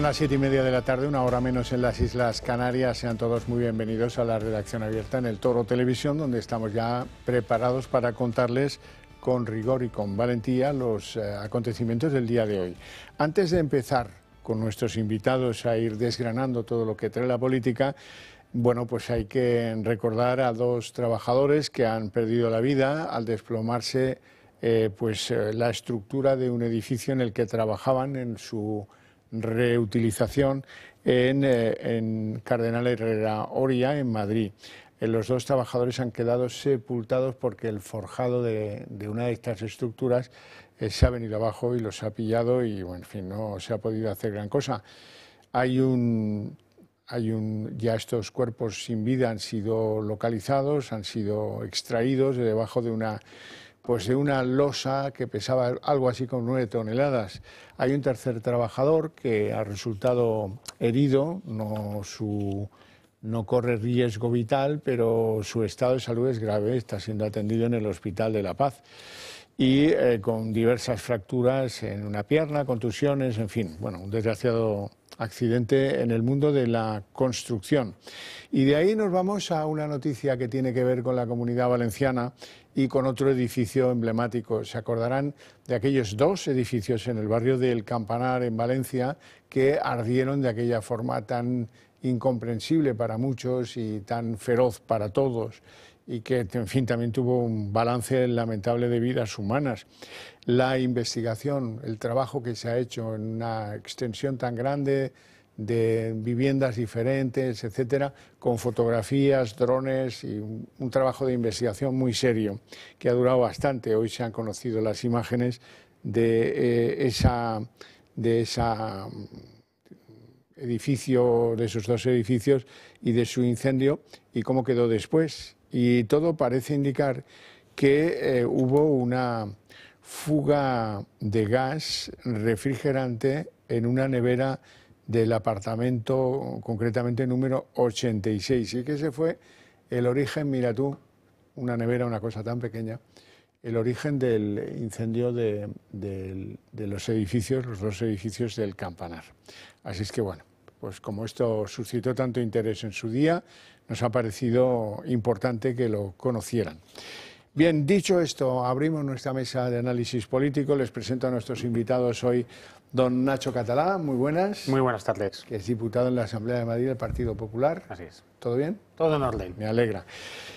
las 7:30 de la tarde, una hora menos en las Islas Canarias. Sean todos muy bienvenidos a la redacción abierta en el Toro Televisión, donde estamos ya preparados para contarles con rigor y con valentía los acontecimientos del día de hoy. Antes de empezar con nuestros invitados a ir desgranando todo lo que trae la política, bueno, pues hay que recordar a dos trabajadores que han perdido la vida al desplomarse la estructura de un edificio en el que trabajaban en su reutilización en Cardenal Herrera Oria, en Madrid. Los dos trabajadores han quedado sepultados porque el forjado de una de estas estructuras se ha venido abajo y los ha pillado y, bueno, en fin, no se ha podido hacer gran cosa. Ya estos cuerpos sin vida han sido localizados, han sido extraídos de debajo de una losa que pesaba algo así como 9 toneladas. Hay un tercer trabajador que ha resultado herido, no corre riesgo vital, pero su estado de salud es grave, está siendo atendido en el Hospital de La Paz y con diversas fracturas en una pierna, contusiones, en fin, bueno, un desgraciado accidente en el mundo de la construcción. Y de ahí nos vamos a una noticia que tiene que ver con la Comunidad Valenciana y con otro edificio emblemático. Se acordarán de aquellos dos edificios en el barrio del Campanar, en Valencia, que ardieron de aquella forma tan incomprensible para muchos y tan feroz para todos, y que, en fin, también tuvo un balance lamentable de vidas humanas. La investigación, el trabajo que se ha hecho en una extensión tan grande de viviendas diferentes, etcétera, con fotografías, drones y un trabajo de investigación muy serio, que ha durado bastante. Hoy se han conocido las imágenes de edificio, de esos dos edificios y de su incendio y cómo quedó después. Y todo parece indicar que hubo una fuga de gas refrigerante en una nevera del apartamento, concretamente número 86. Y que ese fue el origen, mira tú, una nevera, una cosa tan pequeña, el origen del incendio de los edificios, los dos edificios del Campanar. Así es que, bueno, pues como esto suscitó tanto interés en su día, nos ha parecido importante que lo conocieran. Bien, dicho esto, abrimos nuestra mesa de análisis político. Les presento a nuestros invitados hoy, don Nacho Catalá, muy buenas. Muy buenas tardes. Que es diputado en la Asamblea de Madrid del Partido Popular. Así es. ¿Todo bien? Todo en orden. Me alegra.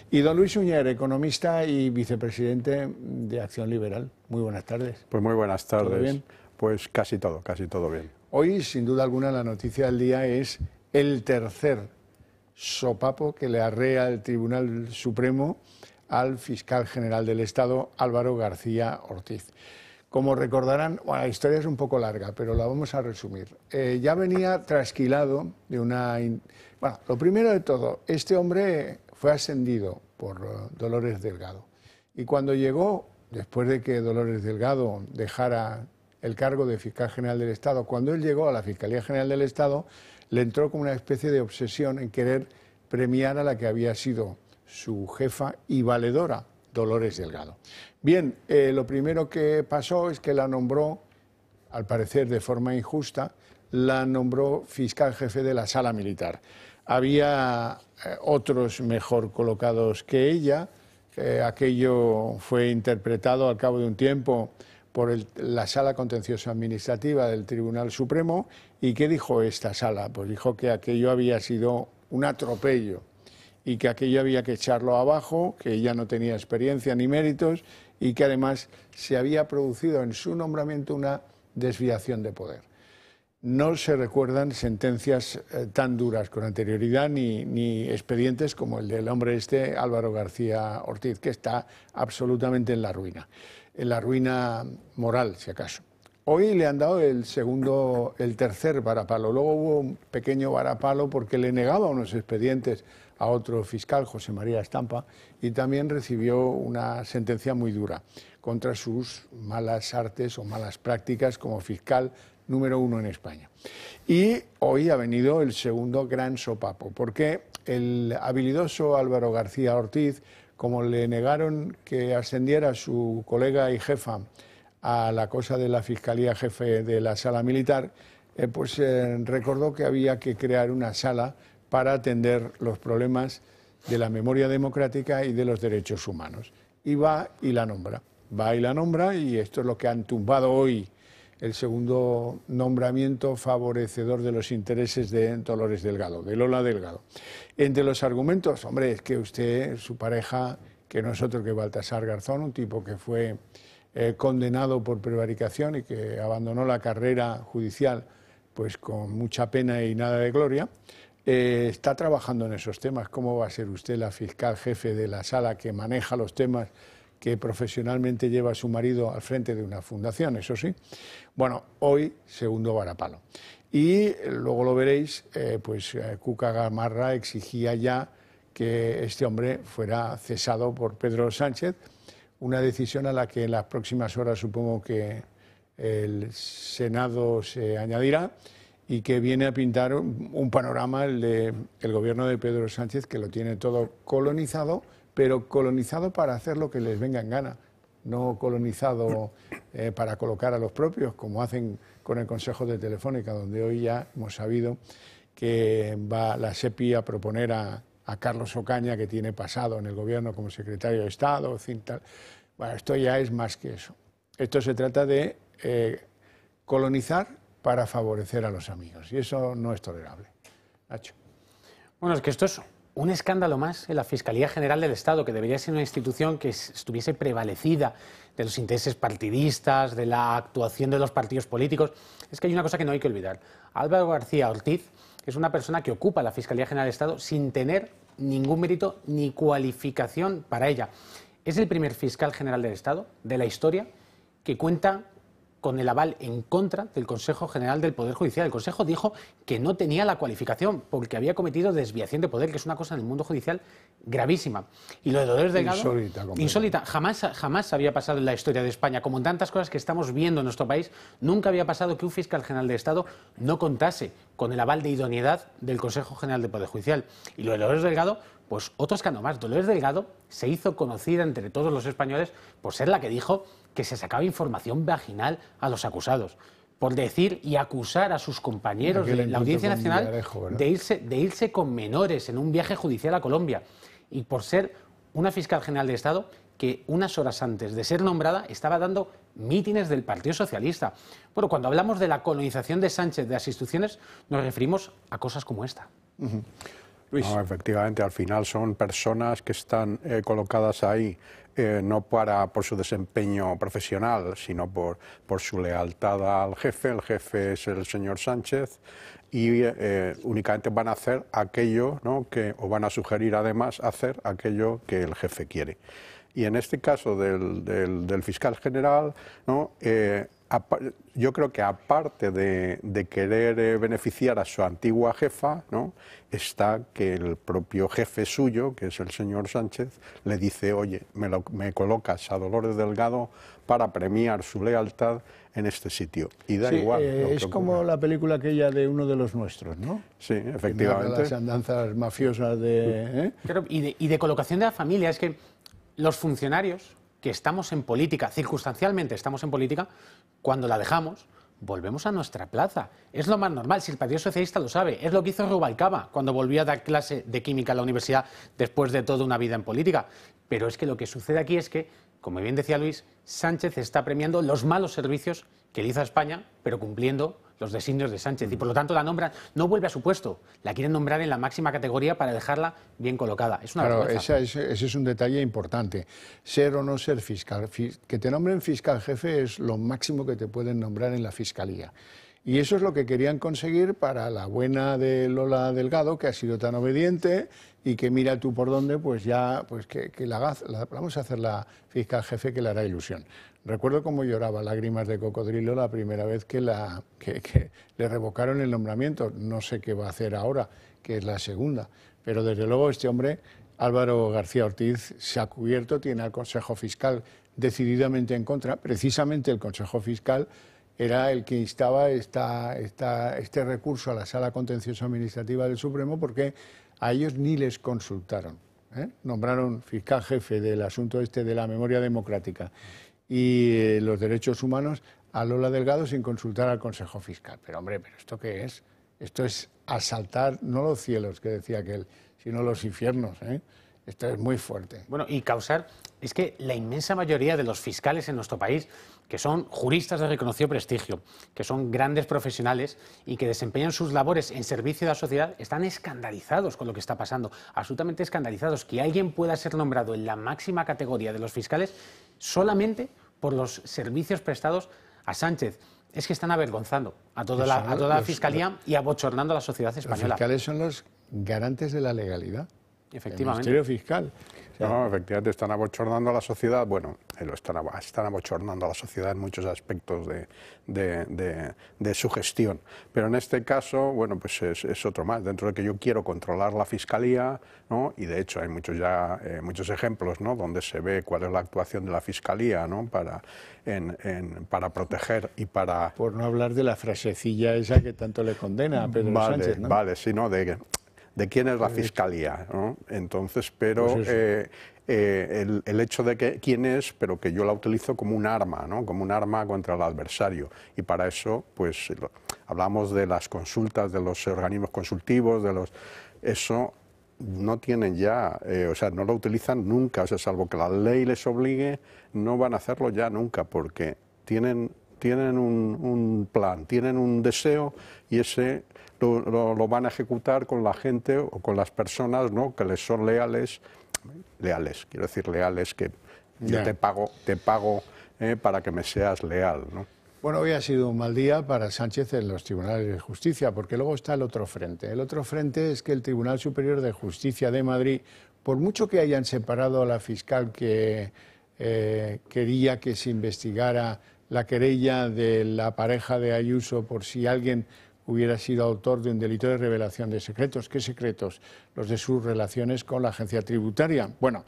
Y don Luis Uñer, economista y vicepresidente de Acción Liberal. Muy buenas tardes. Pues muy buenas tardes. ¿Todo bien? Pues casi todo bien. Hoy, sin duda alguna, la noticia del día es el tercer sopapo que le arrea el Tribunal Supremo al fiscal general del Estado, Álvaro García Ortiz. Como recordarán, bueno, la historia es un poco larga, pero la vamos a resumir. Ya venía trasquilado de una... Bueno, lo primero de todo, este hombre fue ascendido por Dolores Delgado. Y cuando llegó, después de que Dolores Delgado dejara el cargo de fiscal general del Estado, cuando él llegó a la Fiscalía General del Estado, le entró como una especie de obsesión en querer premiar a la que había sido su jefa y valedora, Dolores Delgado. Bien, lo primero que pasó es que la nombró, al parecer de forma injusta, la nombró fiscal jefe de la Sala Militar. Había otros mejor colocados que ella. Aquello fue interpretado al cabo de un tiempo por la Sala Contenciosa Administrativa del Tribunal Supremo. ¿Y qué dijo esta sala? Pues dijo que aquello había sido un atropello y que aquello había que echarlo abajo, que ella no tenía experiencia ni méritos y que además se había producido en su nombramiento una desviación de poder. No se recuerdan sentencias tan duras con anterioridad ni expedientes como el del hombre este, Álvaro García Ortiz, que está absolutamente en la ruina moral, si acaso. Hoy le han dado el tercer varapalo. Luego hubo un pequeño varapalo porque le negaba unos expedientes a otro fiscal, José María Estampa, y también recibió una sentencia muy dura contra sus malas artes o malas prácticas como fiscal número 1 en España. Y hoy ha venido el segundo gran sopapo, porque el habilidoso Álvaro García Ortiz, como le negaron que ascendiera a su colega y jefa a la cosa de la Fiscalía Jefe de la Sala Militar, recordó que había que crear una sala para atender los problemas de la memoria democrática y de los derechos humanos. Y va y la nombra. Va y la nombra, y esto es lo que han tumbado hoy el segundo nombramiento favorecedor de los intereses de Dolores Delgado, de Lola Delgado. Entre los argumentos, hombre, es que usted, su pareja, que no es otro que Baltasar Garzón, un tipo que fue condenado por prevaricación y que abandonó la carrera judicial pues con mucha pena y nada de gloria, está trabajando en esos temas. ¿Cómo va a ser usted la fiscal jefe de la sala que maneja los temas que profesionalmente lleva a su marido al frente de una fundación? Eso sí. Bueno, hoy segundo varapalo. Y luego lo veréis, Cuca Gamarra exigía ya que este hombre fuera cesado por Pedro Sánchez, una decisión a la que en las próximas horas supongo que el Senado se añadirá, y que viene a pintar un panorama, el del gobierno de Pedro Sánchez, que lo tiene todo colonizado, pero colonizado para hacer lo que les venga en gana, no colonizado para colocar a los propios, como hacen con el Consejo de Telefónica, donde hoy ya hemos sabido que va la SEPI a proponer a Carlos Ocaña, que tiene pasado en el gobierno como secretario de Estado, en fin, tal. Bueno, esto ya es más que eso. Esto se trata de colonizar para favorecer a los amigos, y eso no es tolerable. Nacho. Bueno, es que esto es un escándalo más en la Fiscalía General del Estado, que debería ser una institución que estuviese prevalecida de los intereses partidistas, de la actuación de los partidos políticos. Es que hay una cosa que no hay que olvidar. Álvaro García Ortiz es una persona que ocupa la Fiscalía General del Estado sin tener ningún mérito ni cualificación para ella. Es el primer fiscal general del Estado de la historia que cuenta con el aval en contra del Consejo General del Poder Judicial. El Consejo dijo que no tenía la cualificación porque había cometido desviación de poder, que es una cosa en el mundo judicial gravísima. Y lo de Dolores Delgado, insólita, jamás había pasado en la historia de España. Como en tantas cosas que estamos viendo en nuestro país, nunca había pasado que un fiscal general de Estado no contase con el aval de idoneidad del Consejo General del Poder Judicial. Y lo de Dolores Delgado, pues otro escándalo más. Dolores Delgado se hizo conocida entre todos los españoles por ser la que dijo que se sacaba información vaginal a los acusados, por decir y acusar a sus compañeros de la Audiencia Nacional de irse con menores en un viaje judicial a Colombia, y por ser una fiscal general de Estado que unas horas antes de ser nombrada estaba dando mítines del Partido Socialista. Bueno, cuando hablamos de la colonización de Sánchez de las instituciones, nos referimos a cosas como esta. Luis. No, efectivamente, al final son personas que están colocadas ahí no por su desempeño profesional, sino por su lealtad al jefe. El jefe es el señor Sánchez, y únicamente van a hacer aquello, ¿no?, o van a sugerir además hacer aquello que el jefe quiere. Y en este caso del fiscal general, ¿no?, yo creo que aparte de querer beneficiar a su antigua jefa, ¿no?, está que el propio jefe suyo, que es el señor Sánchez, le dice: oye, me colocas a Dolores Delgado para premiar su lealtad en este sitio. Y da igual. Es como la película aquella de Uno de los Nuestros, ¿no? Sí, efectivamente. Las andanzas mafiosas de... Claro, y de colocación de la familia. Es que los funcionarios que estamos en política, circunstancialmente estamos en política, cuando la dejamos, volvemos a nuestra plaza. Es lo más normal, si el Partido Socialista lo sabe. Es lo que hizo Rubalcaba cuando volvió a dar clase de química a la universidad después de toda una vida en política. Pero es que lo que sucede aquí es que, como bien decía Luis, Sánchez está premiando los malos servicios que le hizo a España, pero cumpliendo los designios de Sánchez, y por lo tanto la nombran, no vuelve a su puesto, la quieren nombrar en la máxima categoría para dejarla bien colocada. Es una vergüenza. Ese es un detalle importante. Ser o no ser fiscal. Que te nombren fiscal jefe es lo máximo que te pueden nombrar en la fiscalía. Y eso es lo que querían conseguir para la buena de Lola Delgado, que ha sido tan obediente y que mira tú por dónde, pues ya pues que vamos a hacer la fiscal jefe, que le hará ilusión. Recuerdo cómo lloraba lágrimas de cocodrilo la primera vez que le revocaron el nombramiento. No sé qué va a hacer ahora, que es la segunda. Pero desde luego este hombre, Álvaro García Ortiz, se ha cubierto, tiene al Consejo Fiscal decididamente en contra. Precisamente el Consejo Fiscal era el que instaba este recurso a la Sala Contencioso Administrativa del Supremo, porque a ellos ni les consultaron. Nombraron fiscal jefe del asunto este de la memoria democrática y los derechos humanos a Lola Delgado sin consultar al Consejo Fiscal. Pero hombre, ¿pero esto qué es? Esto es asaltar no los cielos, que decía aquel, sino los infiernos, ¿eh? Esto es muy fuerte. Bueno, y causar, es que la inmensa mayoría de los fiscales en nuestro país, que son juristas de reconocido prestigio, que son grandes profesionales y que desempeñan sus labores en servicio de la sociedad, están escandalizados con lo que está pasando, absolutamente escandalizados. Que alguien pueda ser nombrado en la máxima categoría de los fiscales solamente por los servicios prestados a Sánchez. Es que están avergonzando a toda la Fiscalía y abochornando a la sociedad española. Los fiscales son los garantes de la legalidad. Efectivamente. El Ministerio Fiscal. O sea, no, efectivamente están abochornando a la sociedad, bueno, están abochornando a la sociedad en muchos aspectos de su gestión. Pero en este caso, bueno, pues es otro más. Dentro de que yo quiero controlar la Fiscalía, ¿no? Y de hecho hay muchos ejemplos, ¿no? Donde se ve cuál es la actuación de la Fiscalía, ¿no? Para proteger y para... Por no hablar de la frasecilla esa que tanto le condena a Pedro Sánchez, ¿no? Vale, sí, ¿no? De quién es la Fiscalía, ¿no? Entonces, pero Pues el hecho de que quién es, pero que yo la utilizo como un arma, ¿no? Como un arma contra el adversario. Y para eso, pues, hablamos de las consultas, de los organismos consultivos, eso no tienen ya, o sea, no lo utilizan nunca, o sea, salvo que la ley les obligue, no van a hacerlo ya nunca, porque tienen un plan, tienen un deseo y ese lo van a ejecutar con la gente o con las personas, ¿no? Que les son leales, quiero decir leales, que yo te pago para que me seas leal, ¿no? Bueno, hoy ha sido un mal día para Sánchez en los tribunales de justicia, porque luego está el otro frente. El otro frente es que el Tribunal Superior de Justicia de Madrid, por mucho que hayan separado a la fiscal que quería que se investigara la querella de la pareja de Ayuso por si alguien hubiera sido autor de un delito de revelación de secretos. ¿Qué secretos? Los de sus relaciones con la agencia tributaria. Bueno,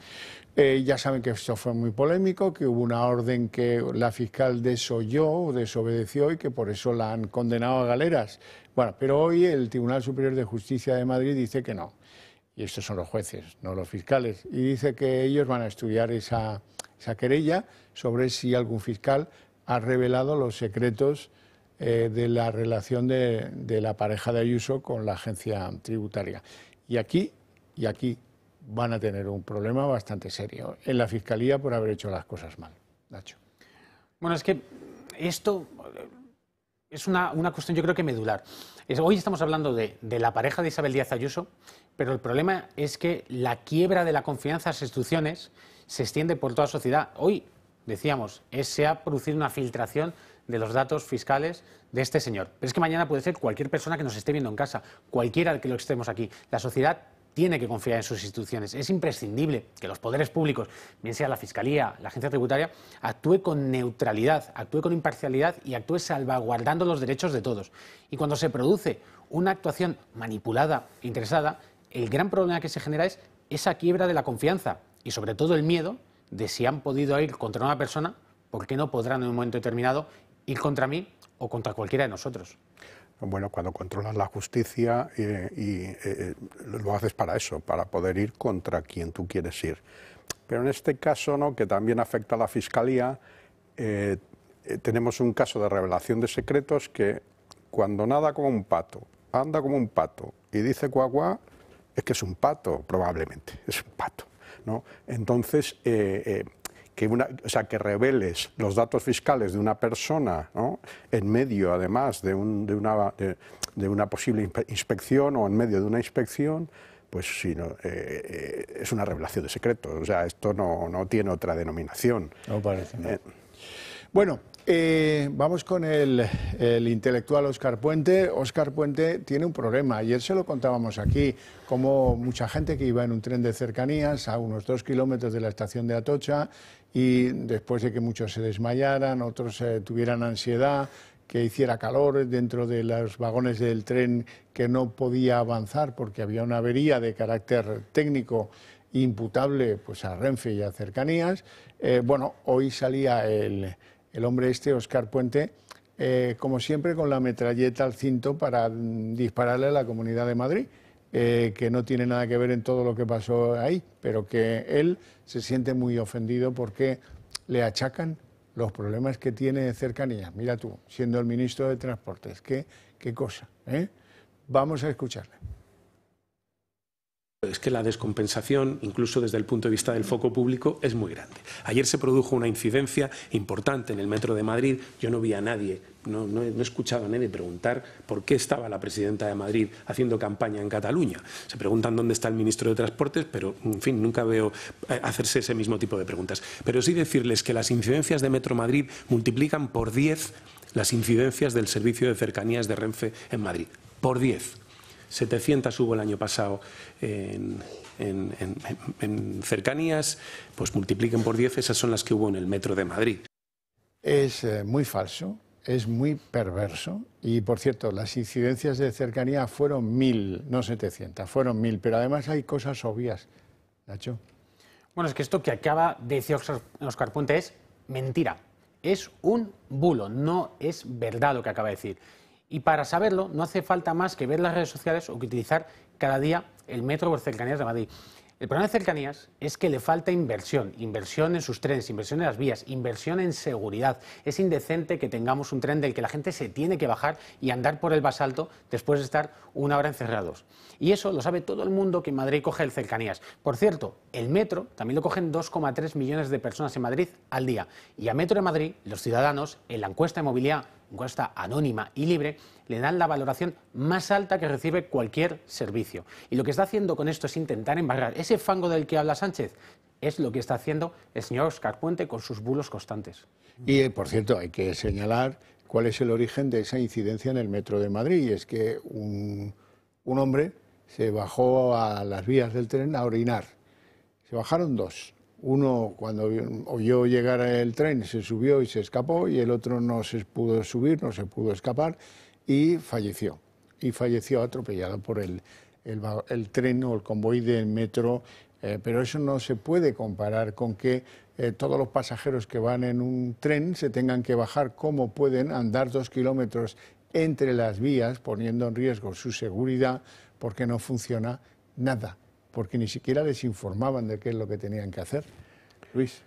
ya saben que esto fue muy polémico, que hubo una orden que la fiscal desoyó o desobedeció y que por eso la han condenado a galeras. Bueno, pero hoy el Tribunal Superior de Justicia de Madrid dice que no. Y estos son los jueces, no los fiscales. Y dice que ellos van a estudiar esa querella sobre si algún fiscal ha revelado los secretos de la relación de la pareja de Ayuso con la agencia tributaria. Y aquí van a tener un problema bastante serio en la Fiscalía por haber hecho las cosas mal. Nacho. Bueno, es que esto es una cuestión, yo creo que medular. Hoy estamos hablando de la pareja de Isabel Díaz Ayuso, pero el problema es que la quiebra de la confianza en las instituciones se extiende por toda la sociedad. Hoy, decíamos, se ha producido una filtración de los datos fiscales de este señor. Pero es que mañana puede ser cualquier persona que nos esté viendo en casa, cualquiera que lo estemos aquí. La sociedad tiene que confiar en sus instituciones. Es imprescindible que los poderes públicos, bien sea la Fiscalía, la Agencia Tributaria, actúe con neutralidad, actúe con imparcialidad y actúe salvaguardando los derechos de todos. Y cuando se produce una actuación manipulada e interesada, el gran problema que se genera es esa quiebra de la confianza y sobre todo el miedo de si han podido ir contra una persona, ¿por qué no podrán en un momento determinado ir contra mí o contra cualquiera de nosotros? Bueno, cuando controlas la justicia lo haces para eso, para poder ir contra quien tú quieres ir. Pero en este caso, ¿no?, que también afecta a la Fiscalía, tenemos un caso de revelación de secretos que cuando nada como un pato, anda como un pato y dice cuá cuá, es que es un pato, probablemente, es un pato, ¿no? Entonces, que reveles los datos fiscales de una persona, ¿no?, en medio, además, de una posible inspección o en medio de una inspección, pues sí, no, es una revelación de secretos. O sea, esto no tiene otra denominación. No parece, ¿no? Bueno, vamos con el intelectual Óscar Puente. Óscar Puente tiene un problema. Ayer se lo contábamos aquí, como mucha gente que iba en un tren de cercanías a unos 2 kilómetros de la estación de Atocha y después de que muchos se desmayaran, otros tuvieran ansiedad, que hiciera calor dentro de los vagones del tren, que no podía avanzar porque había una avería de carácter técnico imputable pues a Renfe y a Cercanías. Bueno, hoy salía el hombre este, Óscar Puente, como siempre con la metralleta al cinto para dispararle a la Comunidad de Madrid, que no tiene nada que ver en todo lo que pasó ahí, pero que él se siente muy ofendido porque le achacan los problemas que tiene Cercanías. Mira tú, siendo el ministro de Transportes, qué cosa, ¿eh? Vamos a escucharle. Es que la descompensación, incluso desde el punto de vista del foco público, es muy grande. Ayer se produjo una incidencia importante en el metro de Madrid. Yo no vi a nadie, no he escuchado a nadie preguntar por qué estaba la presidenta de Madrid haciendo campaña en Cataluña. Se preguntan dónde está el ministro de Transportes, pero, en fin, nunca veo hacerse ese mismo tipo de preguntas. Pero sí decirles que las incidencias de Metro Madrid multiplican por 10 las incidencias del servicio de cercanías de Renfe en Madrid. Por 10. 700 hubo el año pasado en cercanías, pues multipliquen por 10, esas son las que hubo en el metro de Madrid. Es muy falso, es muy perverso y, por cierto, las incidencias de cercanía fueron 1000, no 700, fueron 1000, pero además hay cosas obvias, Nacho. Bueno, es que esto que acaba de decir Óscar Puente es mentira, es un bulo, no es verdad lo que acaba de decir. Y para saberlo no hace falta más que ver las redes sociales o que utilizar cada día el metro por Cercanías de Madrid. El problema de Cercanías es que le falta inversión, inversión en sus trenes, inversión en las vías, inversión en seguridad. Es indecente que tengamos un tren del que la gente se tiene que bajar y andar por el basalto después de estar una hora encerrados. Y eso lo sabe todo el mundo que en Madrid coge el Cercanías. Por cierto, el metro también lo cogen 2,3 millones de personas en Madrid al día. Y a Metro de Madrid, los ciudadanos, en la encuesta de movilidad, encuesta anónima y libre, le dan la valoración más alta que recibe cualquier servicio. Y lo que está haciendo con esto es intentar embarrar ese fango del que habla Sánchez. Es lo que está haciendo el señor Óscar Puente con sus bulos constantes. Y, por cierto, hay que señalar cuál es el origen de esa incidencia en el metro de Madrid. Y es que un hombre se bajó a las vías del tren a orinar. Se bajaron dos. Uno, cuando oyó llegar el tren, se subió y se escapó, y el otro no se pudo subir, no se pudo escapar y falleció. Y falleció atropellado por el tren o el convoy del metro. Pero eso no se puede comparar con que todos los pasajeros que van en un tren se tengan que bajar como pueden, andar 2 kilómetros entre las vías, poniendo en riesgo su seguridad, porque no funciona nada, porque ni siquiera les informaban de qué es lo que tenían que hacer. Luis.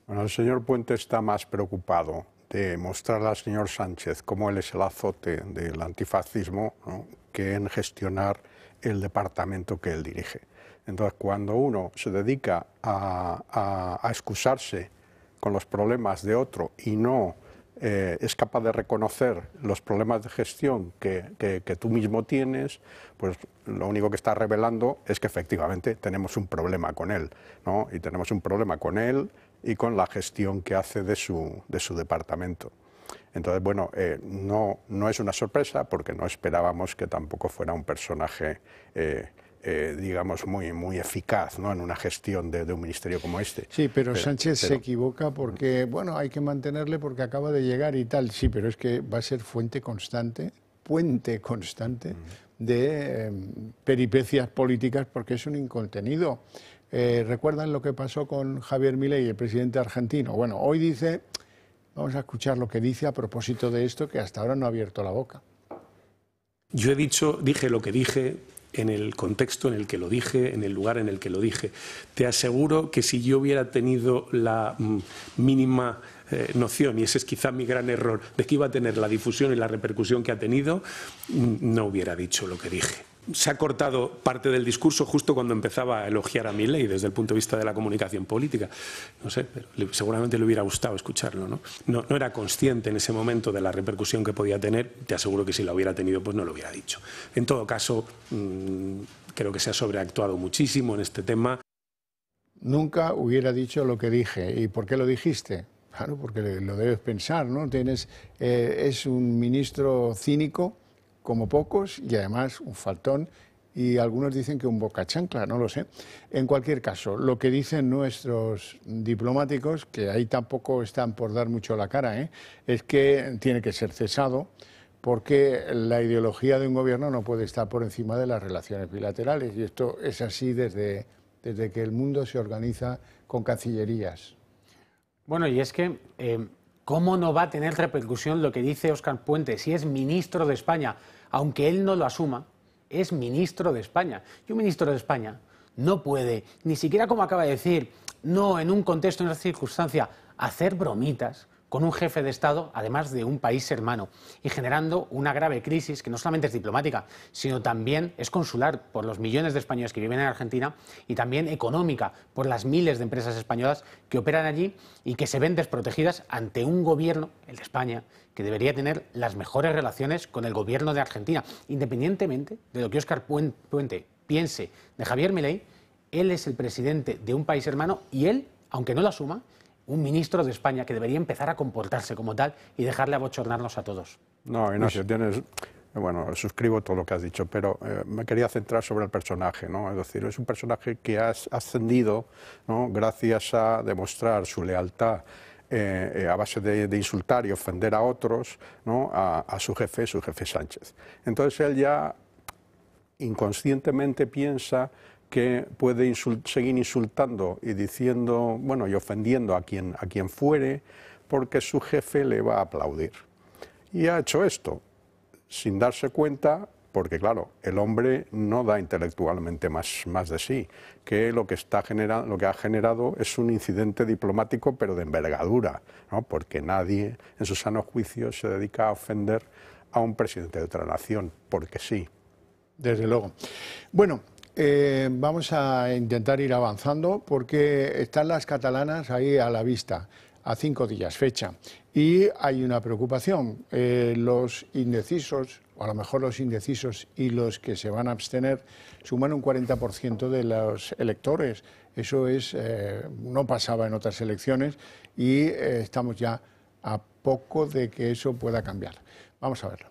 Bueno, el señor Puente está más preocupado de mostrarle al señor Sánchez cómo él es el azote del antifascismo, ¿no?, que en gestionar el departamento que él dirige. Entonces, cuando uno se dedica a excusarse con los problemas de otro y no es capaz de reconocer los problemas de gestión que tú mismo tienes, pues lo único que está revelando es que efectivamente tenemos un problema con él, ¿no? Y tenemos un problema con él y con la gestión que hace de su departamento. Entonces, bueno, no es una sorpresa, porque no esperábamos que tampoco fuera un personaje digamos, muy eficaz, ¿no?, en una gestión de un ministerio como este. Sí, pero Sánchez se equivoca porque, bueno, hay que mantenerle porque acaba de llegar y tal. Sí, pero es que va a ser puente constante de peripecias políticas, porque es un incontenido. ¿Recuerdan lo que pasó con Javier Milei, el presidente argentino? Bueno, hoy dice, vamos a escuchar lo que dice a propósito de esto, que hasta ahora no ha abierto la boca. Yo dije lo que dije, en el contexto en el que lo dije, en el lugar en el que lo dije. Te aseguro que si yo hubiera tenido la mínima noción, y ese es quizá mi gran error, de que iba a tener la difusión y la repercusión que ha tenido, no hubiera dicho lo que dije. Se ha cortado parte del discurso justo cuando empezaba a elogiar a Milei desde el punto de vista de la comunicación política. No sé, pero seguramente le hubiera gustado escucharlo, ¿no? No era consciente en ese momento de la repercusión que podía tener. Te aseguro que si la hubiera tenido, pues no lo hubiera dicho. En todo caso, creo que se ha sobreactuado muchísimo en este tema. Nunca hubiera dicho lo que dije. ¿Y por qué lo dijiste? Claro, porque lo debes pensar, ¿no? Es un ministro cínico, como pocos, y además un faltón, y algunos dicen que un bocachancla, no lo sé. En cualquier caso, lo que dicen nuestros diplomáticos, que ahí tampoco están por dar mucho la cara, es que tiene que ser cesado, porque la ideología de un gobierno no puede estar por encima de las relaciones bilaterales, y esto es así desde que el mundo se organiza con cancillerías. Bueno, y es que ¿cómo no va a tener repercusión lo que dice Óscar Puente si es ministro de España? Aunque él no lo asuma, es ministro de España. Y un ministro de España no puede, ni siquiera como acaba de decir, no en un contexto, en una circunstancia, hacer bromitas con un jefe de Estado, además de un país hermano, y generando una grave crisis que no solamente es diplomática, sino también es consular por los millones de españoles que viven en Argentina y también económica por las miles de empresas españolas que operan allí y que se ven desprotegidas ante un gobierno, el de España, que debería tener las mejores relaciones con el gobierno de Argentina. Independientemente de lo que Óscar Puente piense de Javier Milei, él es el presidente de un país hermano y él, aunque no lo asuma, un ministro de España que debería empezar a comportarse como tal y dejarle abochornarnos a todos. No, Ignacio, bueno, suscribo todo lo que has dicho, pero me quería centrar sobre el personaje, ¿no? Es decir, es un personaje que ha ascendido, ¿no?, gracias a demostrar su lealtad a base de insultar y ofender a otros, ¿no?, a su jefe Sánchez. Entonces él ya inconscientemente piensa que puede seguir insultando y diciendo, bueno, y ofendiendo a quien fuere, porque su jefe le va a aplaudir. Y ha hecho esto sin darse cuenta, porque claro, el hombre no da intelectualmente más de sí, que lo que ha generado es un incidente diplomático, pero de envergadura, ¿no?, porque nadie en su sano juicio se dedica a ofender a un presidente de otra nación, porque sí. Desde luego. Bueno, vamos a intentar ir avanzando porque están las catalanas ahí a la vista, a 5 días fecha, y hay una preocupación. Los indecisos, o a lo mejor los indecisos y los que se van a abstener, suman un 40% de los electores. Eso no pasaba en otras elecciones y estamos ya a poco de que eso pueda cambiar. Vamos a verlo.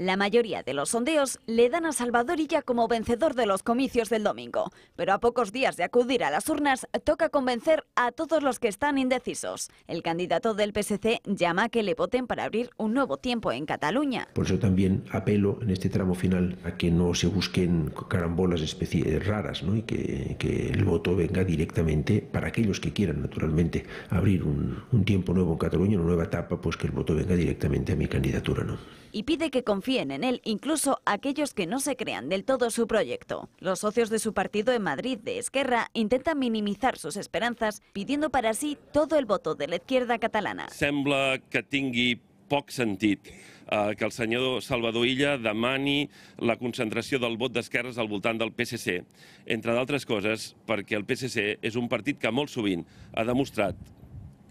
La mayoría de los sondeos le dan a Salvador Illa como vencedor de los comicios del domingo, pero a pocos días de acudir a las urnas toca convencer a todos los que están indecisos. El candidato del PSC llama a que le voten para abrir un nuevo tiempo en Cataluña. Por eso también apelo en este tramo final a que no se busquen carambolas raras, ¿no?, y que el voto venga directamente para aquellos que quieran, naturalmente, abrir un tiempo nuevo en Cataluña, una nueva etapa, pues que el voto venga directamente a mi candidatura, ¿no? Y pide que confíen en él, incluso aquellos que no se crean del todo su proyecto. Los socios de su partido en Madrid, de Esquerra, intentan minimizar sus esperanzas, pidiendo para sí todo el voto de la izquierda catalana. Sembla que tingui poc sentit que el senyor Salvador Illa demani la concentració del vot d'esquerres al voltant del PSC, entre d'altres coses perquè el PSC és un partit que molt sovint ha demostrat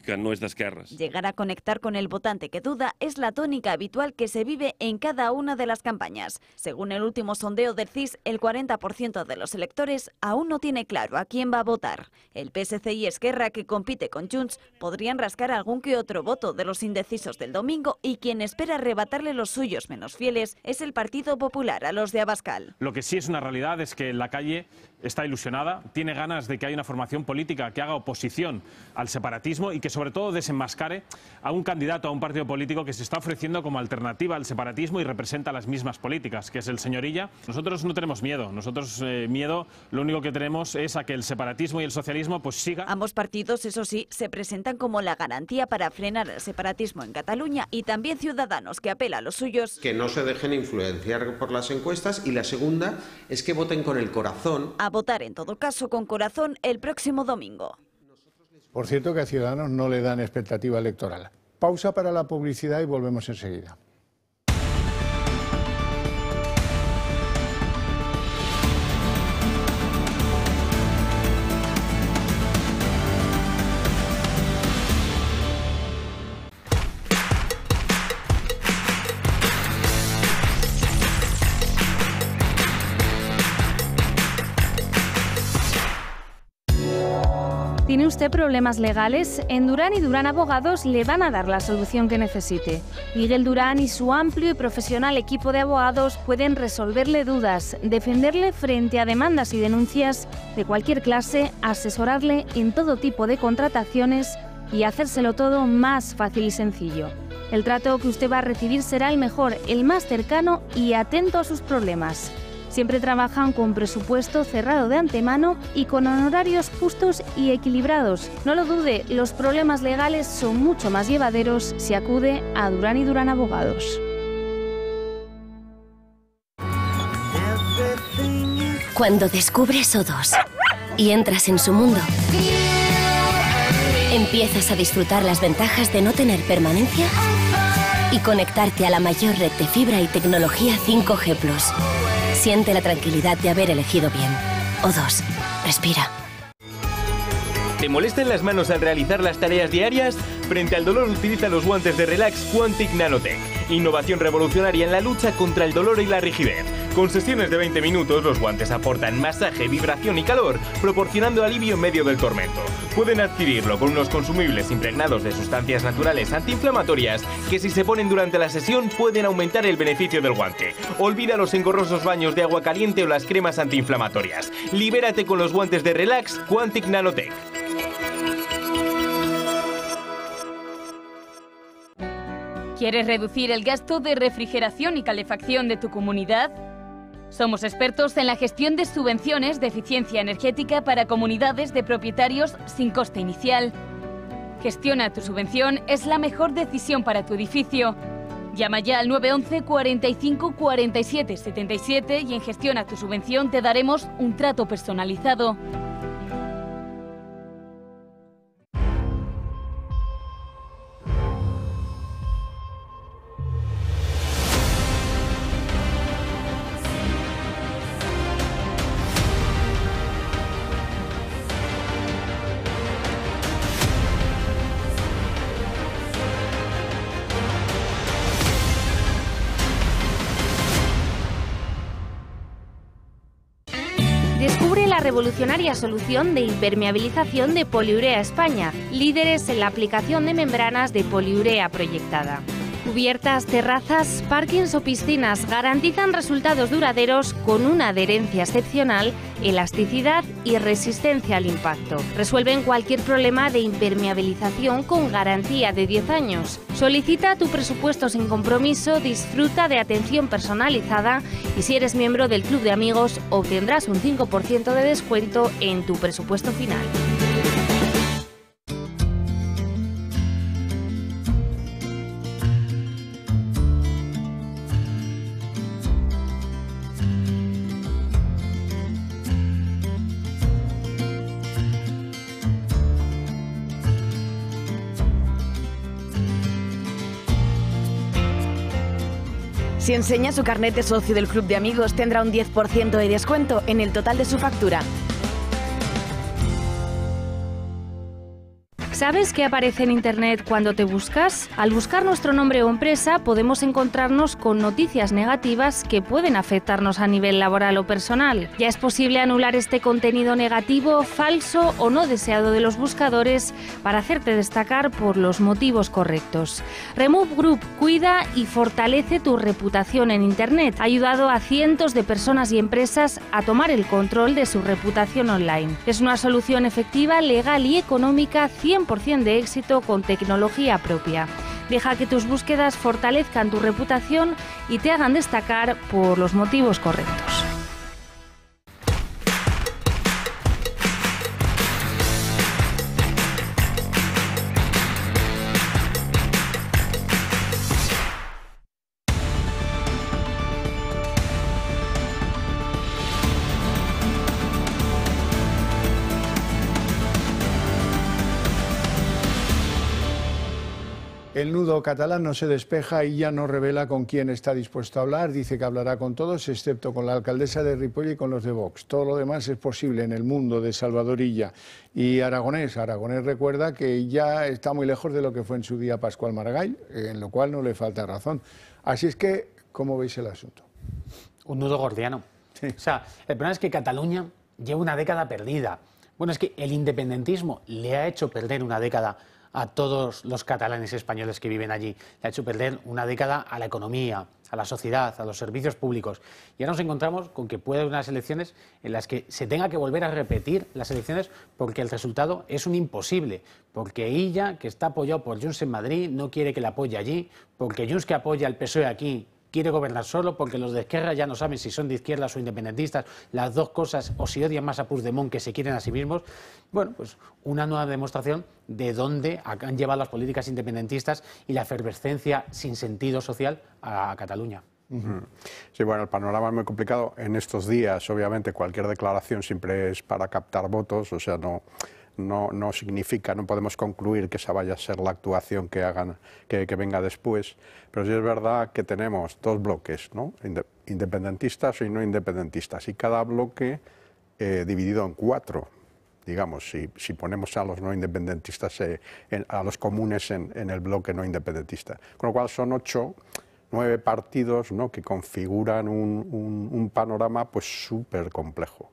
que no es de esquerras. Llegar a conectar con el votante que duda es la tónica habitual que se vive en cada una de las campañas. Según el último sondeo del CIS, el 40% de los electores aún no tiene claro a quién va a votar. El PSC y Esquerra, que compite con Junts, podrían rascar algún que otro voto de los indecisos del domingo, y quien espera arrebatarle los suyos menos fieles es el Partido Popular a los de Abascal. Lo que sí es una realidad es que la calle está ilusionada, tiene ganas de que haya una formación política que haga oposición al separatismo y que sobre todo desenmascare a un candidato, a un partido político que se está ofreciendo como alternativa al separatismo y representa las mismas políticas, que es el señor Illa. Nosotros no tenemos miedo, miedo lo único que tenemos es a que el separatismo y el socialismo pues siga. Ambos partidos, eso sí, se presentan como la garantía para frenar el separatismo en Cataluña, y también Ciudadanos, que apela a los suyos. Que no se dejen influenciar por las encuestas, y la segunda es que voten con el corazón. A votar en todo caso con corazón el próximo domingo. Por cierto, que a Ciudadanos no le dan expectativa electoral. Pausa para la publicidad y volvemos enseguida. ¿Tiene usted problemas legales? En Durán y Durán Abogados le van a dar la solución que necesite. Miguel Durán y su amplio y profesional equipo de abogados pueden resolverle dudas, defenderle frente a demandas y denuncias de cualquier clase, asesorarle en todo tipo de contrataciones y hacérselo todo más fácil y sencillo. El trato que usted va a recibir será el mejor, el más cercano y atento a sus problemas. Siempre trabajan con presupuesto cerrado de antemano y con honorarios justos y equilibrados. No lo dude, los problemas legales son mucho más llevaderos si acude a Durán y Durán Abogados. Cuando descubres O2 y entras en su mundo, Empiezas a disfrutar las ventajas de no tener permanencia y conectarte a la mayor red de fibra y tecnología 5G+. Siente la tranquilidad de haber elegido bien. O2. Respira. ¿Te molestan las manos al realizar las tareas diarias? Frente al dolor utiliza los guantes de Relax Quantic Nanotech. Innovación revolucionaria en la lucha contra el dolor y la rigidez. Con sesiones de 20 minutos, los guantes aportan masaje, vibración y calor, proporcionando alivio en medio del tormento. Pueden adquirirlo con unos consumibles impregnados de sustancias naturales antiinflamatorias que, si se ponen durante la sesión, pueden aumentar el beneficio del guante. Olvida los engorrosos baños de agua caliente o las cremas antiinflamatorias. Libérate con los guantes de Relax Quantic Nanotech. ¿Quieres reducir el gasto de refrigeración y calefacción de tu comunidad? Somos expertos en la gestión de subvenciones de eficiencia energética para comunidades de propietarios sin coste inicial. Gestiona tu subvención, es la mejor decisión para tu edificio. Llama ya al 911 45 47 77 y en Gestiona tu subvención te daremos un trato personalizado. Descubre la revolucionaria solución de impermeabilización de Poliurea España, líderes en la aplicación de membranas de poliurea proyectada. Cubiertas, terrazas, parkings o piscinas garantizan resultados duraderos con una adherencia excepcional, elasticidad y resistencia al impacto. Resuelven cualquier problema de impermeabilización con garantía de 10 años. Solicita tu presupuesto sin compromiso, disfruta de atención personalizada y si eres miembro del Club de Amigos obtendrás un 5% de descuento en tu presupuesto final. Si enseña su carnet de socio del Club de Amigos, tendrá un 10% de descuento en el total de su factura. ¿Sabes qué aparece en Internet cuando te buscas? Al buscar nuestro nombre o empresa podemos encontrarnos con noticias negativas que pueden afectarnos a nivel laboral o personal. Ya es posible anular este contenido negativo, falso o no deseado de los buscadores para hacerte destacar por los motivos correctos. Remove Group cuida y fortalece tu reputación en Internet. Ha ayudado a cientos de personas y empresas a tomar el control de su reputación online. Es una solución efectiva, legal y económica 100% de éxito con tecnología propia. Deja que tus búsquedas fortalezcan tu reputación y te hagan destacar por los motivos correctos. El nudo catalán no se despeja y ya no revela con quién está dispuesto a hablar. Dice que hablará con todos, excepto con la alcaldesa de Ripoll y con los de Vox. Todo lo demás es posible en el mundo de Salvador Illa. Y Aragonés recuerda que ya está muy lejos de lo que fue en su día Pascual Maragall, en lo cual no le falta razón. Así es que, ¿cómo veis el asunto? Un nudo gordiano. Sí. O sea, el problema es que Cataluña lleva una década perdida. Bueno, es que el independentismo le ha hecho perder una década a todos los catalanes y españoles que viven allí. Le ha hecho perder una década a la economía, a la sociedad, a los servicios públicos. Y ahora nos encontramos con que puede haber unas elecciones en las que se tenga que volver a repetir las elecciones porque el resultado es un imposible. Porque Illa, que está apoyado por Junts en Madrid, no quiere que le apoye allí. Porque Junts, que apoya al PSOE aquí, quiere gobernar solo, porque los de izquierda ya no saben si son de izquierdas o independentistas, las dos cosas, o si odian más a Puigdemont que se quieren a sí mismos. Bueno, pues una nueva demostración de dónde han llevado las políticas independentistas y la efervescencia sin sentido social a Cataluña. Sí, bueno, el panorama es muy complicado. En estos días, obviamente, cualquier declaración siempre es para captar votos, o sea, no no significa, no podemos concluir que esa vaya a ser la actuación que hagan, que venga después, pero sí es verdad que tenemos dos bloques, ¿no? Independentistas y no independentistas, y cada bloque dividido en 4. Digamos, si ponemos a los no independentistas, a los comunes en el bloque no independentista. Con lo cual son 8, 9 partidos, ¿no?, que configuran un panorama pues súper complejo.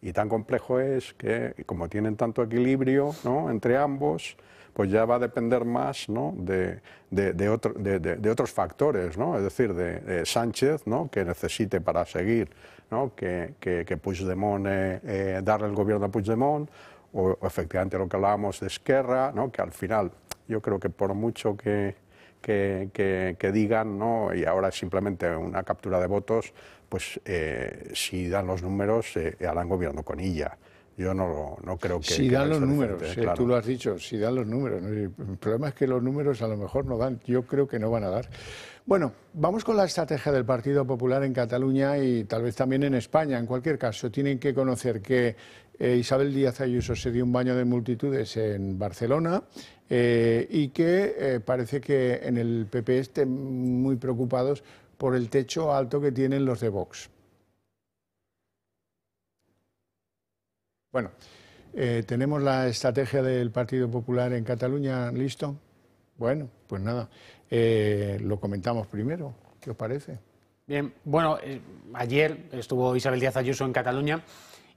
Y tan complejo es que, como tienen tanto equilibrio, ¿no?, entre ambos, pues ya va a depender más, ¿no?, de otros factores, ¿no? Es decir, de Sánchez, ¿no?, que necesite para seguir, ¿no?, que Puigdemont, darle el gobierno a Puigdemont, o efectivamente lo que hablábamos de Esquerra, ¿no?, que al final yo creo que por mucho que digan, ¿no?, y ahora es simplemente una captura de votos, pues si dan los números harán gobierno con ella. Yo no creo que... Si dan los números, claro. Tú lo has dicho, si dan los números. El problema es que los números a lo mejor no dan, yo creo que no van a dar. Bueno, vamos con la estrategia del Partido Popular en Cataluña y tal vez también en España. En cualquier caso, tienen que conocer que Isabel Díaz Ayuso se dio un baño de multitudes en Barcelona y que parece que en el PP estén muy preocupados por el techo alto que tienen los de Vox. Bueno, tenemos la estrategia del Partido Popular en Cataluña, ¿listo? Bueno, pues nada, lo comentamos primero, ¿qué os parece? Bien, bueno, ayer estuvo Isabel Díaz Ayuso en Cataluña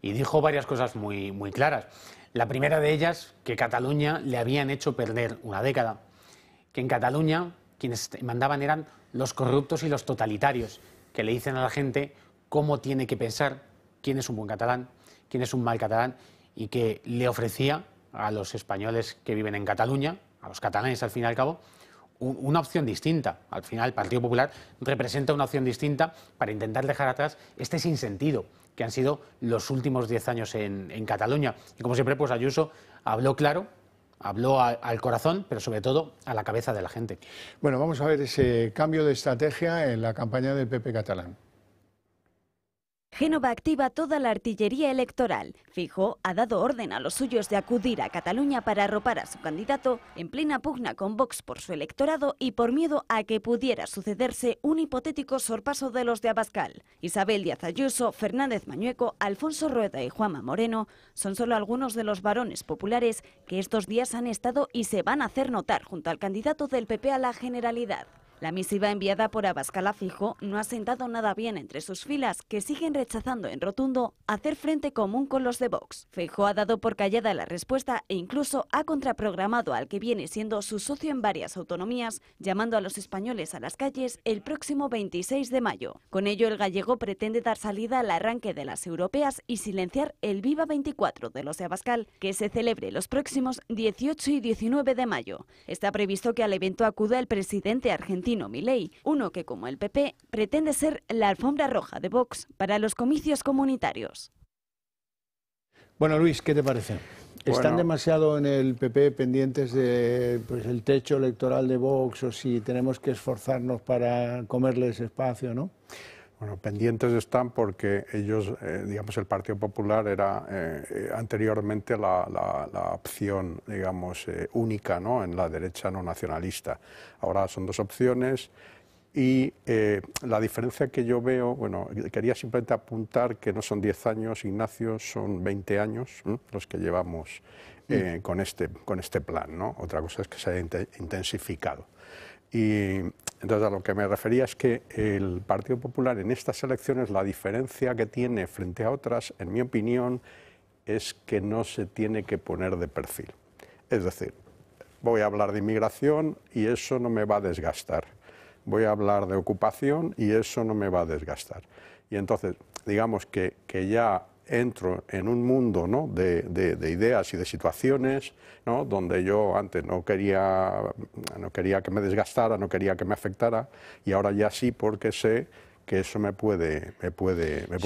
y dijo varias cosas muy claras. La primera de ellas, que Cataluña le habían hecho perder una década, que en Cataluña quienes mandaban eran los corruptos y los totalitarios, que le dicen a la gente cómo tiene que pensar, quién es un buen catalán, quién es un mal catalán, y que le ofrecía a los españoles que viven en Cataluña, a los catalanes al fin y al cabo, una opción distinta. Al final el Partido Popular representa una opción distinta para intentar dejar atrás este sinsentido que han sido los últimos 10 años en Cataluña. Y como siempre, pues Ayuso habló claro, habló al corazón, pero sobre todo a la cabeza de la gente. Bueno, vamos a ver ese cambio de estrategia en la campaña del PP catalán. Génova activa toda la artillería electoral. Feijóo ha dado orden a los suyos de acudir a Cataluña para arropar a su candidato en plena pugna con Vox por su electorado y por miedo a que pudiera sucederse un hipotético sorpaso de los de Abascal. Isabel Díaz Ayuso, Fernández Mañueco, Alfonso Rueda y Juanma Moreno son solo algunos de los varones populares que estos días han estado y se van a hacer notar junto al candidato del PP a la Generalidad. La misiva enviada por Abascal a Feijóo no ha sentado nada bien entre sus filas, que siguen rechazando en rotundo hacer frente común con los de Vox. Feijóo ha dado por callada la respuesta e incluso ha contraprogramado al que viene siendo su socio en varias autonomías, llamando a los españoles a las calles el próximo 26 de mayo. Con ello, el gallego pretende dar salida al arranque de las europeas y silenciar el Viva 24 de los de Abascal, que se celebre los próximos 18 y 19 de mayo. Está previsto que al evento acuda el presidente argentino Milei, uno que, como el PP, pretende ser la alfombra roja de Vox para los comicios comunitarios. Bueno, Luis, ¿qué te parece? ¿Están Bueno, demasiado en el PP pendientes de el techo electoral de Vox o si tenemos que esforzarnos para comerles espacio, no? Bueno, pendientes están porque ellos, digamos, el Partido Popular era anteriormente la opción, digamos, única, ¿no?, en la derecha no nacionalista. Ahora son dos opciones y la diferencia que yo veo, bueno, quería simplemente apuntar que no son 10 años, Ignacio, son 20 años los que llevamos con este plan, ¿no? Otra cosa es que se haya intensificado. Y entonces a lo que me refería es que el Partido Popular en estas elecciones, la diferencia que tiene frente a otras, en mi opinión, es que no se tiene que poner de perfil. Es decir, voy a hablar de inmigración y eso no me va a desgastar. Voy a hablar de ocupación y eso no me va a desgastar. Y entonces, digamos que ya entro en un mundo, ¿no?, de ideas y de situaciones, ¿no?, donde yo antes no quería que me desgastara, no quería que me afectara, y ahora ya sí, porque sé que eso me puede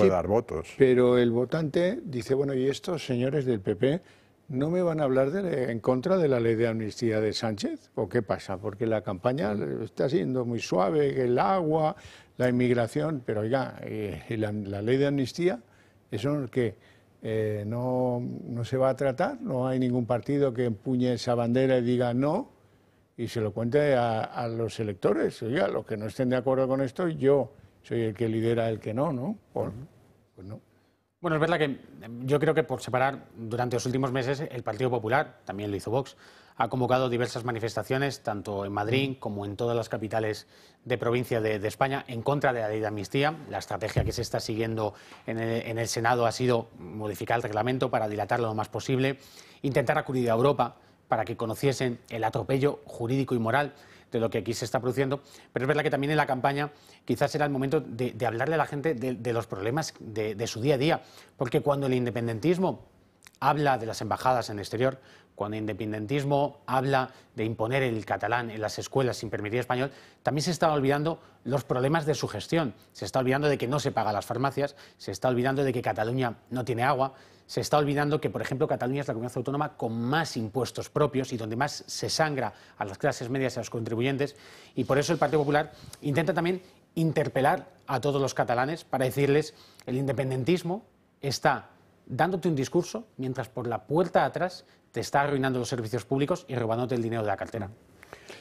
dar votos. Pero el votante dice, bueno, ¿y estos señores del PP no me van a hablar en contra de la ley de amnistía de Sánchez? ¿O qué pasa? Porque la campaña está siendo muy suave, el agua, la inmigración, pero oiga, la ley de amnistía, ¿eso qué? no se va a tratar, no hay ningún partido que empuñe esa bandera y diga no y se lo cuente a los electores. Oiga, los que no estén de acuerdo con esto, yo soy el que lidera el que no, ¿no? Pues no. Bueno, es verdad que yo creo que por separar, durante los últimos meses el Partido Popular, también lo hizo Vox, ha convocado diversas manifestaciones, tanto en Madrid como en todas las capitales de provincia de España, en contra de la ley de amnistía. La estrategia que se está siguiendo en el Senado ha sido modificar el reglamento para dilatarlo lo más posible, intentar acudir a Europa para que conociesen el atropello jurídico y moral de lo que aquí se está produciendo, pero es verdad que también en la campaña quizás era el momento de hablarle a la gente de los problemas de su día a día, porque cuando el independentismo habla de las embajadas en el exterior, cuando el independentismo habla de imponer el catalán en las escuelas sin permitir español, también se está olvidando los problemas de su gestión, se está olvidando de que no se pagan las farmacias, se está olvidando de que Cataluña no tiene agua, se está olvidando que, por ejemplo, Cataluña es la comunidad autónoma con más impuestos propios y donde más se sangra a las clases medias y a los contribuyentes, y por eso el Partido Popular intenta también interpelar a todos los catalanes para decirles el independentismo está dándote un discurso mientras por la puerta de atrás te está arruinando los servicios públicos y robándote el dinero de la cartera.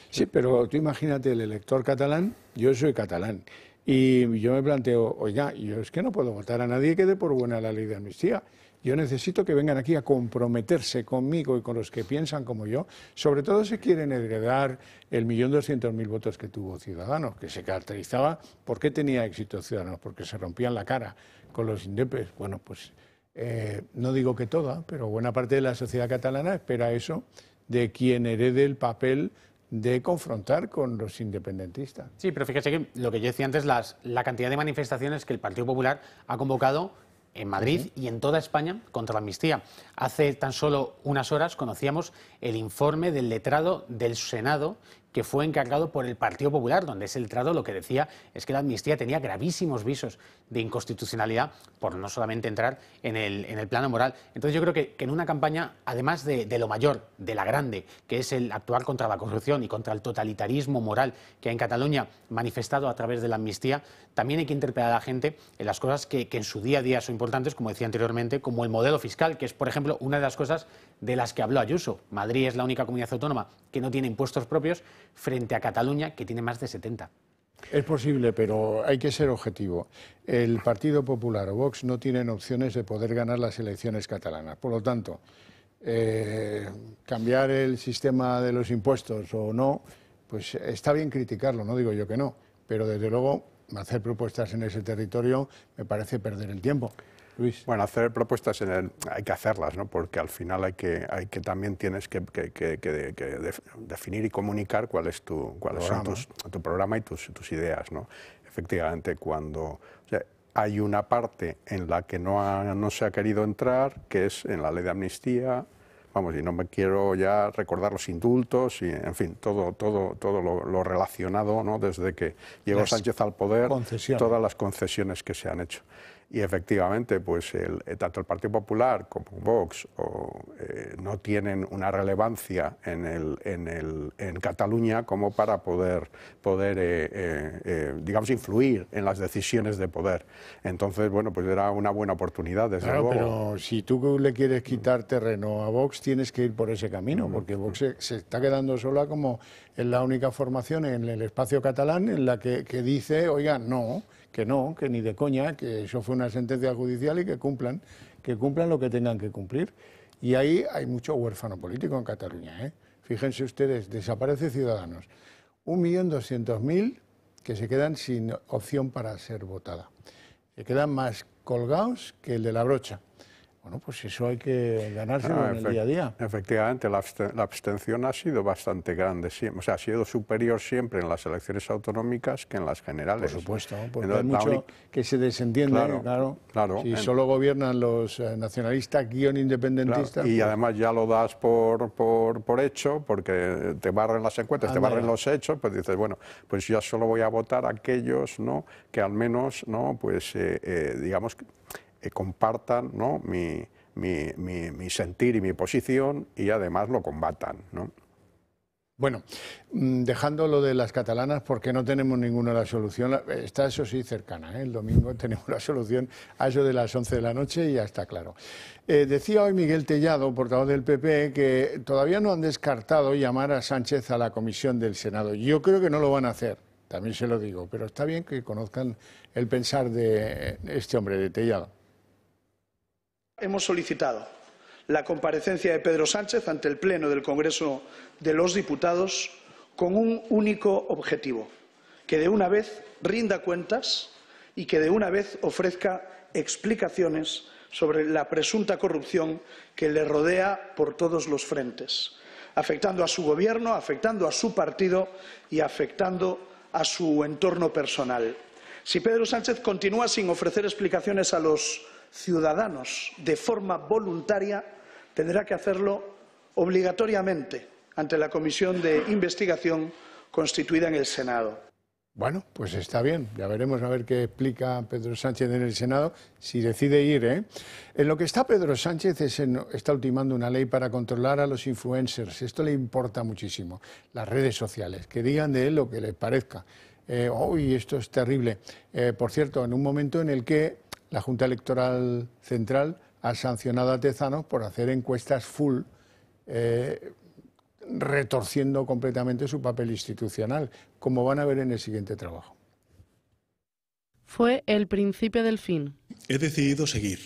Sí, pero tú imagínate el elector catalán, yo soy catalán, y yo me planteo, oiga, yo es que no puedo votar a nadie que dé por buena la ley de amnistía. Yo necesito que vengan aquí a comprometerse conmigo y con los que piensan como yo. Sobre todo si quieren heredar el 1.200.000 votos que tuvo Ciudadanos, que se caracterizaba. ¿Por qué tenía éxito Ciudadanos? Porque se rompían la cara con los indepes. Bueno, pues no digo que toda, pero buena parte de la sociedad catalana espera eso de quien herede el papel de confrontar con los independentistas. Sí, pero fíjese que lo que yo decía antes, la cantidad de manifestaciones que el Partido Popular ha convocado en Madrid y en toda España contra la amnistía. Hace tan solo unas horas conocíamos el informe del letrado del Senado que fue encargado por el Partido Popular, donde ese letrado lo que decía es que la amnistía tenía gravísimos visos de inconstitucionalidad por no solamente entrar en el plano moral. Entonces yo creo que en una campaña, además de lo mayor, de la grande, que es el actuar contra la corrupción y contra el totalitarismo moral que hay en Cataluña manifestado a través de la amnistía, también hay que interpelar a la gente en las cosas que en su día a día son importantes, como decía anteriormente, como el modelo fiscal, que es, por ejemplo, una de las cosas de las que habló Ayuso. Madrid es la única comunidad autónoma que no tiene impuestos propios, frente a Cataluña, que tiene más de 70. Es posible, pero hay que ser objetivo. El Partido Popular o Vox no tienen opciones de poder ganar las elecciones catalanas. Por lo tanto, cambiar el sistema de los impuestos o no, pues está bien criticarlo, no digo yo que no, pero desde luego hacer propuestas en ese territorio me parece perder el tiempo. Luis. Bueno, hacer propuestas hay que hacerlas, ¿no? Porque al final hay que también tienes que definir y comunicar cuáles son tu programa y tus ideas, ¿no? Efectivamente, cuando hay una parte en la que no se ha querido entrar, que es en la ley de amnistía. Vamos, y no me quiero ya recordar los indultos y, en fin, todo lo relacionado, ¿no? Desde que llegó Sánchez al poder, todas las concesiones que se han hecho. Y efectivamente, pues tanto el Partido Popular como Vox no tienen una relevancia en Cataluña como para poder digamos, influir en las decisiones de poder. Entonces, bueno, pues era una buena oportunidad, desde luego. Pero si tú le quieres quitar terreno a Vox, tienes que ir por ese camino, porque Vox se está quedando sola como en la única formación en el espacio catalán en la que dice, oiga, no, que ni de coña, que eso fue una sentencia judicial y que cumplan lo que tengan que cumplir. Y ahí hay mucho huérfano político en Cataluña, ¿eh? Fíjense ustedes, desaparece Ciudadanos. 1.200.000 que se quedan sin opción para ser votada. Se quedan más colgados que el de la brocha. Bueno, pues eso hay que ganárselo en el día a día. Efectivamente, la abstención ha sido bastante grande, o sea, ha sido superior siempre en las elecciones autonómicas que en las generales. Por supuesto, porque hay mucho que se desentiende, claro. Si solo gobiernan los nacionalistas independentistas. Claro, y pues, además ya lo das por hecho, porque te barren las encuestas, te barren los hechos, pues dices, bueno, pues ya solo voy a votar a aquellos, ¿no?, que al menos, ¿no?, pues digamos, compartan, ¿no?, mi sentir y mi posición y además lo combatan, ¿no? Bueno, dejando lo de las catalanas, porque no tenemos ninguna la solución, está eso sí cercana, ¿eh? El domingo tenemos la solución a eso de las 11 de la noche y ya está claro. Decía hoy Miguel Tellado, portavoz del PP, que todavía no han descartado llamar a Sánchez a la comisión del Senado. Yo creo que no lo van a hacer, también se lo digo, pero está bien que conozcan el pensar de este hombre, de Tellado. Hemos solicitado la comparecencia de Pedro Sánchez ante el Pleno del Congreso de los Diputados con un único objetivo: que de una vez rinda cuentas y que de una vez ofrezca explicaciones sobre la presunta corrupción que le rodea por todos los frentes, afectando a su gobierno, afectando a su partido y afectando a su entorno personal. Si Pedro Sánchez continúa sin ofrecer explicaciones a los ciudadanos de forma voluntaria, tendrá que hacerlo obligatoriamente ante la comisión de investigación constituida en el Senado. Bueno, pues está bien, ya veremos a ver qué explica Pedro Sánchez en el Senado, si decide ir, ¿eh? En lo que está Pedro Sánchez está ultimando una ley para controlar a los influencers. Esto le importa muchísimo, las redes sociales, que digan de él lo que les parezca. Uy, esto es terrible. Por cierto, en un momento en el que la Junta Electoral Central ha sancionado a Tezanos por hacer encuestas full, retorciendo completamente su papel institucional, como van a ver en el siguiente trabajo. Fue el principio del fin. He decidido seguir.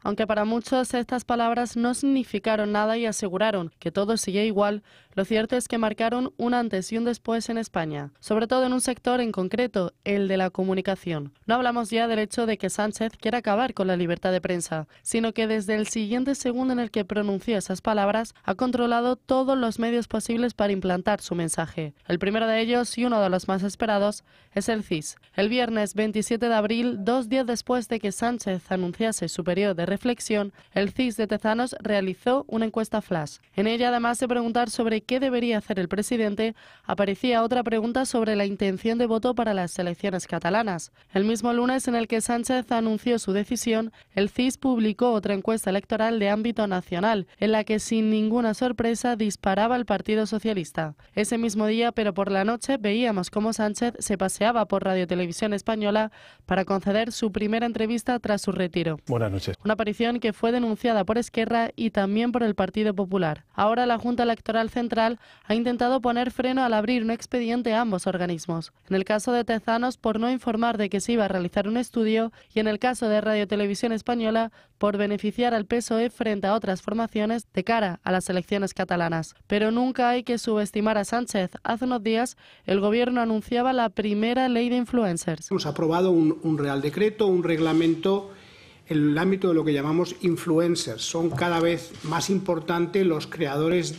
Aunque para muchos estas palabras no significaron nada y aseguraron que todo sigue igual, lo cierto es que marcaron un antes y un después en España, sobre todo en un sector en concreto, el de la comunicación. No hablamos ya del hecho de que Sánchez quiera acabar con la libertad de prensa, sino que desde el siguiente segundo en el que pronunció esas palabras, ha controlado todos los medios posibles para implantar su mensaje. El primero de ellos, y uno de los más esperados, es el CIS. El viernes 27 de abril, 2 días después de que Sánchez anunciase su periodo de reflexión, el CIS de Tezanos realizó una encuesta flash. En ella, además de preguntar sobre qué debería hacer el presidente, aparecía otra pregunta sobre la intención de voto para las elecciones catalanas. El mismo lunes en el que Sánchez anunció su decisión, el CIS publicó otra encuesta electoral de ámbito nacional, en la que sin ninguna sorpresa disparaba el Partido Socialista. Ese mismo día, pero por la noche, veíamos cómo Sánchez se paseaba por Radio Televisión Española para conceder su primera entrevista tras su retiro. Buenas noches. Una aparición que fue denunciada por Esquerra y también por el Partido Popular. Ahora la Junta Electoral Central ha intentado poner freno al abrir un expediente a ambos organismos. En el caso de Tezanos, por no informar de que se iba a realizar un estudio, y en el caso de Radio Televisión Española, por beneficiar al PSOE frente a otras formaciones de cara a las elecciones catalanas. Pero nunca hay que subestimar a Sánchez. Hace unos días, el Gobierno anunciaba la primera ley de influencers. Hemos aprobado un Real Decreto, un reglamento en el ámbito de lo que llamamos influencers. Son cada vez más importantes los creadores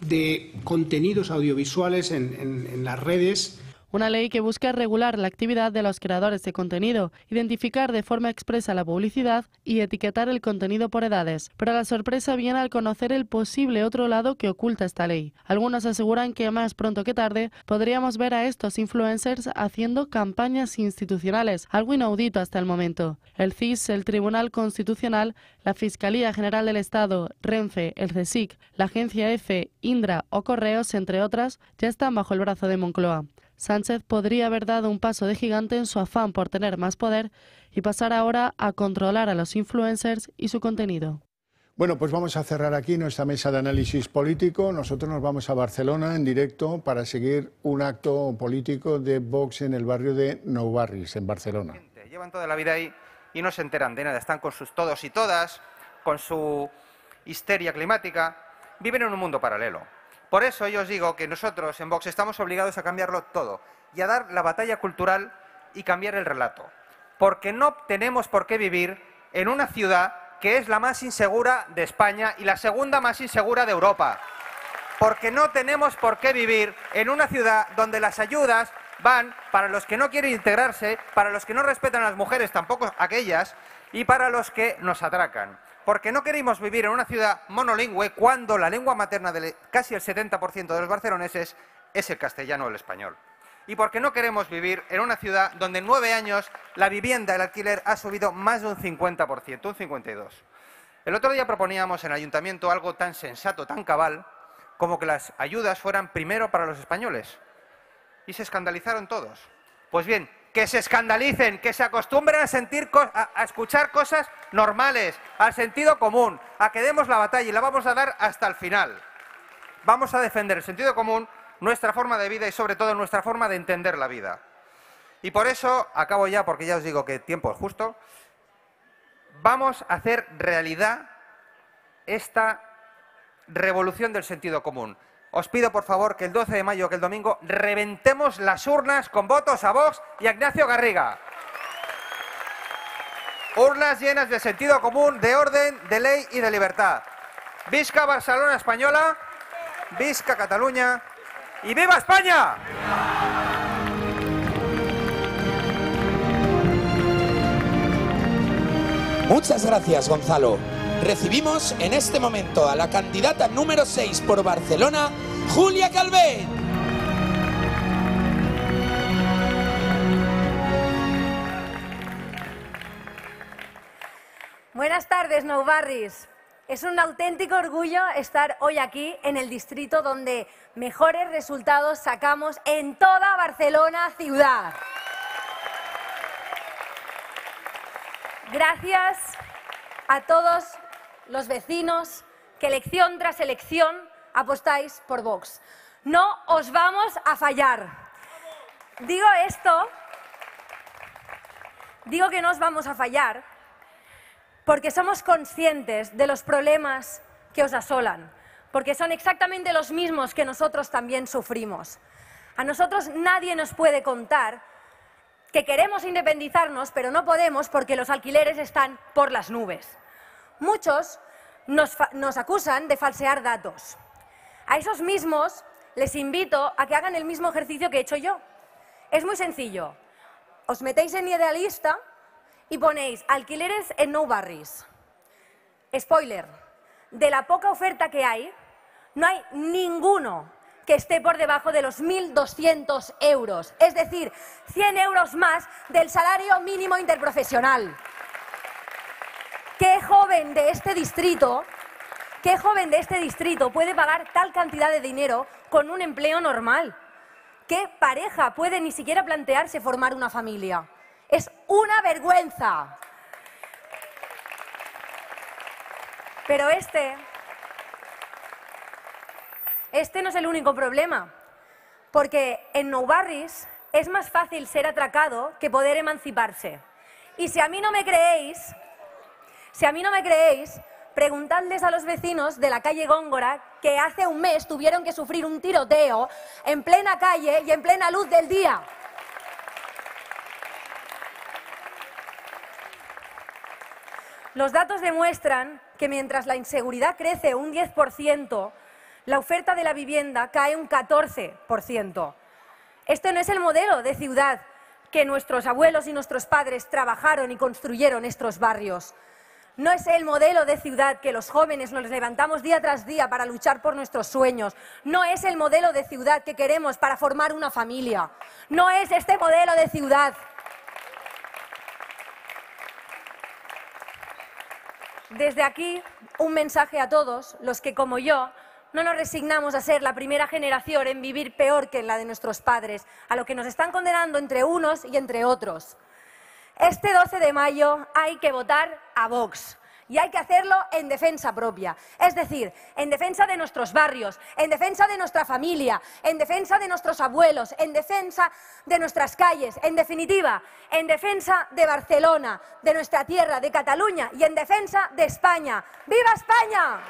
de contenidos audiovisuales en las redes. Una ley que busca regular la actividad de los creadores de contenido, identificar de forma expresa la publicidad y etiquetar el contenido por edades. Pero la sorpresa viene al conocer el posible otro lado que oculta esta ley. Algunos aseguran que más pronto que tarde podríamos ver a estos influencers haciendo campañas institucionales, algo inaudito hasta el momento. El CIS, el Tribunal Constitucional, la Fiscalía General del Estado, Renfe, el CSIC, la Agencia EFE, Indra o Correos, entre otras, ya están bajo el brazo de Moncloa. Sánchez podría haber dado un paso de gigante en su afán por tener más poder y pasar ahora a controlar a los influencers y su contenido. Bueno, pues vamos a cerrar aquí nuestra mesa de análisis político. Nosotros nos vamos a Barcelona en directo para seguir un acto político de Vox en el barrio de Nou Barris, en Barcelona. Llevan toda la vida ahí y no se enteran de nada. Están con sus todos y todas, con su histeria climática. Viven en un mundo paralelo. Por eso yo os digo que nosotros en Vox estamos obligados a cambiarlo todo y a dar la batalla cultural y cambiar el relato. Porque no tenemos por qué vivir en una ciudad que es la más insegura de España y la segunda más insegura de Europa. Porque no tenemos por qué vivir en una ciudad donde las ayudas van para los que no quieren integrarse, para los que no respetan a las mujeres, tampoco aquellas, y para los que nos atracan. Porque no queremos vivir en una ciudad monolingüe cuando la lengua materna de casi el 70% de los barceloneses es el castellano o el español. Y porque no queremos vivir en una ciudad donde en 9 años la vivienda, el alquiler, ha subido más de un 50%, un 52%. El otro día proponíamos en el ayuntamiento algo tan sensato, tan cabal, como que las ayudas fueran primero para los españoles. Y se escandalizaron todos. Pues bien, que se escandalicen, que se acostumbren a escuchar cosas normales, al sentido común, a que demos la batalla y la vamos a dar hasta el final. Vamos a defender el sentido común, nuestra forma de vida y sobre todo nuestra forma de entender la vida. Y por eso, acabo ya porque ya os digo que tiempo es justo, vamos a hacer realidad esta revolución del sentido común. Os pido, por favor, que el 12 de mayo, que el domingo, reventemos las urnas con votos a Vox y a Ignacio Garriga. Urnas llenas de sentido común, de orden, de ley y de libertad. Visca Barcelona Española, visca Cataluña y ¡viva España! Muchas gracias, Gonzalo. Recibimos en este momento a la candidata número 6 por Barcelona, Julia Calvet. Buenas tardes, Nou Barris. Es un auténtico orgullo estar hoy aquí en el distrito donde mejores resultados sacamos en toda Barcelona ciudad. Gracias a todos los vecinos que elección tras elección apostáis por Vox. No os vamos a fallar. Digo que no os vamos a fallar porque somos conscientes de los problemas que os asolan, porque son exactamente los mismos que nosotros también sufrimos. A nosotros nadie nos puede contar que queremos independizarnos, pero no podemos porque los alquileres están por las nubes. Muchos nos acusan de falsear datos. A esos mismos les invito a que hagan el mismo ejercicio que he hecho yo. Es muy sencillo. Os metéis en Idealista y ponéis alquileres en Nou Barris. Spoiler, de la poca oferta que hay, no hay ninguno que esté por debajo de los 1.200 euros, es decir, 100 euros más del salario mínimo interprofesional. ¿Qué joven de este distrito puede pagar tal cantidad de dinero con un empleo normal? ¿Qué pareja puede ni siquiera plantearse formar una familia? Es una vergüenza. Pero este no es el único problema, porque en Nou Barris es más fácil ser atracado que poder emanciparse. Y si a mí no me creéis, preguntadles a los vecinos de la calle Góngora que hace un mes tuvieron que sufrir un tiroteo en plena calle y en plena luz del día. Los datos demuestran que mientras la inseguridad crece un 10%, la oferta de la vivienda cae un 14%. Este no es el modelo de ciudad que nuestros abuelos y nuestros padres trabajaron y construyeron estos barrios. No es el modelo de ciudad que los jóvenes nos levantamos día tras día para luchar por nuestros sueños. No es el modelo de ciudad que queremos para formar una familia. No es este modelo de ciudad. Desde aquí, un mensaje a todos los que, como yo, no nos resignamos a ser la primera generación en vivir peor que la de nuestros padres, a lo que nos están condenando entre unos y entre otros. Este 12 de mayo hay que votar a Vox y hay que hacerlo en defensa propia, es decir, en defensa de nuestros barrios, en defensa de nuestra familia, en defensa de nuestros abuelos, en defensa de nuestras calles, en definitiva, en defensa de Barcelona, de nuestra tierra, de Cataluña y en defensa de España. ¡Viva España!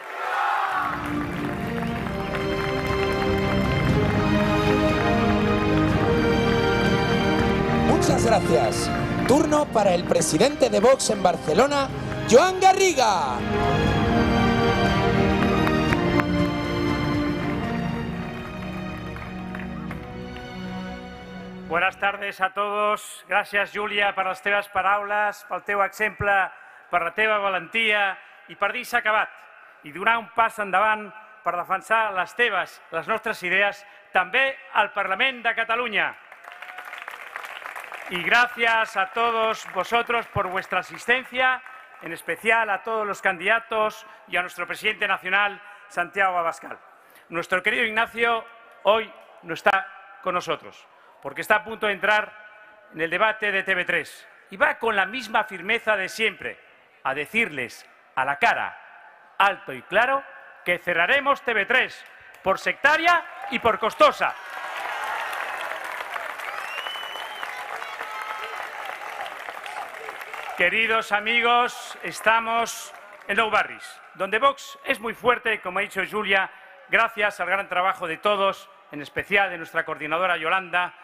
Muchas gracias. Turno para el presidente de Vox en Barcelona, Joan Garriga. Buenas tardes a todos. Gràcies, Júlia, per les teves paraules, pel teu exemple, per la teva valentia i per dir s'ha acabat i donar un pas endavant per defensar les teves, les nostres idees, també al Parlament de Catalunya. Y gracias a todos vosotros por vuestra asistencia, en especial a todos los candidatos y a nuestro presidente nacional, Santiago Abascal. Nuestro querido Ignacio hoy no está con nosotros, porque está a punto de entrar en el debate de TV3 y va con la misma firmeza de siempre a decirles a la cara, alto y claro, que cerraremos TV3 por sectaria y por costosa. Queridos amigos, estamos en Nou Barris, donde Vox es muy fuerte, como ha dicho Julia, gracias al gran trabajo de todos, en especial de nuestra coordinadora Yolanda,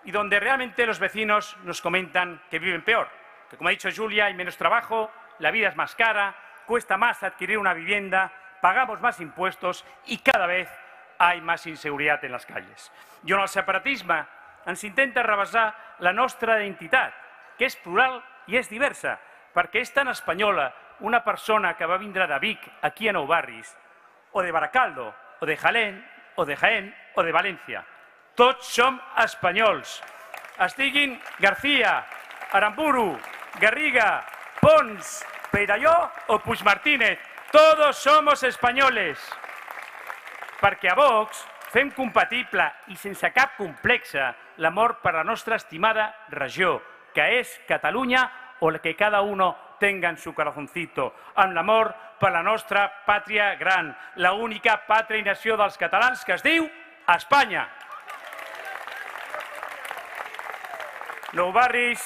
y donde realmente los vecinos nos comentan que viven peor, que como ha dicho Julia, hay menos trabajo, la vida es más cara, cuesta más adquirir una vivienda, pagamos más impuestos y cada vez hay más inseguridad en les calles. I on el separatisme ens intenta rebaixar la nostra identitat, que és plural i és diversa, perquè és tan espanyola una persona que va vindre de Vic aquí a Nou Barris, o de Baracaldo, o de Jaén, o de València. Tots som espanyols. Estiguin García, Aramburu, Garriga, Pons, Peiralló o Puigmartínez. Todos somos españoles. Perquè a Vox fem compatible i sense cap complexe l'amor per la nostra estimada regió, que és Catalunya o la que cada uno tenga en su corazoncito, amb l'amor per la nostra pàtria gran, la única pàtria i nació dels catalans que es diu Espanya. Nou Barris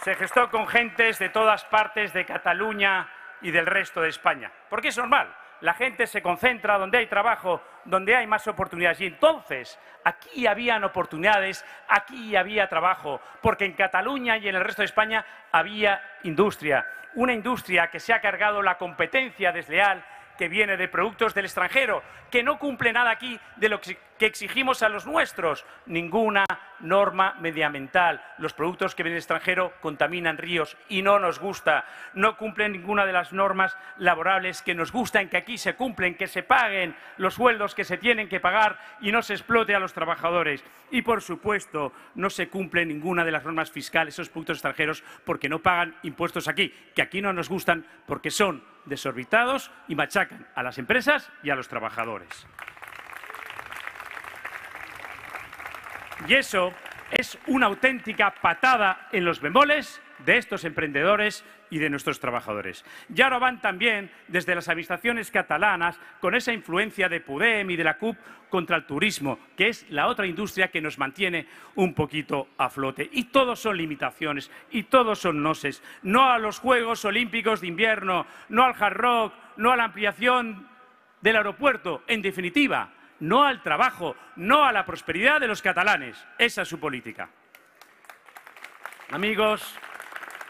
se gestó con gentes de todas partes de Cataluña y del resto de España, porque es normal. La gente se concentra donde hay trabajo, donde hay más oportunidades. Y entonces, aquí habían oportunidades, aquí había trabajo, porque en Cataluña y en el resto de España había industria. Una industria que se ha cargado la competencia desleal que viene de productos del extranjero, que no cumple nada aquí de lo que exigimos a los nuestros. Ninguna norma medioambiental. Los productos que vienen del extranjero contaminan ríos y no nos gusta. No cumplen ninguna de las normas laborables que nos gustan, que aquí se cumplen, que se paguen los sueldos que se tienen que pagar y no se explote a los trabajadores. Y, por supuesto, no se cumple ninguna de las normas fiscales, esos productos extranjeros, porque no pagan impuestos aquí, que aquí no nos gustan porque son desorbitados y machacan a las empresas y a los trabajadores. Y eso es una auténtica patada en los bemoles de estos emprendedores y de nuestros trabajadores. Y ahora van también desde las administraciones catalanas con esa influencia de Podem y de la CUP contra el turismo, que es la otra industria que nos mantiene un poquito a flote. Y todos son limitaciones y todos son noses. No a los Juegos Olímpicos de Invierno, no al Hard Rock, no a la ampliación del aeropuerto. En definitiva, no al trabajo, no a la prosperidad de los catalanes. Esa es su política. Amigos,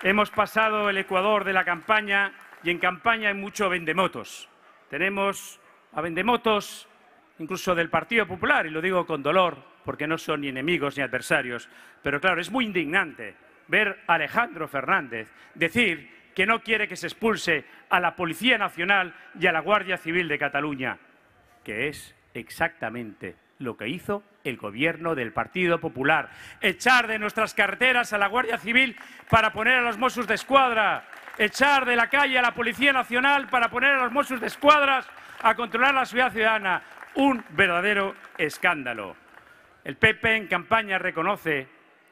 hemos pasado el Ecuador de la campaña y en campaña hay mucho vendemotos. Tenemos a vendemotos incluso del Partido Popular, y lo digo con dolor porque no son ni enemigos ni adversarios, pero claro, es muy indignante ver a Alejandro Fernández decir que no quiere que se expulse a la Policía Nacional y a la Guardia Civil de Cataluña, que es exactamente lo que hizo el gobierno del Partido Popular. Echar de nuestras carreteras a la Guardia Civil para poner a los Mossos d'Esquadra. Echar de la calle a la Policía Nacional para poner a los Mossos d'Esquadra a controlar la seguridad ciudadana. Un verdadero escándalo. El PP en campaña reconoce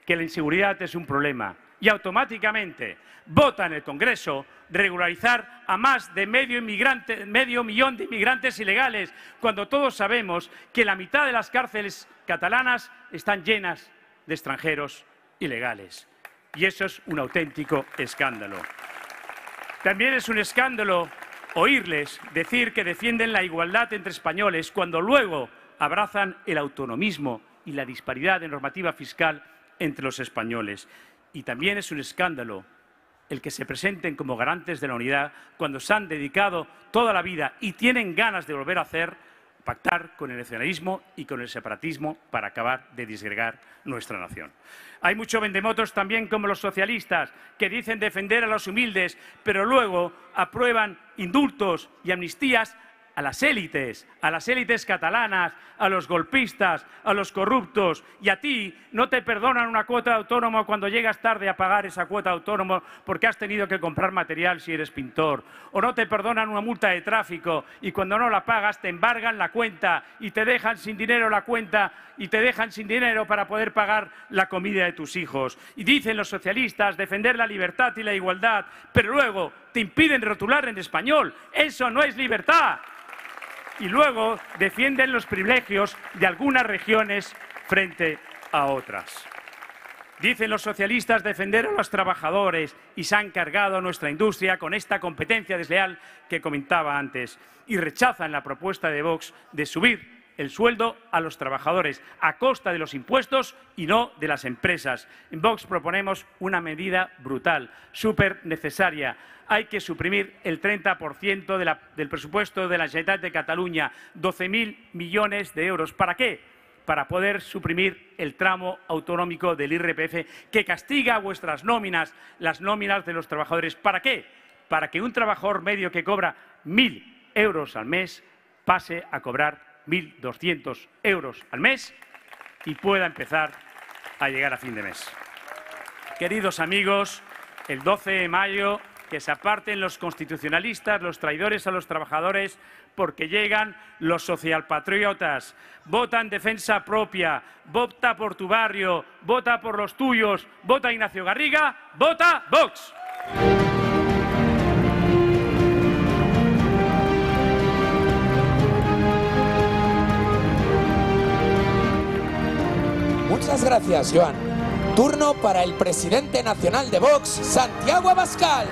que la inseguridad es un problema y automáticamente vota en el Congreso regularizar a más de medio millón de inmigrantes ilegales, cuando todos sabemos que la mitad de las cárceles catalanas están llenas de extranjeros ilegales. Y eso es un auténtico escándalo. También es un escándalo oírles decir que defienden la igualdad entre españoles cuando luego abrazan el autonomismo y la disparidad de normativa fiscal entre los españoles. Y también es un escándalo el que se presenten como garantes de la unidad cuando se han dedicado toda la vida y tienen ganas de volver a pactar con el nacionalismo y con el separatismo para acabar de disgregar nuestra nación. Hay muchos vendemotos también como los socialistas que dicen defender a los humildes, pero luego aprueban indultos y amnistías a las élites catalanas, a los golpistas, a los corruptos, y a ti no te perdonan una cuota de autónomo cuando llegas tarde a pagar esa cuota de autónomo porque has tenido que comprar material si eres pintor, o no te perdonan una multa de tráfico y cuando no la pagas te embargan la cuenta y te dejan sin dinero la cuenta y te dejan sin dinero para poder pagar la comida de tus hijos. Y dicen los socialistas defender la libertad y la igualdad, pero luego te impiden rotular en español. Eso no es libertad. Y luego defienden los privilegios de algunas regiones frente a otras. Dicen los socialistas defender a los trabajadores y se han cargado a nuestra industria con esta competencia desleal que comentaba antes. Y rechazan la propuesta de Vox de subir el sueldo a los trabajadores a costa de los impuestos y no de las empresas. En Vox proponemos una medida brutal, súper necesaria. Hay que suprimir el 30% del presupuesto de la Generalitat de Cataluña, 12.000 millones de euros. ¿Para qué? Para poder suprimir el tramo autonómico del IRPF que castiga vuestras nóminas, las nóminas de los trabajadores. ¿Para qué? Para que un trabajador medio que cobra 1.000 euros al mes pase a cobrar 1.200 euros al mes y pueda empezar a llegar a fin de mes. Queridos amigos, el 12 de mayo que se aparten los constitucionalistas, los traidores a los trabajadores, porque llegan los socialpatriotas. Vota en defensa propia, vota por tu barrio, vota por los tuyos, vota Ignacio Garriga, vota Vox. Muchas gracias, Joan. Turno para el presidente nacional de Vox, Santiago Abascal.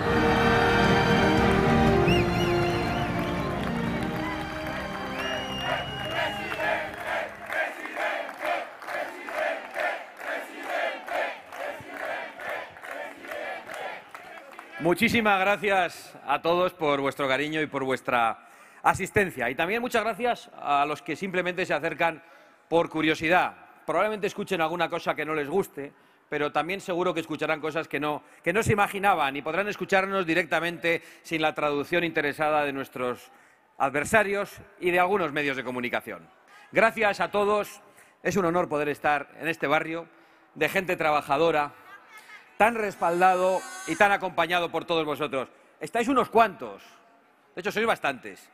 Muchísimas gracias a todos por vuestro cariño y por vuestra asistencia. Y también muchas gracias a los que simplemente se acercan por curiosidad. Probablemente escuchen alguna cosa que no les guste, pero también seguro que escucharán cosas que no se imaginaban y podrán escucharnos directamente sin la traducción interesada de nuestros adversarios y de algunos medios de comunicación. Gracias a todos. Es un honor poder estar en este barrio de gente trabajadora, tan respaldado y tan acompañado por todos vosotros. Estáis unos cuantos, de hecho sois bastantes.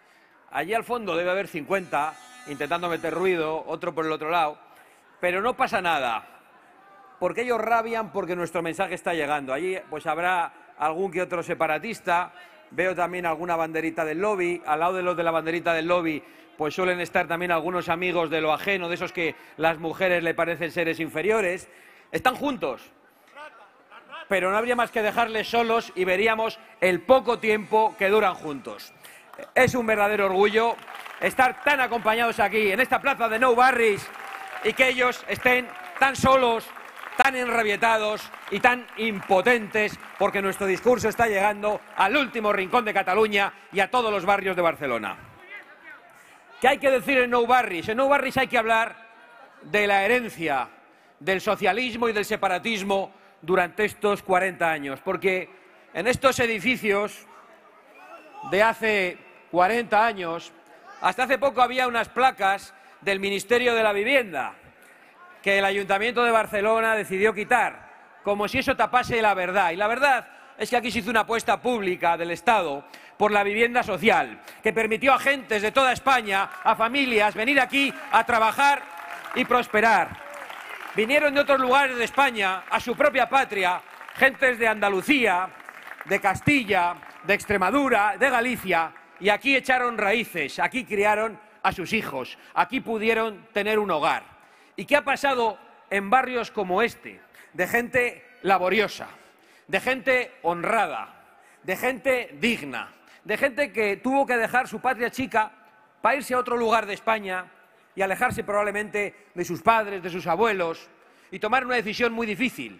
Allí al fondo debe haber 50 intentando meter ruido, otro por el otro lado, pero no pasa nada, porque ellos rabian porque nuestro mensaje está llegando. Allí pues habrá algún que otro separatista, veo también alguna banderita del lobby, al lado de los de la banderita del lobby pues suelen estar también algunos amigos de lo ajeno, de esos que las mujeres le parecen seres inferiores. Están juntos, pero no habría más que dejarles solos y veríamos el poco tiempo que duran juntos. Es un verdadero orgullo estar tan acompañados aquí, en esta plaza de Nou Barris, y que ellos estén tan solos, tan enrabietados y tan impotentes, porque nuestro discurso está llegando al último rincón de Cataluña y a todos los barrios de Barcelona. ¿Qué hay que decir en Nou Barris? En Nou Barris hay que hablar de la herencia del socialismo y del separatismo durante estos 40 años, porque en estos edificios de hace 40 años, hasta hace poco había unas placas del Ministerio de la Vivienda que el Ayuntamiento de Barcelona decidió quitar, como si eso tapase la verdad. Y la verdad es que aquí se hizo una apuesta pública del Estado por la vivienda social, que permitió a gentes de toda España, a familias, venir aquí a trabajar y prosperar. Vinieron de otros lugares de España, a su propia patria, gentes de Andalucía, de Castilla, de Extremadura, de Galicia, y aquí echaron raíces, aquí criaron a sus hijos, aquí pudieron tener un hogar. ¿Y qué ha pasado en barrios como este? De gente laboriosa, de gente honrada, de gente digna, de gente que tuvo que dejar su patria chica para irse a otro lugar de España y alejarse probablemente de sus padres, de sus abuelos, y tomar una decisión muy difícil,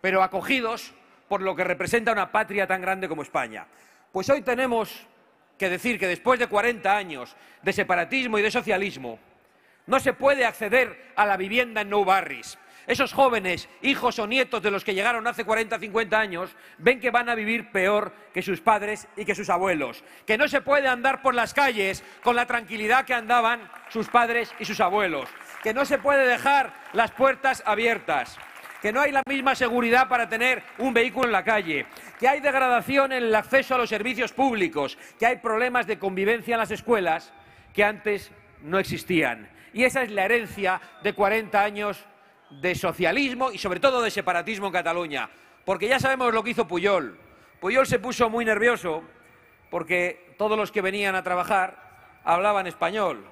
pero acogidos por lo que representa una patria tan grande como España. Pues hoy tenemos que decir que después de 40 años de separatismo y de socialismo, no se puede acceder a la vivienda en Nou Barris. Esos jóvenes, hijos o nietos de los que llegaron hace 40, 50 años, ven que van a vivir peor que sus padres y que sus abuelos. Que no se puede andar por las calles con la tranquilidad que andaban sus padres y sus abuelos. Que no se puede dejar las puertas abiertas. Que no hay la misma seguridad para tener un vehículo en la calle, que hay degradación en el acceso a los servicios públicos, que hay problemas de convivencia en las escuelas que antes no existían. Y esa es la herencia de 40 años de socialismo y sobre todo de separatismo en Cataluña. Porque ya sabemos lo que hizo Pujol. Pujol se puso muy nervioso porque todos los que venían a trabajar hablaban español.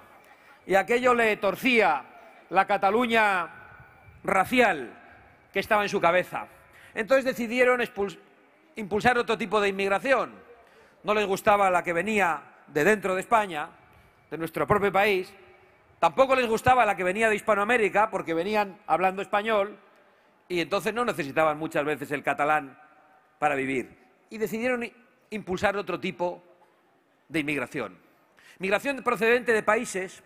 Y aquello le torcía la Cataluña racial que estaba en su cabeza. Entonces decidieron impulsar otro tipo de inmigración. No les gustaba la que venía de dentro de España, de nuestro propio país. Tampoco les gustaba la que venía de Hispanoamérica, porque venían hablando español y entonces no necesitaban muchas veces el catalán para vivir. Y decidieron impulsar otro tipo de inmigración. Migración procedente de países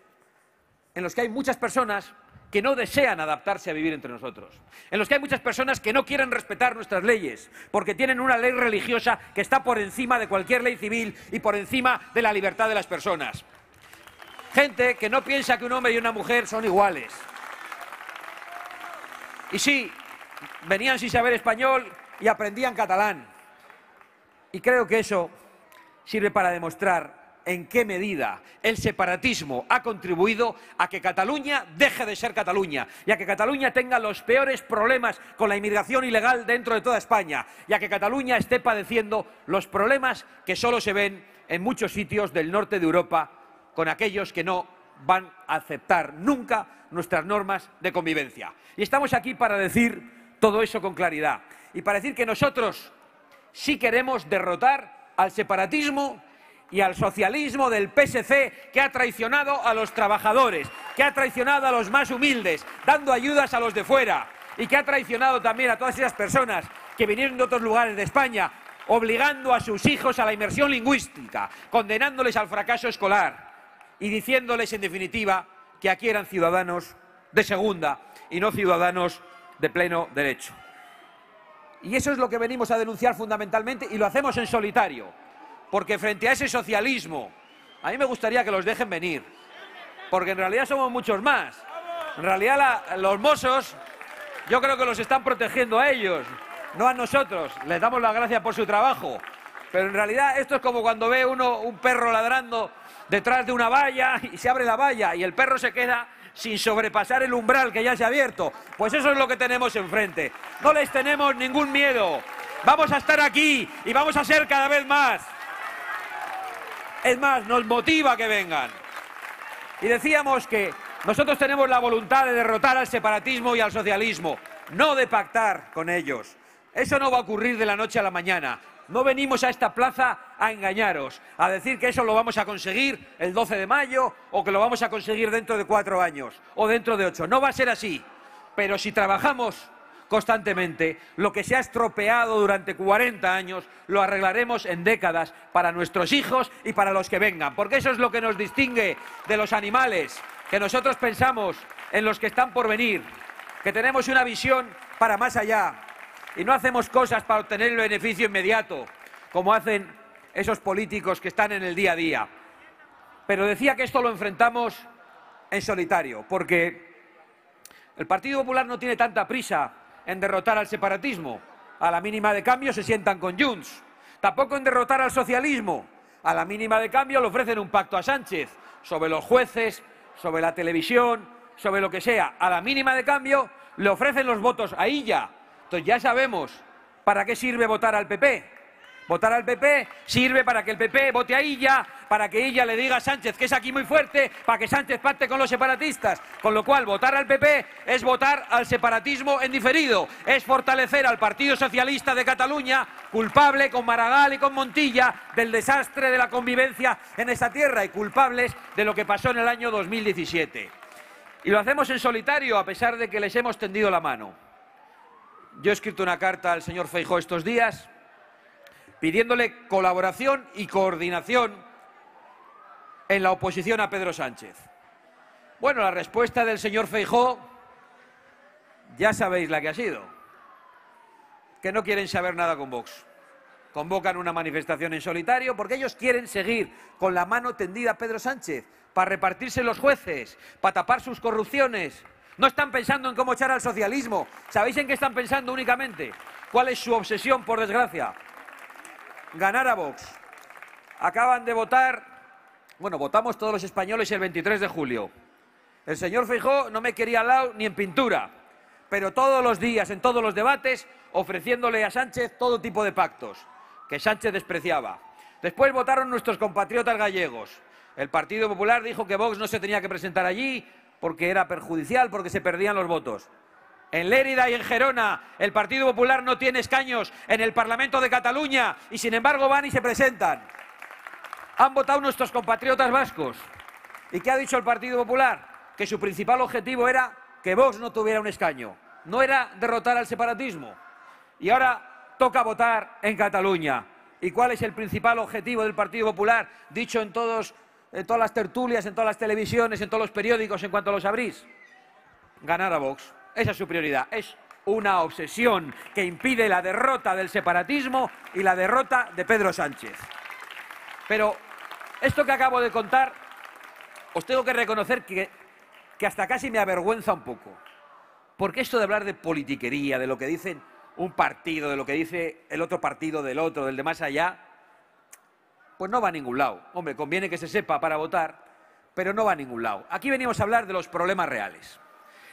en los que hay muchas personas que no desean adaptarse a vivir entre nosotros, en los que hay muchas personas que no quieren respetar nuestras leyes, porque tienen una ley religiosa que está por encima de cualquier ley civil y por encima de la libertad de las personas. Gente que no piensa que un hombre y una mujer son iguales. Y sí, venían sin saber español y aprendían catalán. Y creo que eso sirve para demostrar en qué medida el separatismo ha contribuido a que Cataluña deje de ser Cataluña y a que Cataluña tenga los peores problemas con la inmigración ilegal dentro de toda España y a que Cataluña esté padeciendo los problemas que solo se ven en muchos sitios del norte de Europa con aquellos que no van a aceptar nunca nuestras normas de convivencia. Y estamos aquí para decir todo eso con claridad y para decir que nosotros sí queremos derrotar al separatismo y al socialismo del PSC, que ha traicionado a los trabajadores, que ha traicionado a los más humildes, dando ayudas a los de fuera, y que ha traicionado también a todas esas personas que vinieron de otros lugares de España, obligando a sus hijos a la inmersión lingüística, condenándoles al fracaso escolar y diciéndoles, en definitiva, que aquí eran ciudadanos de segunda y no ciudadanos de pleno derecho. Y eso es lo que venimos a denunciar fundamentalmente, y lo hacemos en solitario. Porque frente a ese socialismo, a mí me gustaría que los dejen venir, porque en realidad somos muchos más. En realidad los mozos, yo creo que los están protegiendo a ellos, no a nosotros. Les damos las gracias por su trabajo, pero en realidad esto es como cuando ve uno un perro ladrando detrás de una valla y se abre la valla y el perro se queda sin sobrepasar el umbral que ya se ha abierto. Pues eso es lo que tenemos enfrente. No les tenemos ningún miedo. Vamos a estar aquí y vamos a ser cada vez más. Es más, nos motiva que vengan. Y decíamos que nosotros tenemos la voluntad de derrotar al separatismo y al socialismo, no de pactar con ellos. Eso no va a ocurrir de la noche a la mañana. No venimos a esta plaza a engañaros, a decir que eso lo vamos a conseguir el 12 de mayo o que lo vamos a conseguir dentro de 4 años o dentro de 8. No va a ser así. Pero si trabajamos constantemente, lo que se ha estropeado durante 40 años lo arreglaremos en décadas para nuestros hijos y para los que vengan, porque eso es lo que nos distingue de los animales, que nosotros pensamos en los que están por venir, que tenemos una visión para más allá y no hacemos cosas para obtener el beneficio inmediato, como hacen esos políticos que están en el día a día. Pero decía que esto lo enfrentamos en solitario, porque el Partido Popular no tiene tanta prisa en derrotar al separatismo. A la mínima de cambio se sientan con Junts. Tampoco en derrotar al socialismo. A la mínima de cambio le ofrecen un pacto a Sánchez sobre los jueces, sobre la televisión, sobre lo que sea. A la mínima de cambio le ofrecen los votos a Illa. Entonces ya sabemos para qué sirve votar al PP. Votar al PP sirve para que el PP vote a Illa, para que Illa le diga a Sánchez que es aquí muy fuerte, para que Sánchez pacte con los separatistas. Con lo cual, votar al PP es votar al separatismo en diferido, es fortalecer al Partido Socialista de Cataluña, culpable con Maragall y con Montilla del desastre de la convivencia en esta tierra y culpables de lo que pasó en el año 2017. Y lo hacemos en solitario, a pesar de que les hemos tendido la mano. Yo he escrito una carta al señor Feijóo estos días pidiéndole colaboración y coordinación en la oposición a Pedro Sánchez. Bueno, la respuesta del señor Feijóo ya sabéis la que ha sido. Que no quieren saber nada con Vox. Convocan una manifestación en solitario porque ellos quieren seguir con la mano tendida a Pedro Sánchez para repartirse los jueces, para tapar sus corrupciones. No están pensando en cómo echar al socialismo. ¿Sabéis en qué están pensando únicamente? ¿Cuál es su obsesión, por desgracia? Ganar a Vox. Acaban de votar, bueno, votamos todos los españoles el 23 de julio. El señor Feijóo no me quería al lado ni en pintura, pero todos los días, en todos los debates, ofreciéndole a Sánchez todo tipo de pactos, que Sánchez despreciaba. Después votaron nuestros compatriotas gallegos. El Partido Popular dijo que Vox no se tenía que presentar allí porque era perjudicial, porque se perdían los votos. En Lérida y en Gerona el Partido Popular no tiene escaños en el Parlamento de Cataluña y sin embargo van y se presentan. Han votado nuestros compatriotas vascos. ¿Y qué ha dicho el Partido Popular? Que su principal objetivo era que Vox no tuviera un escaño. No era derrotar al separatismo. Y ahora toca votar en Cataluña. ¿Y cuál es el principal objetivo del Partido Popular? Dicho en todas las tertulias, en todas las televisiones, en todos los periódicos, en cuanto los abrís. Ganar a Vox. Esa es su prioridad. Es una obsesión que impide la derrota del separatismo y la derrota de Pedro Sánchez. Pero esto que acabo de contar, os tengo que reconocer que hasta casi me avergüenza un poco. Porque esto de hablar de politiquería, de lo que dicen un partido, de lo que dice el otro partido del otro, del de más allá, pues no va a ningún lado. Hombre, conviene que se sepa para votar, pero no va a ningún lado. Aquí venimos a hablar de los problemas reales.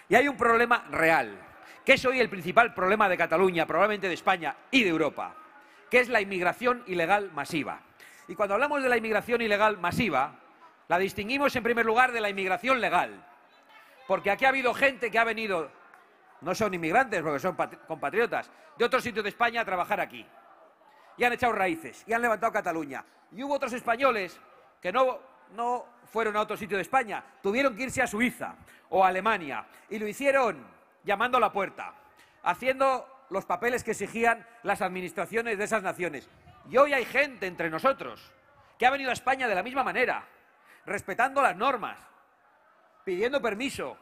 Y hay un problema real, que es hoy el principal problema de Cataluña, probablemente de España y de Europa, que es la inmigración ilegal masiva. Y cuando hablamos de la inmigración ilegal masiva, la distinguimos en primer lugar de la inmigración legal. Porque aquí ha habido gente que ha venido, no son inmigrantes porque son compatriotas, de otros sitios de España a trabajar aquí. Y han echado raíces, y han levantado Cataluña. Y hubo otros españoles que no fueron a otro sitio de España, tuvieron que irse a Suiza o a Alemania, y lo hicieron llamando a la puerta, haciendo los papeles que exigían las administraciones de esas naciones. Y hoy hay gente entre nosotros que ha venido a España de la misma manera, respetando las normas, pidiendo permiso,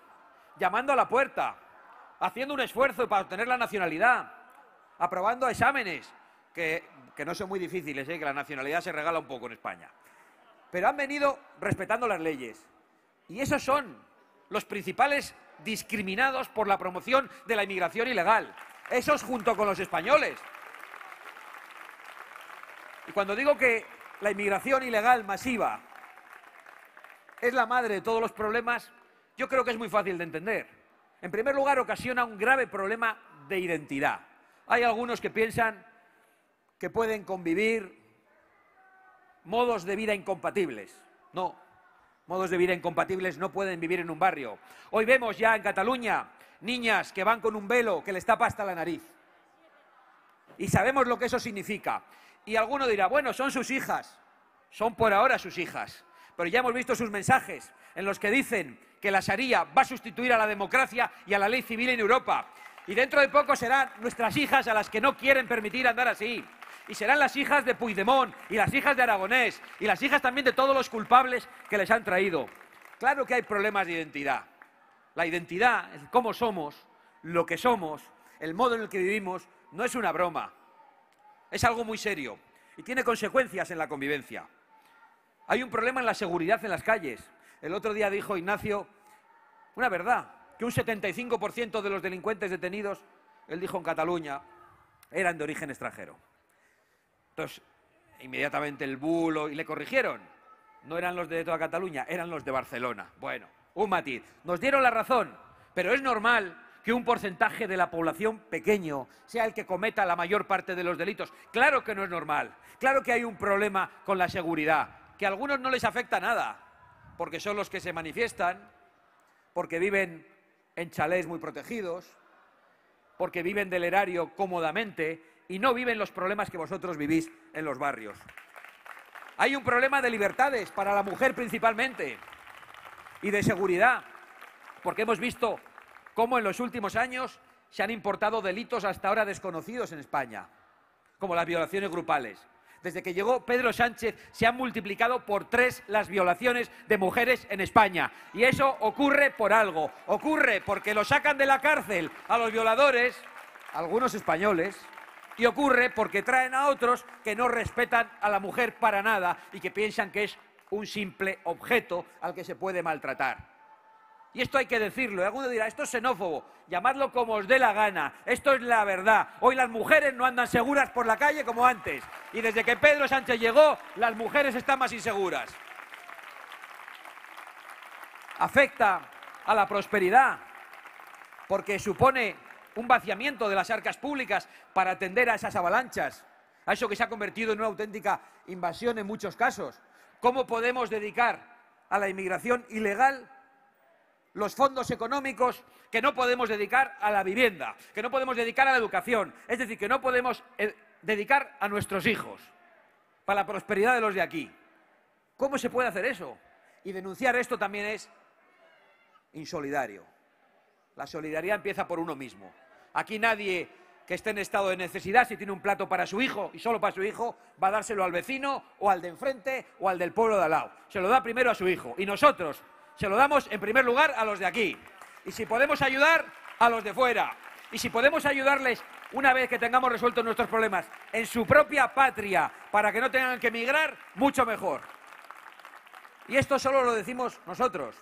llamando a la puerta, haciendo un esfuerzo para obtener la nacionalidad, aprobando exámenes, que no son muy difíciles, que la nacionalidad se regala un poco en España. Pero han venido respetando las leyes. Y esos son los principales discriminados por la promoción de la inmigración ilegal. Esos junto con los españoles. Y cuando digo que la inmigración ilegal masiva es la madre de todos los problemas, yo creo que es muy fácil de entender. En primer lugar, ocasiona un grave problema de identidad. Hay algunos que piensan que pueden convivir modos de vida incompatibles. No, modos de vida incompatibles no pueden vivir en un barrio. Hoy vemos ya en Cataluña niñas que van con un velo que les tapa hasta la nariz. Y sabemos lo que eso significa. Y alguno dirá, bueno, son sus hijas. Son por ahora sus hijas. Pero ya hemos visto sus mensajes en los que dicen que la Sharia va a sustituir a la democracia y a la ley civil en Europa. Y dentro de poco serán nuestras hijas a las que no quieren permitir andar así. Y serán las hijas de Puigdemont y las hijas de Aragonés y las hijas también de todos los culpables que les han traído. Claro que hay problemas de identidad. La identidad, el cómo somos, lo que somos, el modo en el que vivimos, no es una broma. Es algo muy serio y tiene consecuencias en la convivencia. Hay un problema en la seguridad en las calles. El otro día dijo Ignacio una verdad, que un 75% de los delincuentes detenidos, él dijo en Cataluña, eran de origen extranjero. Entonces, inmediatamente el bulo, y le corrigieron. No eran los de toda Cataluña, eran los de Barcelona. Bueno, un matiz. Nos dieron la razón, pero es normal que un porcentaje de la población pequeño sea el que cometa la mayor parte de los delitos. Claro que no es normal. Claro que hay un problema con la seguridad, que a algunos no les afecta nada, porque son los que se manifiestan, porque viven en chalés muy protegidos, porque viven del erario cómodamente y no viven los problemas que vosotros vivís en los barrios. Hay un problema de libertades para la mujer principalmente y de seguridad, porque hemos visto cómo en los últimos años se han importado delitos hasta ahora desconocidos en España, como las violaciones grupales. Desde que llegó Pedro Sánchez se han multiplicado por 3 las violaciones de mujeres en España. Y eso ocurre por algo. Ocurre porque lo sacan de la cárcel a los violadores, algunos españoles, y ocurre porque traen a otros que no respetan a la mujer para nada y que piensan que es un simple objeto al que se puede maltratar. Y esto hay que decirlo. Y alguno dirá, esto es xenófobo, llamadlo como os dé la gana. Esto es la verdad. Hoy las mujeres no andan seguras por la calle como antes. Y desde que Pedro Sánchez llegó, las mujeres están más inseguras. Afecta a la prosperidad, porque supone un vaciamiento de las arcas públicas para atender a esas avalanchas, a eso que se ha convertido en una auténtica invasión en muchos casos. ¿Cómo podemos dedicar a la inmigración ilegal los fondos económicos que no podemos dedicar a la vivienda, que no podemos dedicar a la educación? Es decir, que no podemos dedicar a nuestros hijos para la prosperidad de los de aquí. ¿Cómo se puede hacer eso? Y denunciar esto también es insolidario. La solidaridad empieza por uno mismo. Aquí nadie que esté en estado de necesidad, si tiene un plato para su hijo y solo para su hijo, va a dárselo al vecino o al de enfrente o al del pueblo de al lado. Se lo da primero a su hijo. Y nosotros se lo damos en primer lugar a los de aquí. Y si podemos ayudar, a los de fuera. Y si podemos ayudarles, una vez que tengamos resueltos nuestros problemas, en su propia patria, para que no tengan que emigrar, mucho mejor. Y esto solo lo decimos nosotros,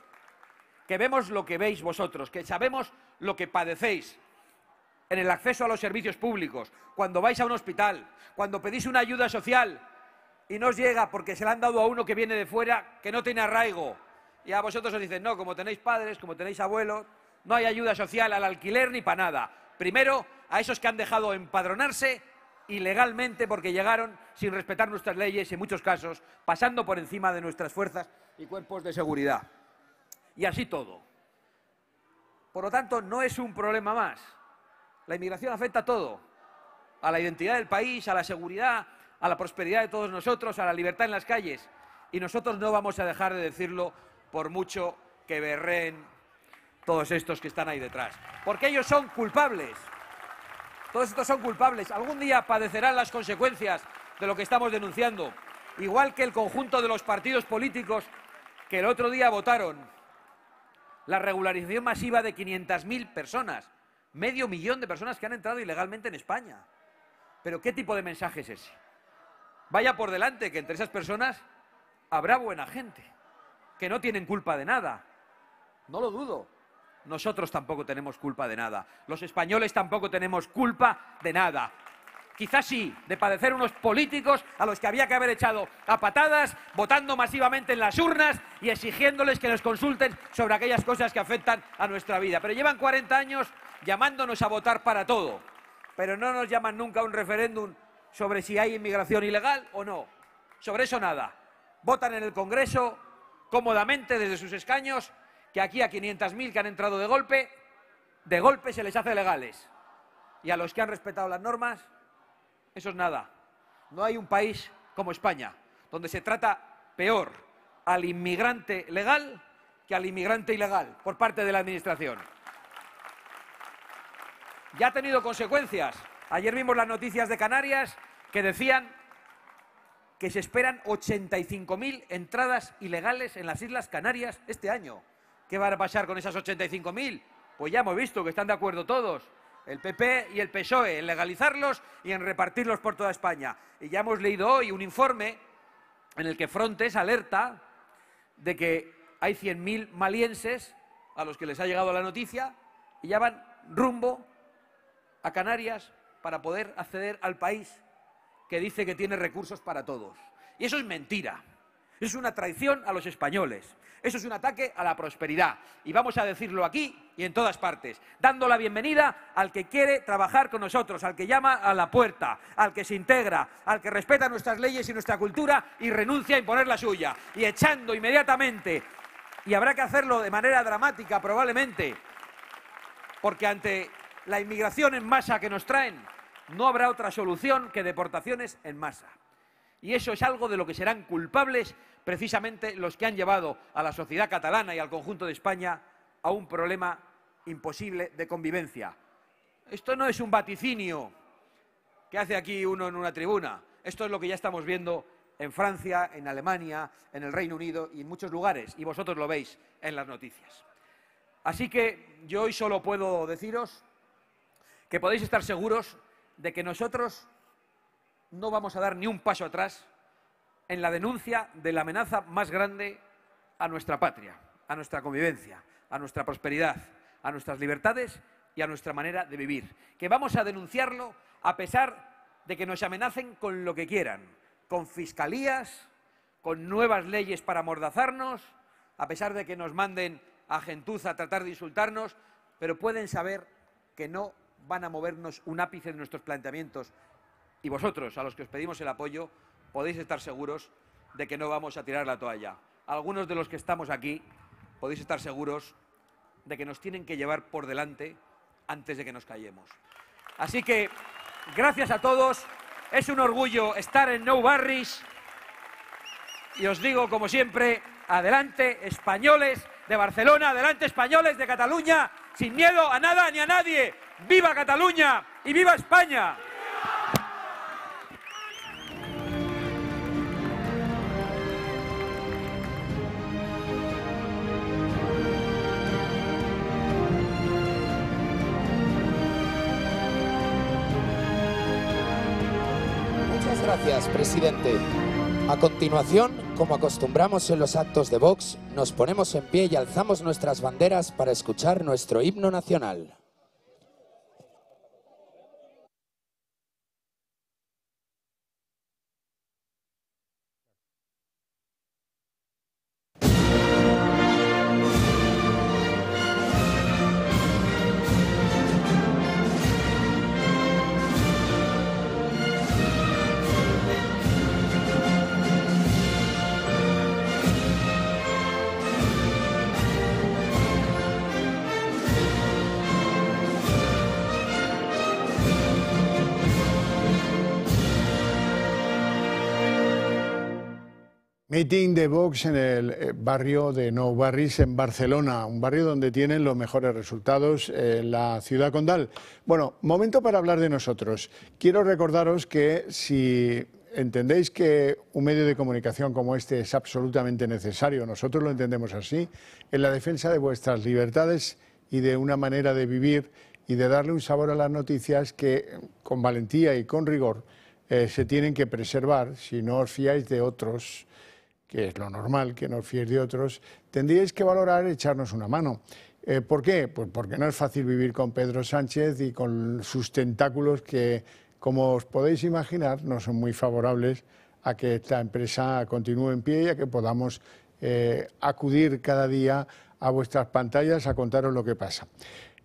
que vemos lo que veis vosotros, que sabemos lo que padecéis en el acceso a los servicios públicos, cuando vais a un hospital, cuando pedís una ayuda social y no os llega porque se la han dado a uno que viene de fuera, que no tiene arraigo. Y a vosotros os dicen, no, como tenéis padres, como tenéis abuelos, no hay ayuda social al alquiler ni para nada. Primero, a esos que han dejado empadronarse ilegalmente porque llegaron sin respetar nuestras leyes y en muchos casos pasando por encima de nuestras fuerzas y cuerpos de seguridad. Y así todo. Por lo tanto, no es un problema más. La inmigración afecta a todo. A la identidad del país, a la seguridad, a la prosperidad de todos nosotros, a la libertad en las calles. Y nosotros no vamos a dejar de decirlo por mucho que berreen todos estos que están ahí detrás. Porque ellos son culpables. Todos estos son culpables. Algún día padecerán las consecuencias de lo que estamos denunciando. Igual que el conjunto de los partidos políticos que el otro día votaron la regularización masiva de 500.000 personas. Medio millón de personas que han entrado ilegalmente en España. ¿Pero qué tipo de mensaje es ese? Vaya por delante que entre esas personas habrá buena gente, que no tienen culpa de nada. No lo dudo. Nosotros tampoco tenemos culpa de nada. Los españoles tampoco tenemos culpa de nada. Quizás sí, de padecer unos políticos a los que había que haber echado a patadas, votando masivamente en las urnas y exigiéndoles que nos consulten sobre aquellas cosas que afectan a nuestra vida. Pero llevan 40 años llamándonos a votar para todo. Pero no nos llaman nunca a un referéndum sobre si hay inmigración ilegal o no. Sobre eso nada. Votan en el Congreso cómodamente desde sus escaños que aquí a 500.000 que han entrado de golpe se les hace legales. Y a los que han respetado las normas, eso es nada. No hay un país como España, donde se trata peor al inmigrante legal que al inmigrante ilegal por parte de la Administración. Ya ha tenido consecuencias. Ayer vimos las noticias de Canarias que decían que se esperan 85.000 entradas ilegales en las Islas Canarias este año. ¿Qué va a pasar con esas 85.000? Pues ya hemos visto que están de acuerdo todos, el PP y el PSOE, en legalizarlos y en repartirlos por toda España. Y ya hemos leído hoy un informe en el que Frontex alerta de que hay 100.000 malienses a los que les ha llegado la noticia y ya van rumbo a Canarias para poder acceder al país que dice que tiene recursos para todos. Y eso es mentira. Eso es una traición a los españoles. Eso es un ataque a la prosperidad. Y vamos a decirlo aquí y en todas partes, dando la bienvenida al que quiere trabajar con nosotros, al que llama a la puerta, al que se integra, al que respeta nuestras leyes y nuestra cultura y renuncia a imponer la suya. Y echando inmediatamente, y habrá que hacerlo de manera dramática probablemente, porque ante la inmigración en masa que nos traen, no habrá otra solución que deportaciones en masa. Y eso es algo de lo que serán culpables precisamente los que han llevado a la sociedad catalana y al conjunto de España a un problema imposible de convivencia. Esto no es un vaticinio que hace aquí uno en una tribuna. Esto es lo que ya estamos viendo en Francia, en Alemania, en el Reino Unido y en muchos lugares, y vosotros lo veis en las noticias. Así que yo hoy solo puedo deciros que podéis estar seguros de que nosotros no vamos a dar ni un paso atrás en la denuncia de la amenaza más grande a nuestra patria, a nuestra convivencia, a nuestra prosperidad, a nuestras libertades y a nuestra manera de vivir. Que vamos a denunciarlo a pesar de que nos amenacen con lo que quieran, con fiscalías, con nuevas leyes para amordazarnos, a pesar de que nos manden a gentuza a tratar de insultarnos, pero pueden saber que no van a movernos un ápice de nuestros planteamientos. Y vosotros, a los que os pedimos el apoyo, podéis estar seguros de que no vamos a tirar la toalla. Algunos de los que estamos aquí podéis estar seguros de que nos tienen que llevar por delante antes de que nos callemos. Así que, gracias a todos, es un orgullo estar en Nou Barris y os digo, como siempre, adelante españoles de Barcelona, adelante españoles de Cataluña, sin miedo a nada ni a nadie. ¡Viva Cataluña y viva España! Muchas gracias, presidente. A continuación, como acostumbramos en los actos de Vox, nos ponemos en pie y alzamos nuestras banderas para escuchar nuestro himno nacional. Meeting de Vox en el barrio de Nou Barris, en Barcelona, un barrio donde tienen los mejores resultados la ciudad condal. Bueno, momento para hablar de nosotros. Quiero recordaros que si entendéis que un medio de comunicación como este es absolutamente necesario, nosotros lo entendemos así, en la defensa de vuestras libertades y de una manera de vivir y de darle un sabor a las noticias que con valentía y con rigor se tienen que preservar. Si no os fiáis de otros, que es lo normal, que no os fiéis de otros, tendríais que valorar echarnos una mano. ¿Por qué? Pues porque no es fácil vivir con Pedro Sánchez y con sus tentáculos que, como os podéis imaginar, no son muy favorables a que esta empresa continúe en pie y a que podamos acudir cada día a vuestras pantallas a contaros lo que pasa.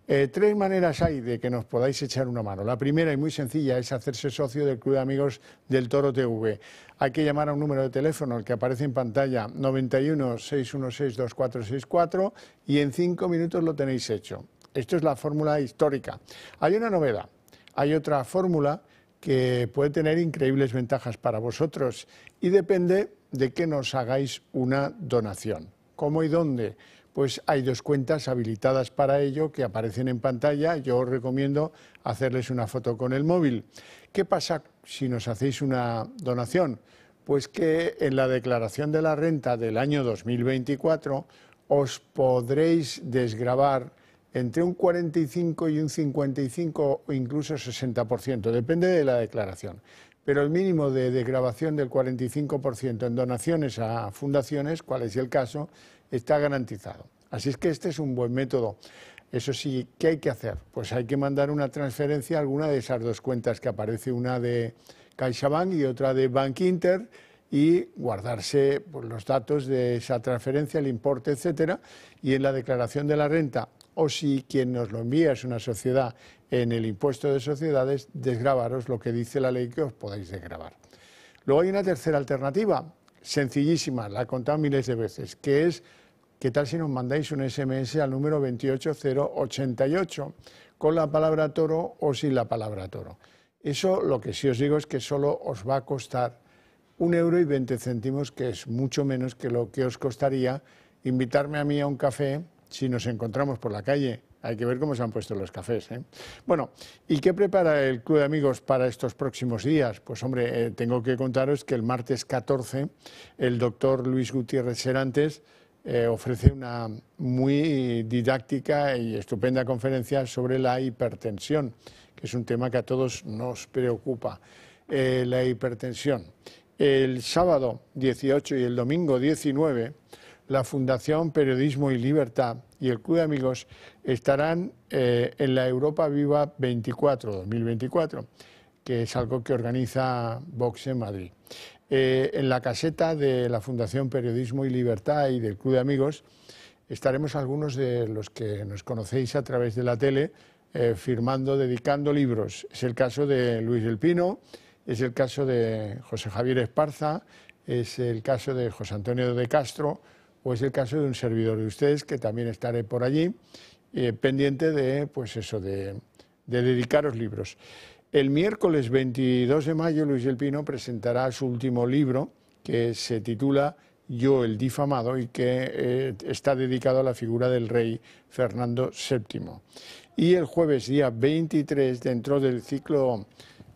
Tres maneras hay de que nos podáis echar una mano. La primera y muy sencilla es hacerse socio del Club de Amigos del Toro TV. Hay que llamar a un número de teléfono, el que aparece en pantalla, 91 616 2464, y en 5 minutos lo tenéis hecho. Esto es la fórmula histórica. Hay una novedad, hay otra fórmula que puede tener increíbles ventajas para vosotros y depende de que nos hagáis una donación. ¿Cómo y dónde? Pues hay dos cuentas habilitadas para ello que aparecen en pantalla. Yo os recomiendo hacerles una foto con el móvil. ¿Qué pasa si nos hacéis una donación? Pues que en la declaración de la renta del año 2024 os podréis desgravar entre un 45 y un 55 o incluso 60%, depende de la declaración. Pero el mínimo de desgravación del 45% en donaciones a fundaciones, cual es el caso, está garantizado. Así es que este es un buen método. Eso sí, ¿qué hay que hacer? Pues hay que mandar una transferencia a alguna de esas dos cuentas que aparece, una de CaixaBank y otra de Bankinter, y guardarse pues, los datos de esa transferencia, el importe, etcétera, y en la declaración de la renta, o si quien nos lo envía es una sociedad, en el impuesto de sociedades, desgravaros lo que dice la ley que os podéis desgravar. Luego hay una tercera alternativa, sencillísima, la he contado miles de veces, que es, ¿qué tal si nos mandáis un SMS al número 28088 con la palabra toro o sin la palabra toro? Eso lo que sí os digo es que solo os va a costar 1,20 €, que es mucho menos que lo que os costaría invitarme a mí a un café si nos encontramos por la calle. Hay que ver cómo se han puesto los cafés, ¿eh? Bueno, ¿y qué prepara el Club de Amigos para estos próximos días? Pues hombre, tengo que contaros que el martes 14 el doctor Luis Gutiérrez Serantes ofrece una muy didáctica y estupenda conferencia sobre la hipertensión, que es un tema que a todos nos preocupa, la hipertensión. El sábado 18 y el domingo 19, la Fundación Periodismo y Libertad y el Club de Amigos estarán en la Europa Viva 2024, que es algo que organiza Vox en Madrid. En la caseta de la Fundación Periodismo y Libertad y del Club de Amigos estaremos algunos de los que nos conocéis a través de la tele firmando, dedicando libros. Es el caso de Luis del Pino, es el caso de José Javier Esparza, es el caso de José Antonio de Castro, o es el caso de un servidor de ustedes, que también estaré por allí, pendiente de, pues eso, de dedicaros libros. El miércoles 22 de mayo, Luis del Pino presentará su último libro, que se titula Yo el difamado, y que está dedicado a la figura del rey Fernando VII. Y el jueves, día 23, dentro del ciclo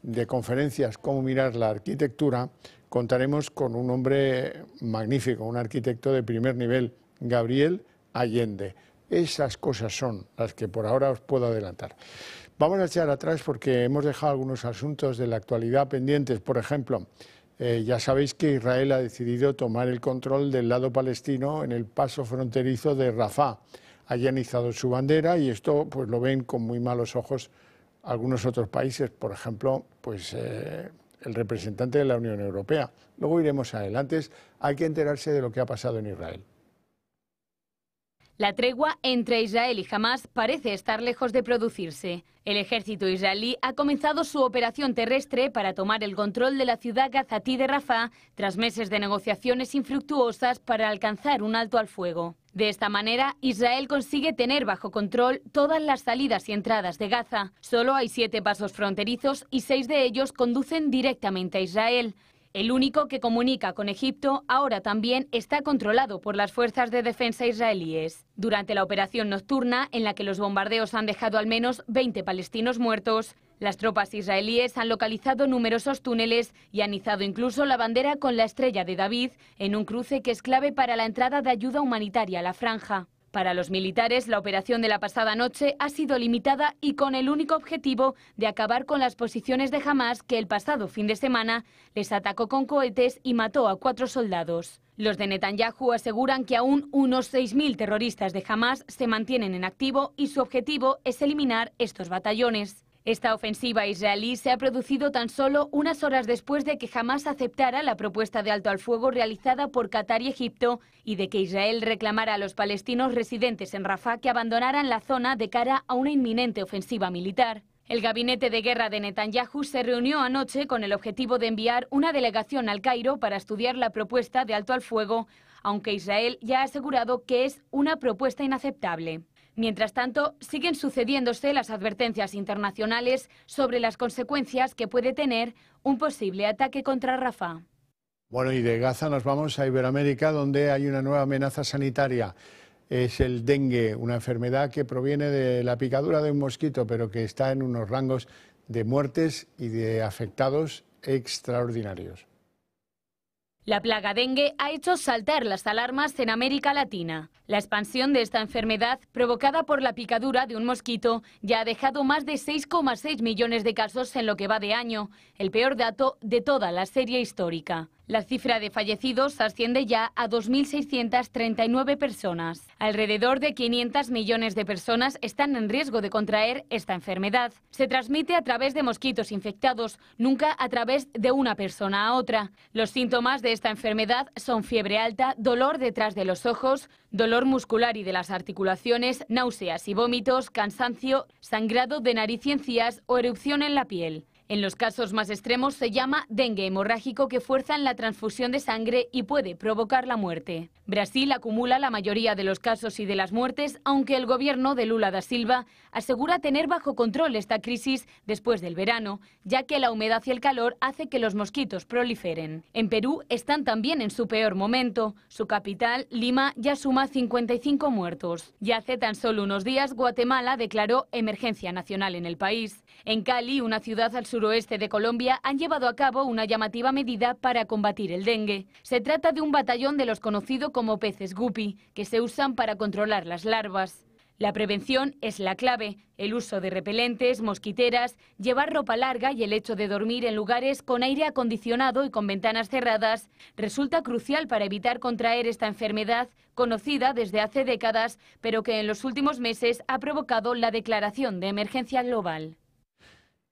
de conferencias Cómo mirar la arquitectura, contaremos con un hombre magnífico, un arquitecto de primer nivel, Gabriel Allende. Esas cosas son las que por ahora os puedo adelantar. Vamos a echar atrás porque hemos dejado algunos asuntos de la actualidad pendientes. Por ejemplo, ya sabéis que Israel ha decidido tomar el control del lado palestino en el paso fronterizo de Rafah. Ha izado su bandera y esto pues lo ven con muy malos ojos algunos otros países, por ejemplo, pues el representante de la Unión Europea. Luego iremos adelante. Hay que enterarse de lo que ha pasado en Israel. La tregua entre Israel y Hamás parece estar lejos de producirse. El ejército israelí ha comenzado su operación terrestre para tomar el control de la ciudad gazatí de Rafah tras meses de negociaciones infructuosas para alcanzar un alto al fuego. De esta manera, Israel consigue tener bajo control todas las salidas y entradas de Gaza. Solo hay 7 pasos fronterizos y 6 de ellos conducen directamente a Israel. El único que comunica con Egipto ahora también está controlado por las fuerzas de defensa israelíes. Durante la operación nocturna, en la que los bombardeos han dejado al menos 20 palestinos muertos, las tropas israelíes han localizado numerosos túneles y han izado incluso la bandera con la estrella de David en un cruce que es clave para la entrada de ayuda humanitaria a la franja. Para los militares, la operación de la pasada noche ha sido limitada y con el único objetivo de acabar con las posiciones de Hamás, que el pasado fin de semana les atacó con cohetes y mató a 4 soldados. Los de Netanyahu aseguran que aún unos 6.000 terroristas de Hamás se mantienen en activo y su objetivo es eliminar estos batallones. Esta ofensiva israelí se ha producido tan solo unas horas después de que Hamás aceptara la propuesta de alto al fuego realizada por Qatar y Egipto y de que Israel reclamara a los palestinos residentes en Rafah que abandonaran la zona de cara a una inminente ofensiva militar. El gabinete de guerra de Netanyahu se reunió anoche con el objetivo de enviar una delegación al Cairo para estudiar la propuesta de alto al fuego, aunque Israel ya ha asegurado que es una propuesta inaceptable. Mientras tanto, siguen sucediéndose las advertencias internacionales sobre las consecuencias que puede tener un posible ataque contra Rafah. Bueno, y de Gaza nos vamos a Iberoamérica, donde hay una nueva amenaza sanitaria. Es el dengue, una enfermedad que proviene de la picadura de un mosquito, pero que está en unos rangos de muertes y de afectados extraordinarios. La plaga dengue ha hecho saltar las alarmas en América Latina. La expansión de esta enfermedad, provocada por la picadura de un mosquito, ya ha dejado más de 6,6 millones de casos en lo que va de año, el peor dato de toda la serie histórica. La cifra de fallecidos asciende ya a 2.639 personas. Alrededor de 500 millones de personas están en riesgo de contraer esta enfermedad. Se transmite a través de mosquitos infectados, nunca a través de una persona a otra. Los síntomas de esta enfermedad son fiebre alta, dolor detrás de los ojos, dolor muscular y de las articulaciones, náuseas y vómitos, cansancio, sangrado de nariz y encías o erupción en la piel. En los casos más extremos se llama dengue hemorrágico, que fuerza en la transfusión de sangre y puede provocar la muerte. Brasil acumula la mayoría de los casos y de las muertes, aunque el gobierno de Lula da Silva asegura tener bajo control esta crisis después del verano, ya que la humedad y el calor hace que los mosquitos proliferen. En Perú están también en su peor momento. Su capital, Lima, ya suma 55 muertos. Y hace tan solo unos días Guatemala declaró emergencia nacional en el país. En Cali, una ciudad al suroeste de Colombia, han llevado a cabo una llamativa medida para combatir el dengue. Se trata de un batallón de los conocidos como peces guppy, que se usan para controlar las larvas. La prevención es la clave. El uso de repelentes, mosquiteras, llevar ropa larga y el hecho de dormir en lugares con aire acondicionado y con ventanas cerradas resulta crucial para evitar contraer esta enfermedad conocida desde hace décadas, pero que en los últimos meses ha provocado la declaración de emergencia global.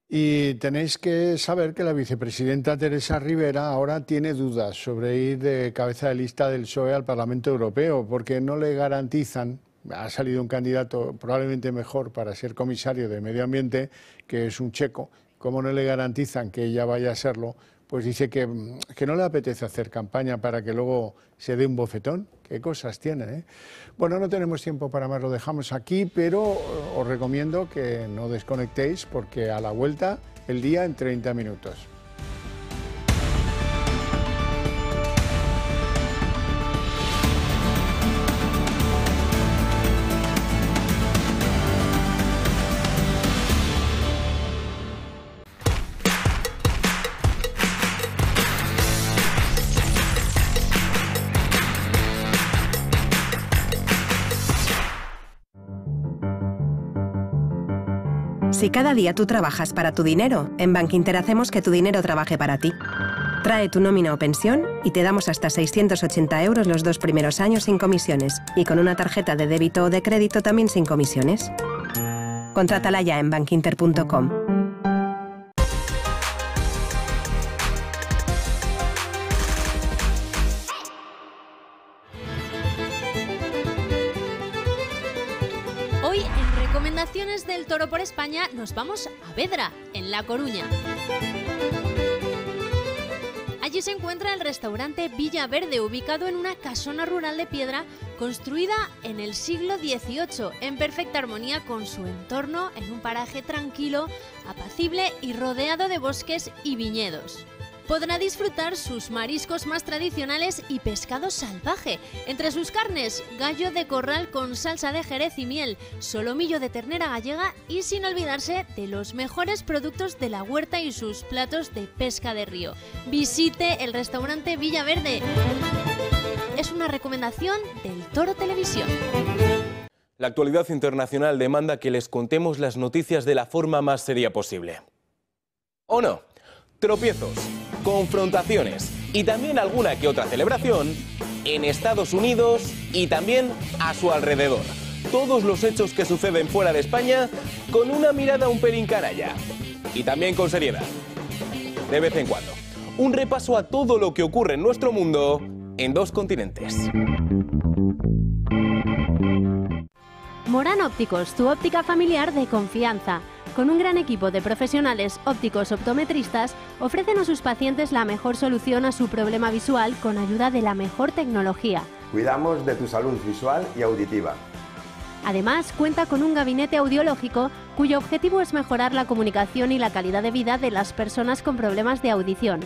Y tenéis que saber que la vicepresidenta Teresa Rivera ahora tiene dudas sobre ir de cabeza de lista del PSOE al Parlamento Europeo, porque no le garantizan. Ha salido un candidato probablemente mejor para ser comisario de Medio Ambiente, que es un checo. Como no le garantizan que ella vaya a serlo, pues dice que no le apetece hacer campaña para que luego se dé un bofetón. Qué cosas tiene, ¿eh? Bueno, no tenemos tiempo para más, lo dejamos aquí, pero os recomiendo que no desconectéis, porque a la vuelta el día en 30 minutos. Si cada día tú trabajas para tu dinero, en Bankinter hacemos que tu dinero trabaje para ti. Trae tu nómina o pensión y te damos hasta 680 € los 2 primeros años sin comisiones, y con una tarjeta de débito o de crédito también sin comisiones. Contrátala ya en bankinter.com. Hoy, en Recomendaciones del Toro por España, nos vamos a Vedra, en La Coruña. Allí se encuentra el restaurante Villa Verde, ubicado en una casona rural de piedra construida en el siglo XVIII, en perfecta armonía con su entorno, en un paraje tranquilo, apacible y rodeado de bosques y viñedos. Podrá disfrutar sus mariscos más tradicionales y pescado salvaje. Entre sus carnes, gallo de corral con salsa de jerez y miel, solomillo de ternera gallega y sin olvidarse de los mejores productos de la huerta y sus platos de pesca de río. Visite el restaurante Villa Verde. Es una recomendación del Toro Televisión. La actualidad internacional demanda que les contemos las noticias de la forma más seria posible. ¿O no? Tropiezos, confrontaciones y también alguna que otra celebración en Estados Unidos y también a su alrededor. Todos los hechos que suceden fuera de España con una mirada un pelín canalla y también con seriedad. De vez en cuando, un repaso a todo lo que ocurre en nuestro mundo en 2 continentes. Morán Ópticos, tu óptica familiar de confianza. Con un gran equipo de profesionales ópticos optometristas, ofrecen a sus pacientes la mejor solución a su problema visual con ayuda de la mejor tecnología. Cuidamos de tu salud visual y auditiva. Además, cuenta con un gabinete audiológico cuyo objetivo es mejorar la comunicación y la calidad de vida de las personas con problemas de audición.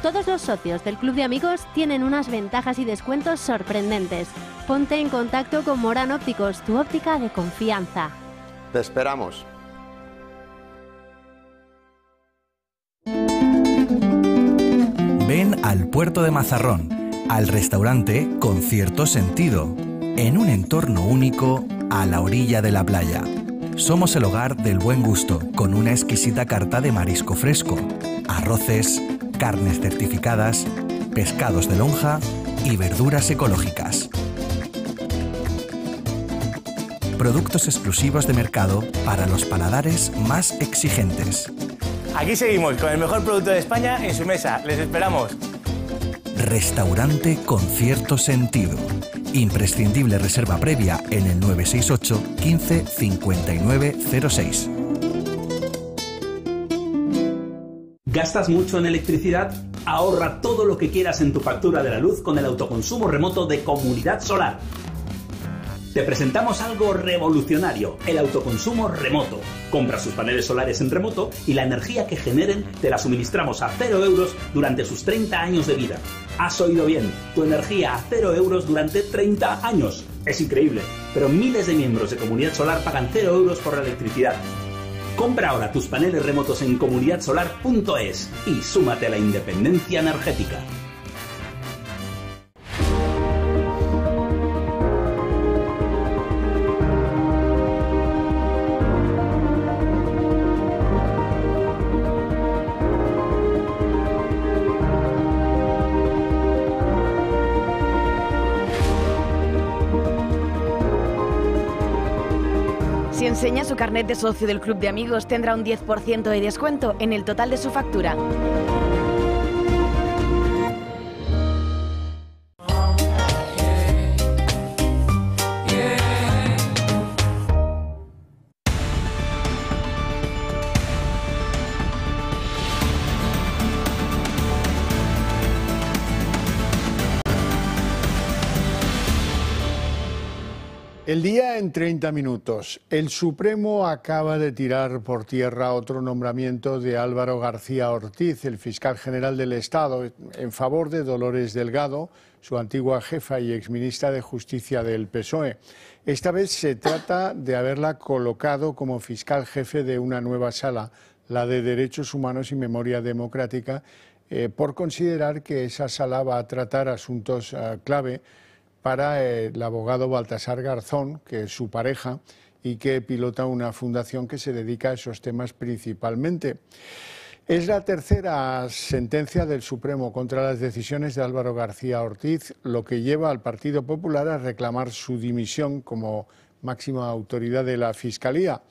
Todos los socios del Club de Amigos tienen unas ventajas y descuentos sorprendentes. Ponte en contacto con Morán Ópticos, tu óptica de confianza. Te esperamos. Ven al puerto de Mazarrón, al restaurante Con Cierto Sentido, en un entorno único a la orilla de la playa. Somos el hogar del buen gusto, con una exquisita carta de marisco fresco, arroces, carnes certificadas, pescados de lonja y verduras ecológicas. Productos exclusivos de mercado para los paladares más exigentes. Aquí seguimos con el mejor producto de España en su mesa. Les esperamos. Restaurante Con Cierto Sentido. Imprescindible reserva previa en el 968 15 59 06. ¿Gastas mucho en electricidad? Ahorra todo lo que quieras en tu factura de la luz con el autoconsumo remoto de Comunidad Solar. Te presentamos algo revolucionario, el autoconsumo remoto. Compra sus paneles solares en remoto y la energía que generen te la suministramos a 0 euros durante sus 30 años de vida. Has oído bien, tu energía a 0 euros durante 30 años. Es increíble, pero miles de miembros de Comunidad Solar pagan 0 euros por la electricidad. Compra ahora tus paneles remotos en comunidadsolar.es y súmate a la independencia energética. Si enseña su carnet de socio del Club de Amigos, tendrá un 10% de descuento en el total de su factura. El día en 30 minutos. El Supremo acaba de tirar por tierra otro nombramiento de Álvaro García Ortiz, el fiscal general del Estado, en favor de Dolores Delgado, su antigua jefa y exministra de Justicia del PSOE. Esta vez se trata de haberla colocado como fiscal jefe de una nueva sala, la de Derechos Humanos y Memoria Democrática, por considerar que esa sala va a tratar asuntos clave para el abogado Baltasar Garzón, que es su pareja y que pilota una fundación que se dedica a esos temas principalmente. Es la tercera sentencia del Supremo contra las decisiones de Álvaro García Ortiz, lo que lleva al Partido Popular a reclamar su dimisión como máxima autoridad de la Fiscalía.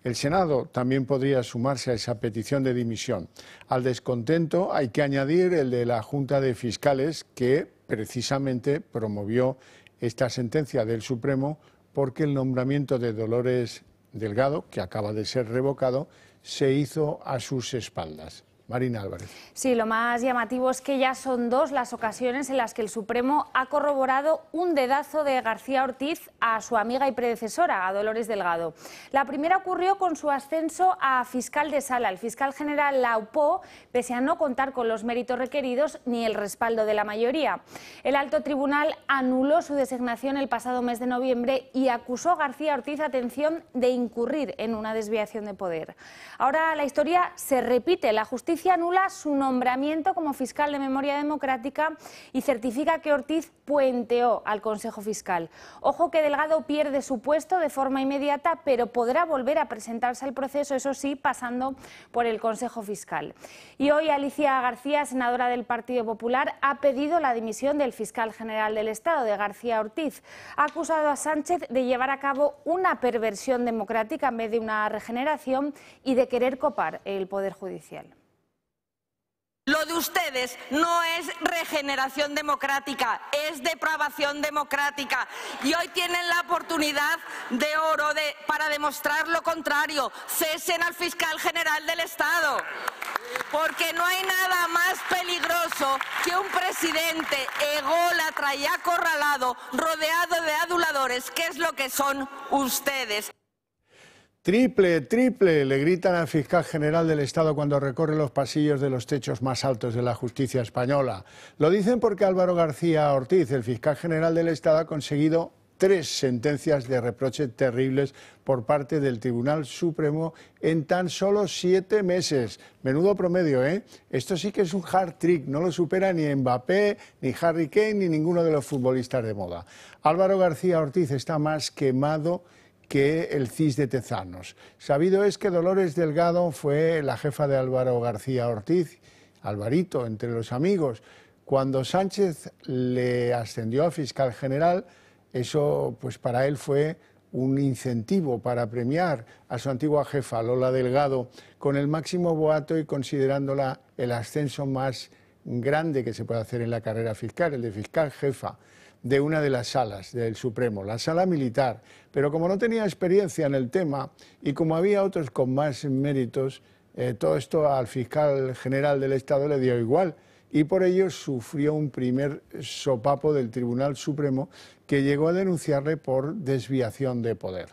El Senado también podría sumarse a esa petición de dimisión. Al descontento hay que añadir el de la Junta de Fiscales, que precisamente promovió esta sentencia del Supremo porque el nombramiento de Dolores Delgado, que acaba de ser revocado, se hizo a sus espaldas. Marina Álvarez. Sí, lo más llamativo es que ya son dos las ocasiones en las que el Supremo ha corroborado un dedazo de García Ortiz a su amiga y predecesora, a Dolores Delgado. La primera ocurrió con su ascenso a fiscal de sala. El fiscal general la aupó, pese a no contar con los méritos requeridos ni el respaldo de la mayoría. El alto tribunal anuló su designación el pasado mes de noviembre y acusó a García Ortiz, atención, de incurrir en una desviación de poder. Ahora la historia se repite. La justicia anula su nombramiento como fiscal de Memoria Democrática y certifica que Ortiz puenteó al Consejo Fiscal. Ojo que Delgado pierde su puesto de forma inmediata, pero podrá volver a presentarse al proceso, eso sí, pasando por el Consejo Fiscal. Y hoy Alicia García, senadora del Partido Popular, ha pedido la dimisión del fiscal general del Estado, de García Ortiz. Ha acusado a Sánchez de llevar a cabo una perversión democrática en vez de una regeneración y de querer copar el Poder Judicial. Lo de ustedes no es regeneración democrática, es depravación democrática. Y hoy tienen la oportunidad de oro para demostrar lo contrario. Cesen al fiscal general del Estado. Porque no hay nada más peligroso que un presidente ególatra y acorralado, rodeado de aduladores, que es lo que son ustedes. Triple, triple, le gritan al fiscal general del Estado cuando recorre los pasillos de los techos más altos de la justicia española. Lo dicen porque Álvaro García Ortiz, el fiscal general del Estado, ha conseguido 3 sentencias de reproche terribles por parte del Tribunal Supremo en tan solo 7 meses. Menudo promedio, ¿eh? Esto sí que es un hard trick, no lo supera ni Mbappé, ni Harry Kane, ni ninguno de los futbolistas de moda. Álvaro García Ortiz está más quemado que el CIS de Tezanos. Sabido es que Dolores Delgado fue la jefa de Álvaro García Ortiz, Alvarito, entre los amigos. Cuando Sánchez le ascendió a fiscal general, eso pues para él fue un incentivo para premiar a su antigua jefa, Lola Delgado, con el máximo boato y considerándola el ascenso más grande que se puede hacer en la carrera fiscal, el de fiscal jefa de una de las salas del Supremo, la sala militar. Pero como no tenía experiencia en el tema y como había otros con más méritos, todo esto al fiscal general del Estado le dio igual y por ello sufrió un primer sopapo del Tribunal Supremo que llegó a denunciarle por desviación de poder.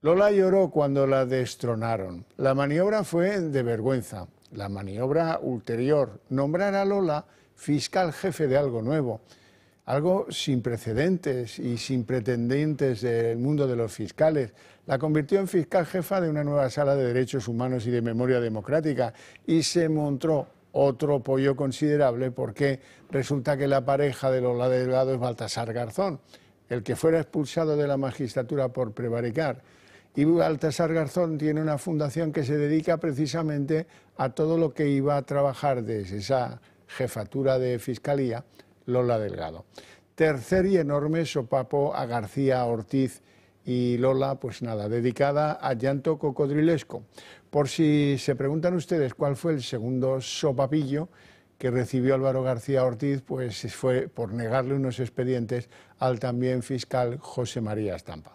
Lola lloró cuando la destronaron. La maniobra fue de vergüenza. La maniobra ulterior, nombrar a Lola fiscal jefe de algo nuevo, algo sin precedentes y sin pretendientes del mundo de los fiscales. La convirtió en fiscal jefa de una nueva sala de derechos humanos y de memoria democrática y se mostró otro pollo considerable porque resulta que la pareja de Lola Delgado es Baltasar Garzón, el que fuera expulsado de la magistratura por prevaricar. Y Baltasar Garzón tiene una fundación que se dedica precisamente a todo lo que iba a trabajar desde esa jefatura de Fiscalía, Lola Delgado. Tercer y enorme sopapo a García Ortiz y Lola, pues nada, dedicada a llanto cocodrilesco. Por si se preguntan ustedes cuál fue el segundo sopapillo que recibió Álvaro García Ortiz, pues fue por negarle unos expedientes al también fiscal José María Estampa.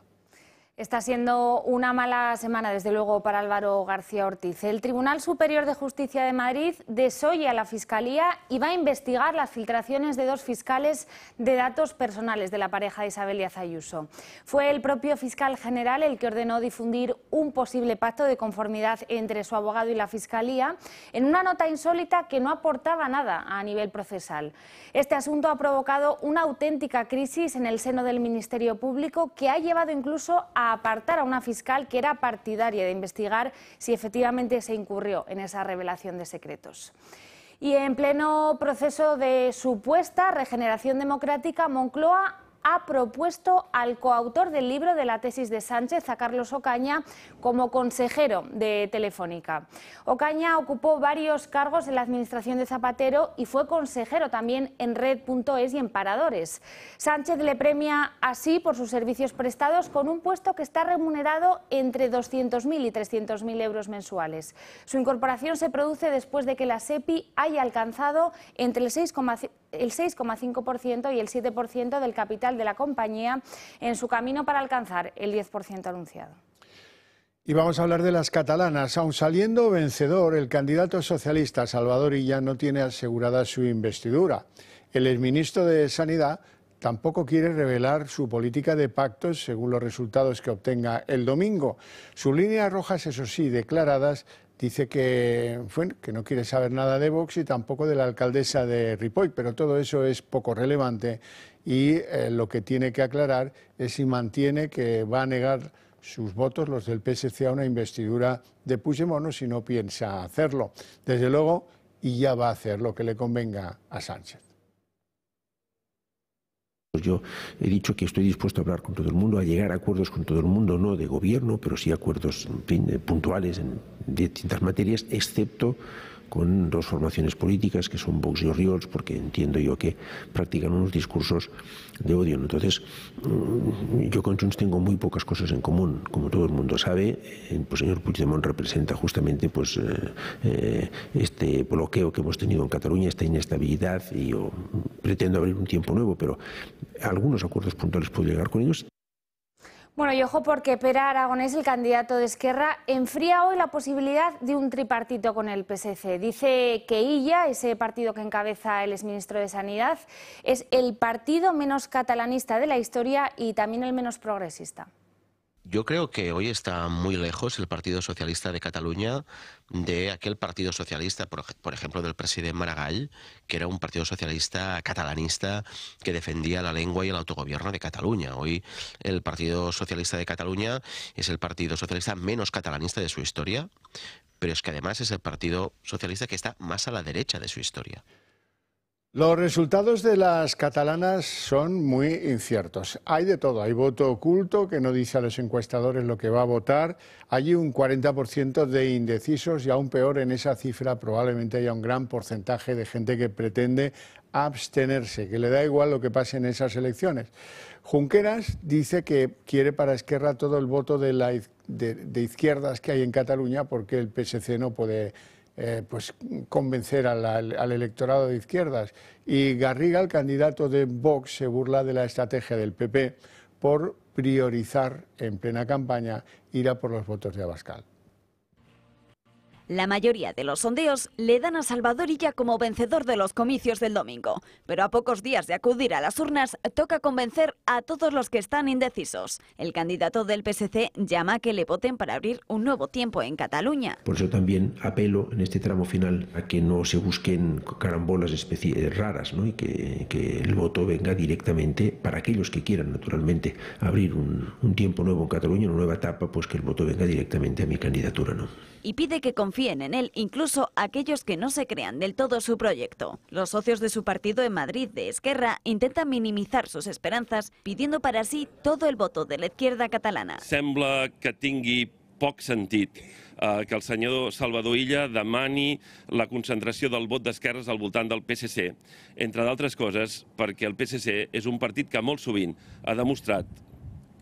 Está siendo una mala semana, desde luego, para Álvaro García Ortiz. El Tribunal Superior de Justicia de Madrid desoye a la Fiscalía y va a investigar las filtraciones de 2 fiscales de datos personales de la pareja de Isabel Díaz Ayuso. Fue el propio fiscal general el que ordenó difundir un posible pacto de conformidad entre su abogado y la Fiscalía en una nota insólita que no aportaba nada a nivel procesal. Este asunto ha provocado una auténtica crisis en el seno del Ministerio Público que ha llevado incluso a apartar a una fiscal que era partidaria de investigar si efectivamente se incurrió en esa revelación de secretos. Y en pleno proceso de supuesta regeneración democrática, Moncloa ha propuesto al coautor del libro de la tesis de Sánchez, a Carlos Ocaña, como consejero de Telefónica. Ocaña ocupó varios cargos en la administración de Zapatero y fue consejero también en Red.es y en Paradores. Sánchez le premia así por sus servicios prestados con un puesto que está remunerado entre 200.000 y 300.000 euros mensuales. Su incorporación se produce después de que la SEPI haya alcanzado entre el 6,5% y el 7% del capital de la compañía en su camino para alcanzar el 10% anunciado. Y vamos a hablar de las catalanas. Aun saliendo vencedor, el candidato socialista Salvador Illa no tiene asegurada su investidura. El exministro de Sanidad tampoco quiere revelar su política de pactos según los resultados que obtenga el domingo. Sus líneas rojas, eso sí, declaradas, dice que no quiere saber nada de Vox y tampoco de la alcaldesa de Ripoll, pero todo eso es poco relevante y lo que tiene que aclarar es si mantiene que va a negar sus votos, los del PSC, a una investidura de Puigdemont o si no piensa hacerlo. Desde luego, y ya va a hacer lo que le convenga a Sánchez. Yo he dicho que estoy dispuesto a hablar con todo el mundo, a llegar a acuerdos con todo el mundo, no de gobierno, pero sí acuerdos puntuales en distintas materias, excepto con 2 formaciones políticas que son Vox y Orriols, porque entiendo yo que practican unos discursos de odio. Entonces, yo con Junts tengo muy pocas cosas en común. Como todo el mundo sabe, el señor Puigdemont representa justamente este bloqueo que hemos tenido en Cataluña, esta inestabilidad, y yo pretendo abrir un tiempo nuevo, pero algunos acuerdos puntuales puedo llegar con ellos. Bueno, y ojo porque Pere Aragonés, el candidato de Esquerra, enfría hoy la posibilidad de un tripartito con el PSC. Dice que Illa, ese partido que encabeza el exministro de Sanidad, es el partido menos catalanista de la historia y también el menos progresista. Yo creo que hoy está muy lejos el Partido Socialista de Cataluña de aquel Partido Socialista, por ejemplo, del presidente Maragall, que era un Partido Socialista catalanista que defendía la lengua y el autogobierno de Cataluña. Hoy el Partido Socialista de Cataluña es el Partido Socialista menos catalanista de su historia, pero es que además es el Partido Socialista que está más a la derecha de su historia. Los resultados de las catalanas son muy inciertos. Hay de todo, hay voto oculto que no dice a los encuestadores lo que va a votar, hay un 40% de indecisos y aún peor en esa cifra probablemente haya un gran porcentaje de gente que pretende abstenerse, que le da igual lo que pase en esas elecciones. Junqueras dice que quiere para Esquerra todo el voto de izquierdas que hay en Cataluña porque el PSC no puede convencer al electorado de izquierdas. Y Garriga, el candidato de Vox, se burla de la estrategia del PP por priorizar en plena campaña ir a por los votos de Abascal. La mayoría de los sondeos le dan a Salvador Illa como vencedor de los comicios del domingo, pero a pocos días de acudir a las urnas toca convencer a todos los que están indecisos. El candidato del PSC llama a que le voten para abrir un nuevo tiempo en Cataluña. Por eso también apelo en este tramo final a que no se busquen carambolas raras, ¿no? Y que el voto venga directamente para aquellos que quieran, naturalmente, abrir un tiempo nuevo en Cataluña, una nueva etapa, pues que el voto venga directamente a mi candidatura, ¿no? Y pide que confíen en él, incluso aquellos que no se crean del todo su proyecto. Los socios de su partido en Madrid, de Esquerra, intentan minimizar sus esperanzas, pidiendo para sí todo el voto de la izquierda catalana. Sembla que tingui poc sentit que el senyor Salvador Illa demani la concentració del vot d'esquerres al voltant del PSC, entre d'altres coses perquè el PSC és un partit que molt sovint ha demostrat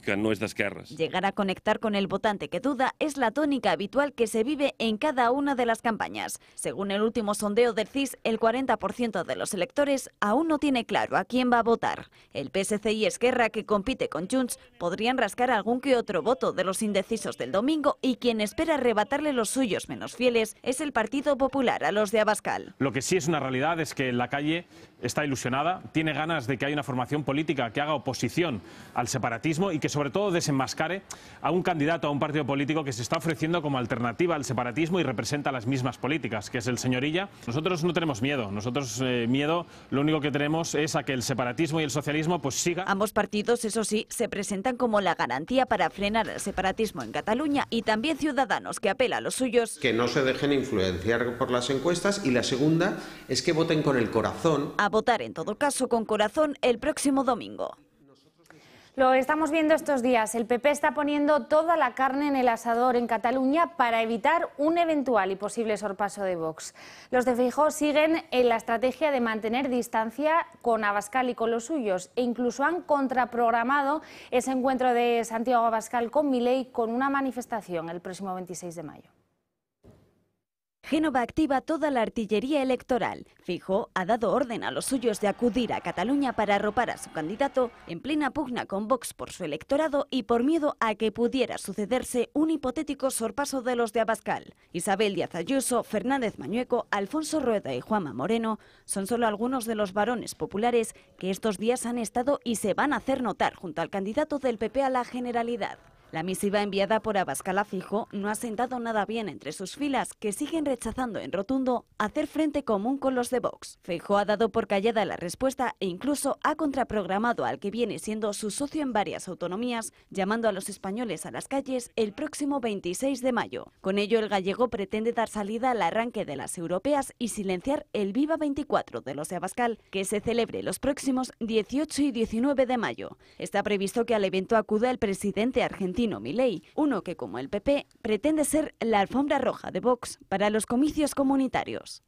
que no es de esquerras. Llegar a conectar con el votante que duda es la tónica habitual que se vive en cada una de las campañas. Según el último sondeo del CIS, el 40% de los electores aún no tiene claro a quién va a votar. El PSC y Esquerra, que compite con Junts, podrían rascar algún que otro voto de los indecisos del domingo, y quien espera arrebatarle los suyos menos fieles es el Partido Popular a los de Abascal. Lo que sí es una realidad es que la calle está ilusionada, tiene ganas de que haya una formación política que haga oposición al separatismo y que sobre todo desenmascare a un candidato, a un partido político que se está ofreciendo como alternativa al separatismo y representa las mismas políticas, que es el señor Illa. Nosotros no tenemos miedo, miedo lo único que tenemos es a que el separatismo y el socialismo pues siga. Ambos partidos, eso sí, se presentan como la garantía para frenar el separatismo en Cataluña, y también Ciudadanos, que apela a los suyos. Que no se dejen influenciar por las encuestas, y la segunda es que voten con el corazón. A votar en todo caso con corazón el próximo domingo. Lo estamos viendo estos días. El PP está poniendo toda la carne en el asador en Cataluña para evitar un eventual y posible sorpaso de Vox. Los de Feijóo siguen en la estrategia de mantener distancia con Abascal y con los suyos, e incluso han contraprogramado ese encuentro de Santiago Abascal con Milei con una manifestación el próximo 26 de mayo. Génova activa toda la artillería electoral. Feijóo ha dado orden a los suyos de acudir a Cataluña para arropar a su candidato en plena pugna con Vox por su electorado y por miedo a que pudiera sucederse un hipotético sorpaso de los de Abascal. Isabel Díaz Ayuso, Fernández Mañueco, Alfonso Rueda y Juanma Moreno son solo algunos de los varones populares que estos días han estado y se van a hacer notar junto al candidato del PP a la Generalidad. La misiva enviada por Abascal a Feijóo no ha sentado nada bien entre sus filas, que siguen rechazando en rotundo hacer frente común con los de Vox. Feijóo ha dado por callada la respuesta e incluso ha contraprogramado al que viene siendo su socio en varias autonomías, llamando a los españoles a las calles el próximo 26 de mayo. Con ello, el gallego pretende dar salida al arranque de las europeas y silenciar el Viva 24 de los de Abascal, que se celebre los próximos 18 y 19 de mayo. Está previsto que al evento acuda el presidente argentino Milei, uno que, como el PP, pretende ser la alfombra roja de Vox para los comicios comunitarios.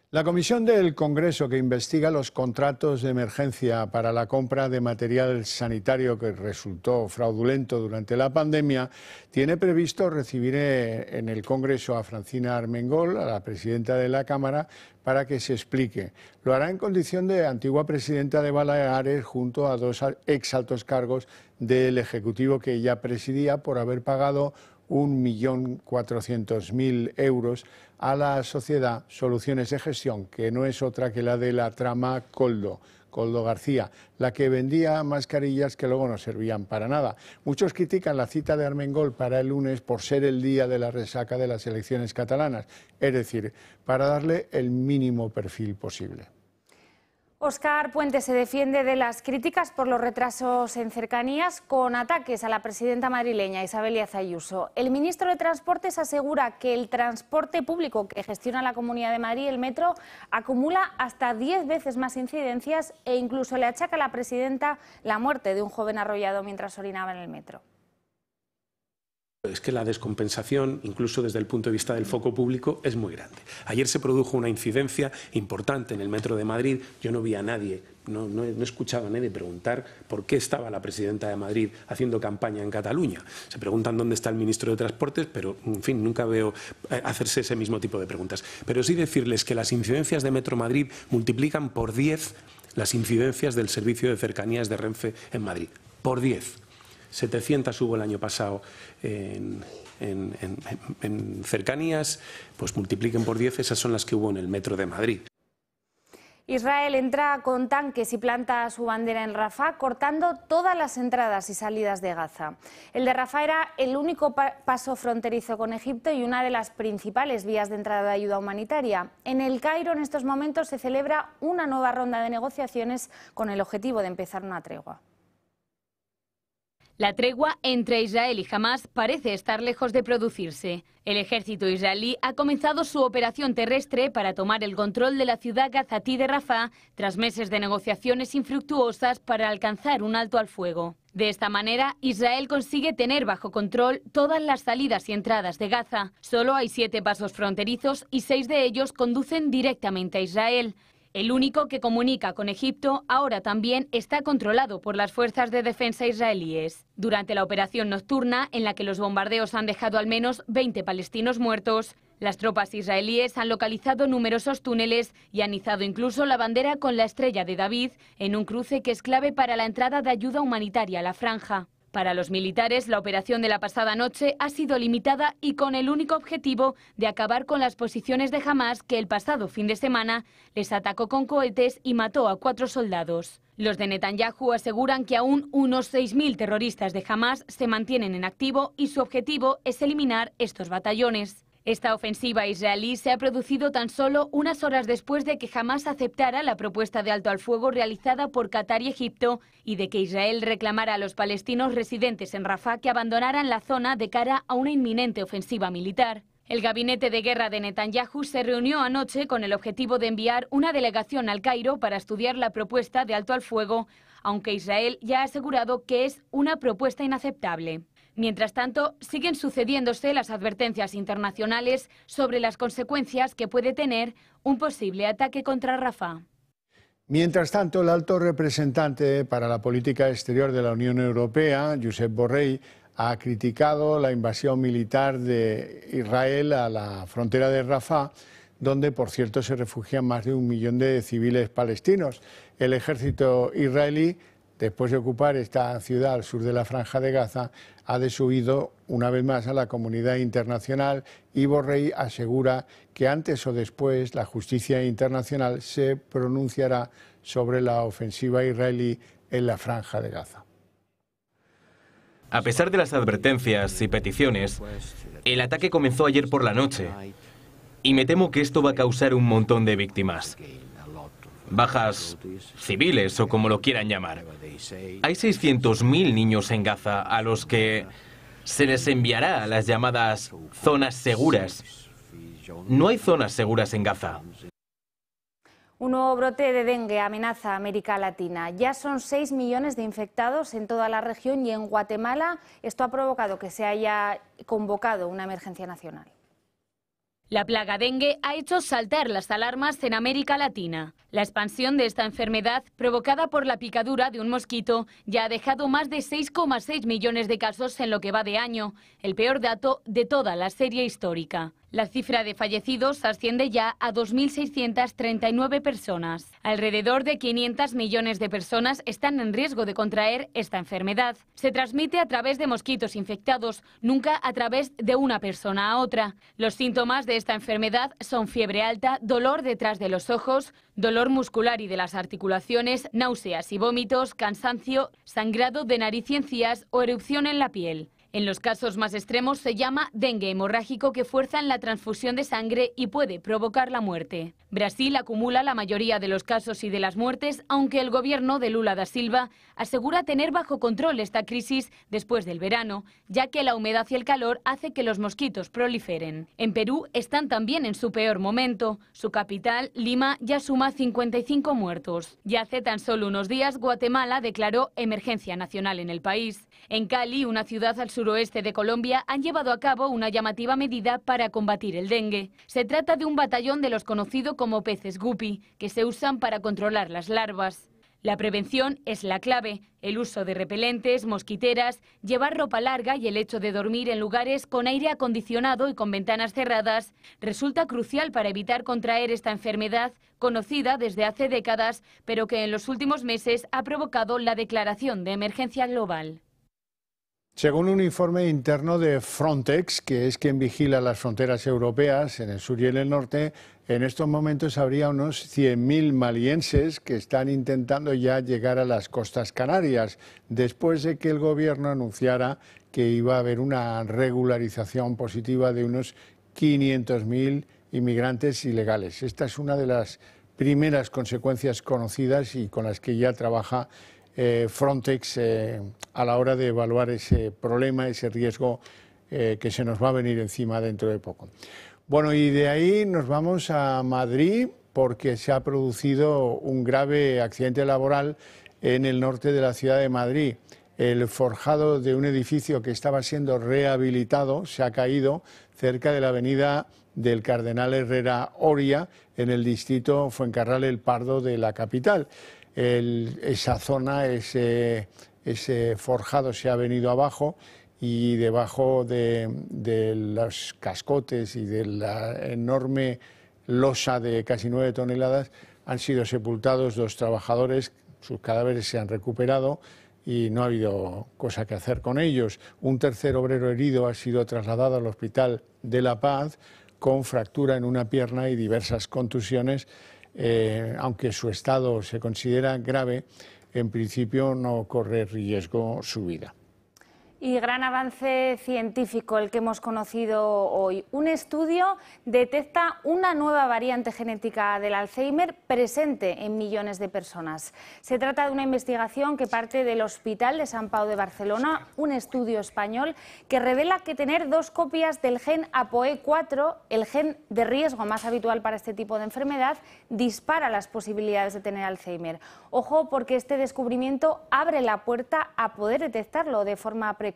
La comisión del Congreso que investiga los contratos de emergencia para la compra de material sanitario que resultó fraudulento durante la pandemia tiene previsto recibir en el Congreso a Francina Armengol, a la presidenta de la Cámara, para que se explique. Lo hará en condición de antigua presidenta de Baleares junto a dos exaltos cargos del Ejecutivo que ella presidía por haber pagado 1.400.000 euros a la sociedad Soluciones de Gestión, que no es otra que la de la trama Koldo García, la que vendía mascarillas que luego no servían para nada. Muchos critican la cita de Armengol para el lunes por ser el día de la resaca de las elecciones catalanas, es decir, para darle el mínimo perfil posible. Óscar Puente se defiende de las críticas por los retrasos en cercanías con ataques a la presidenta madrileña Isabel Díaz Ayuso. El ministro de Transportes asegura que el transporte público que gestiona la Comunidad de Madrid, el metro, acumula hasta 10 veces más incidencias e incluso le achaca a la presidenta la muerte de un joven arrollado mientras orinaba en el metro. Es que la descompensación, incluso desde el punto de vista del foco público, es muy grande. Ayer se produjo una incidencia importante en el metro de Madrid. Yo no vi a nadie, no he escuchado a nadie preguntar por qué estaba la presidenta de Madrid haciendo campaña en Cataluña. Se preguntan dónde está el ministro de Transportes, pero, en fin, nunca veo hacerse ese mismo tipo de preguntas. Pero sí decirles que las incidencias de Metro Madrid multiplican por 10 las incidencias del servicio de cercanías de Renfe en Madrid. Por 10. 700 hubo el año pasado en cercanías, pues multipliquen por 10, esas son las que hubo en el metro de Madrid. Israel entra con tanques y planta su bandera en Rafah, cortando todas las entradas y salidas de Gaza. El de Rafah era el único paso fronterizo con Egipto y una de las principales vías de entrada de ayuda humanitaria. En El Cairo, en estos momentos, se celebra una nueva ronda de negociaciones con el objetivo de empezar una tregua. La tregua entre Israel y Hamás parece estar lejos de producirse. El ejército israelí ha comenzado su operación terrestre para tomar el control de la ciudad gazatí de Rafah tras meses de negociaciones infructuosas para alcanzar un alto al fuego. De esta manera, Israel consigue tener bajo control todas las salidas y entradas de Gaza. Solo hay 7 pasos fronterizos y 6 de ellos conducen directamente a Israel. El único que comunica con Egipto ahora también está controlado por las fuerzas de defensa israelíes. Durante la operación nocturna, en la que los bombardeos han dejado al menos 20 palestinos muertos, las tropas israelíes han localizado numerosos túneles y han izado incluso la bandera con la estrella de David en un cruce que es clave para la entrada de ayuda humanitaria a la franja. Para los militares, la operación de la pasada noche ha sido limitada y con el único objetivo de acabar con las posiciones de Hamás, que el pasado fin de semana les atacó con cohetes y mató a 4 soldados. Los de Netanyahu aseguran que aún unos 6.000 terroristas de Hamás se mantienen en activo y su objetivo es eliminar estos batallones. Esta ofensiva israelí se ha producido tan solo unas horas después de que Hamás aceptara la propuesta de alto al fuego realizada por Qatar y Egipto y de que Israel reclamara a los palestinos residentes en Rafah que abandonaran la zona de cara a una inminente ofensiva militar. El gabinete de guerra de Netanyahu se reunió anoche con el objetivo de enviar una delegación al Cairo para estudiar la propuesta de alto al fuego, aunque Israel ya ha asegurado que es una propuesta inaceptable. Mientras tanto, siguen sucediéndose las advertencias internacionales sobre las consecuencias que puede tener un posible ataque contra Rafah. Mientras tanto, el alto representante para la política exterior de la Unión Europea, Josep Borrell, ha criticado la invasión militar de Israel a la frontera de Rafah, donde, por cierto, se refugian más de 1 millón de civiles palestinos. El ejército israelí, después de ocupar esta ciudad al sur de la Franja de Gaza, ha desoído una vez más a la comunidad internacional y Borrell asegura que antes o después la justicia internacional se pronunciará sobre la ofensiva israelí en la Franja de Gaza. A pesar de las advertencias y peticiones, el ataque comenzó ayer por la noche y me temo que esto va a causar un montón de víctimas. Bajas civiles o como lo quieran llamar. Hay 600.000 niños en Gaza a los que se les enviará a las llamadas zonas seguras. No hay zonas seguras en Gaza. Un nuevo brote de dengue amenaza a América Latina. Ya son 6 millones de infectados en toda la región y en Guatemala esto ha provocado que se haya convocado una emergencia nacional. La plaga dengue ha hecho saltar las alarmas en América Latina. La expansión de esta enfermedad, provocada por la picadura de un mosquito, ya ha dejado más de 6,6 millones de casos en lo que va de año, el peor dato de toda la serie histórica. La cifra de fallecidos asciende ya a 2.639 personas. Alrededor de 500 millones de personas están en riesgo de contraer esta enfermedad. Se transmite a través de mosquitos infectados, nunca a través de una persona a otra. Los síntomas de esta enfermedad son fiebre alta, dolor detrás de los ojos, dolor muscular y de las articulaciones, náuseas y vómitos, cansancio, sangrado de nariz y encías o erupción en la piel. En los casos más extremos se llama dengue hemorrágico, que fuerza en la transfusión de sangre y puede provocar la muerte. Brasil acumula la mayoría de los casos y de las muertes, aunque el gobierno de Lula da Silva asegura tener bajo control esta crisis después del verano, ya que la humedad y el calor hace que los mosquitos proliferen. En Perú están también en su peor momento. Su capital, Lima, ya suma 55 muertos. Ya hace tan solo unos días, Guatemala declaró emergencia nacional en el país. En Cali, una ciudad al suroeste de Colombia, han llevado a cabo una llamativa medida para combatir el dengue. Se trata de un batallón de los conocidos como peces guppy, que se usan para controlar las larvas. La prevención es la clave. El uso de repelentes, mosquiteras, llevar ropa larga y el hecho de dormir en lugares con aire acondicionado y con ventanas cerradas resulta crucial para evitar contraer esta enfermedad conocida desde hace décadas, pero que en los últimos meses ha provocado la declaración de emergencia global. Según un informe interno de Frontex, que es quien vigila las fronteras europeas en el sur y en el norte, en estos momentos habría unos 100.000 malienses que están intentando ya llegar a las costas canarias, después de que el gobierno anunciara que iba a haber una regularización positiva de unos 500.000 inmigrantes ilegales. Esta es una de las primeras consecuencias conocidas y con las que ya trabaja Frontex a la hora de evaluar ese problema, ese riesgo que se nos va a venir encima dentro de poco. Bueno, y de ahí nos vamos a Madrid porque se ha producido un grave accidente laboral en el norte de la ciudad de Madrid. El forjado de un edificio que estaba siendo rehabilitado se ha caído cerca de la avenida del Cardenal Herrera Oria, en el distrito Fuencarral El Pardo de la capital. Esa zona, ese forjado se ha venido abajo y debajo de los cascotes y de la enorme losa de casi 9 toneladas han sido sepultados 2 trabajadores, sus cadáveres se han recuperado y no ha habido cosa que hacer con ellos. Un tercer obrero herido ha sido trasladado al Hospital de La Paz con fractura en una pierna y diversas contusiones. Aunque su estado se considera grave, en principio no corre riesgo su vida. Y gran avance científico el que hemos conocido hoy. Un estudio detecta una nueva variante genética del Alzheimer presente en millones de personas. Se trata de una investigación que parte del Hospital de Sant Pau de Barcelona, un estudio español que revela que tener 2 copias del gen APOE4, el gen de riesgo más habitual para este tipo de enfermedad, dispara las posibilidades de tener Alzheimer. Ojo, porque este descubrimiento abre la puerta a poder detectarlo de forma precoz.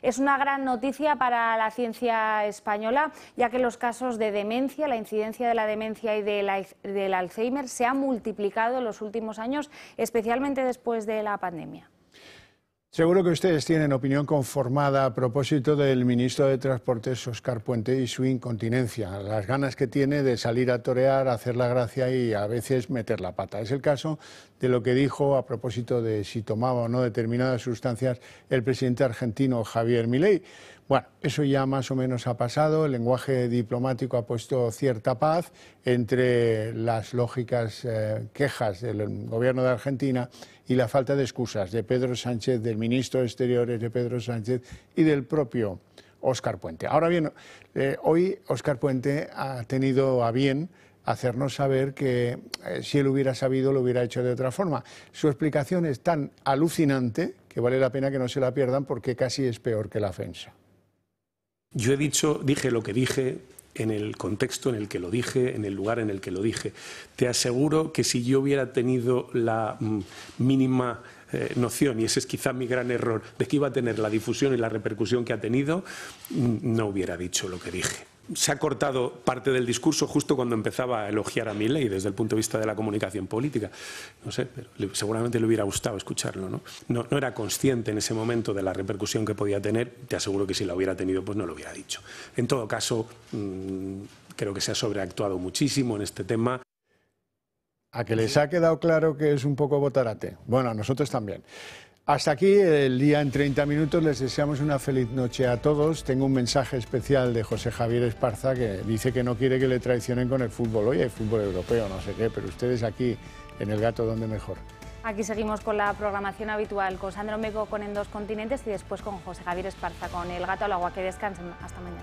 Es una gran noticia para la ciencia española, ya que los casos de demencia, la incidencia de la demencia y del Alzheimer se han multiplicado en los últimos años, especialmente después de la pandemia. Seguro que ustedes tienen opinión conformada a propósito del ministro de Transportes, Óscar Puente, y su incontinencia, las ganas que tiene de salir a torear, hacer la gracia y a veces meter la pata. Es el caso de lo que dijo a propósito de si tomaba o no determinadas sustancias el presidente argentino Javier Milei. Bueno, eso ya más o menos ha pasado, el lenguaje diplomático ha puesto cierta paz entre las lógicas quejas del gobierno de Argentina y la falta de excusas de Pedro Sánchez, del ministro de Exteriores de Pedro Sánchez y del propio Óscar Puente. Ahora bien, hoy Óscar Puente ha tenido a bien hacernos saber que si él hubiera sabido lo hubiera hecho de otra forma. Su explicación es tan alucinante que vale la pena que no se la pierdan porque casi es peor que la ofensa. Yo dije lo que dije en el contexto en el que lo dije, en el lugar en el que lo dije. Te aseguro que si yo hubiera tenido la mínima noción, y ese es quizá mi gran error, de que iba a tener la difusión y la repercusión que ha tenido, no hubiera dicho lo que dije. Se ha cortado parte del discurso justo cuando empezaba a elogiar a Milei desde el punto de vista de la comunicación política. No sé, pero seguramente le hubiera gustado escucharlo, ¿no? No era consciente en ese momento de la repercusión que podía tener. Te aseguro que si la hubiera tenido, pues no lo hubiera dicho. En todo caso, creo que se ha sobreactuado muchísimo en este tema. ¿A que les ha quedado claro que es un poco botarate? Bueno, a nosotros también. Hasta aquí el día en 30 minutos. Les deseamos una feliz noche a todos. Tengo un mensaje especial de José Javier Esparza que dice que no quiere que le traicionen con el fútbol. Hoy hay fútbol europeo, no sé qué, pero ustedes aquí en El Gato, ¿dónde mejor? Aquí seguimos con la programación habitual, con Sandro Meco con En Dos Continentes y después con José Javier Esparza con El Gato al Agua. Que descansen. Hasta mañana.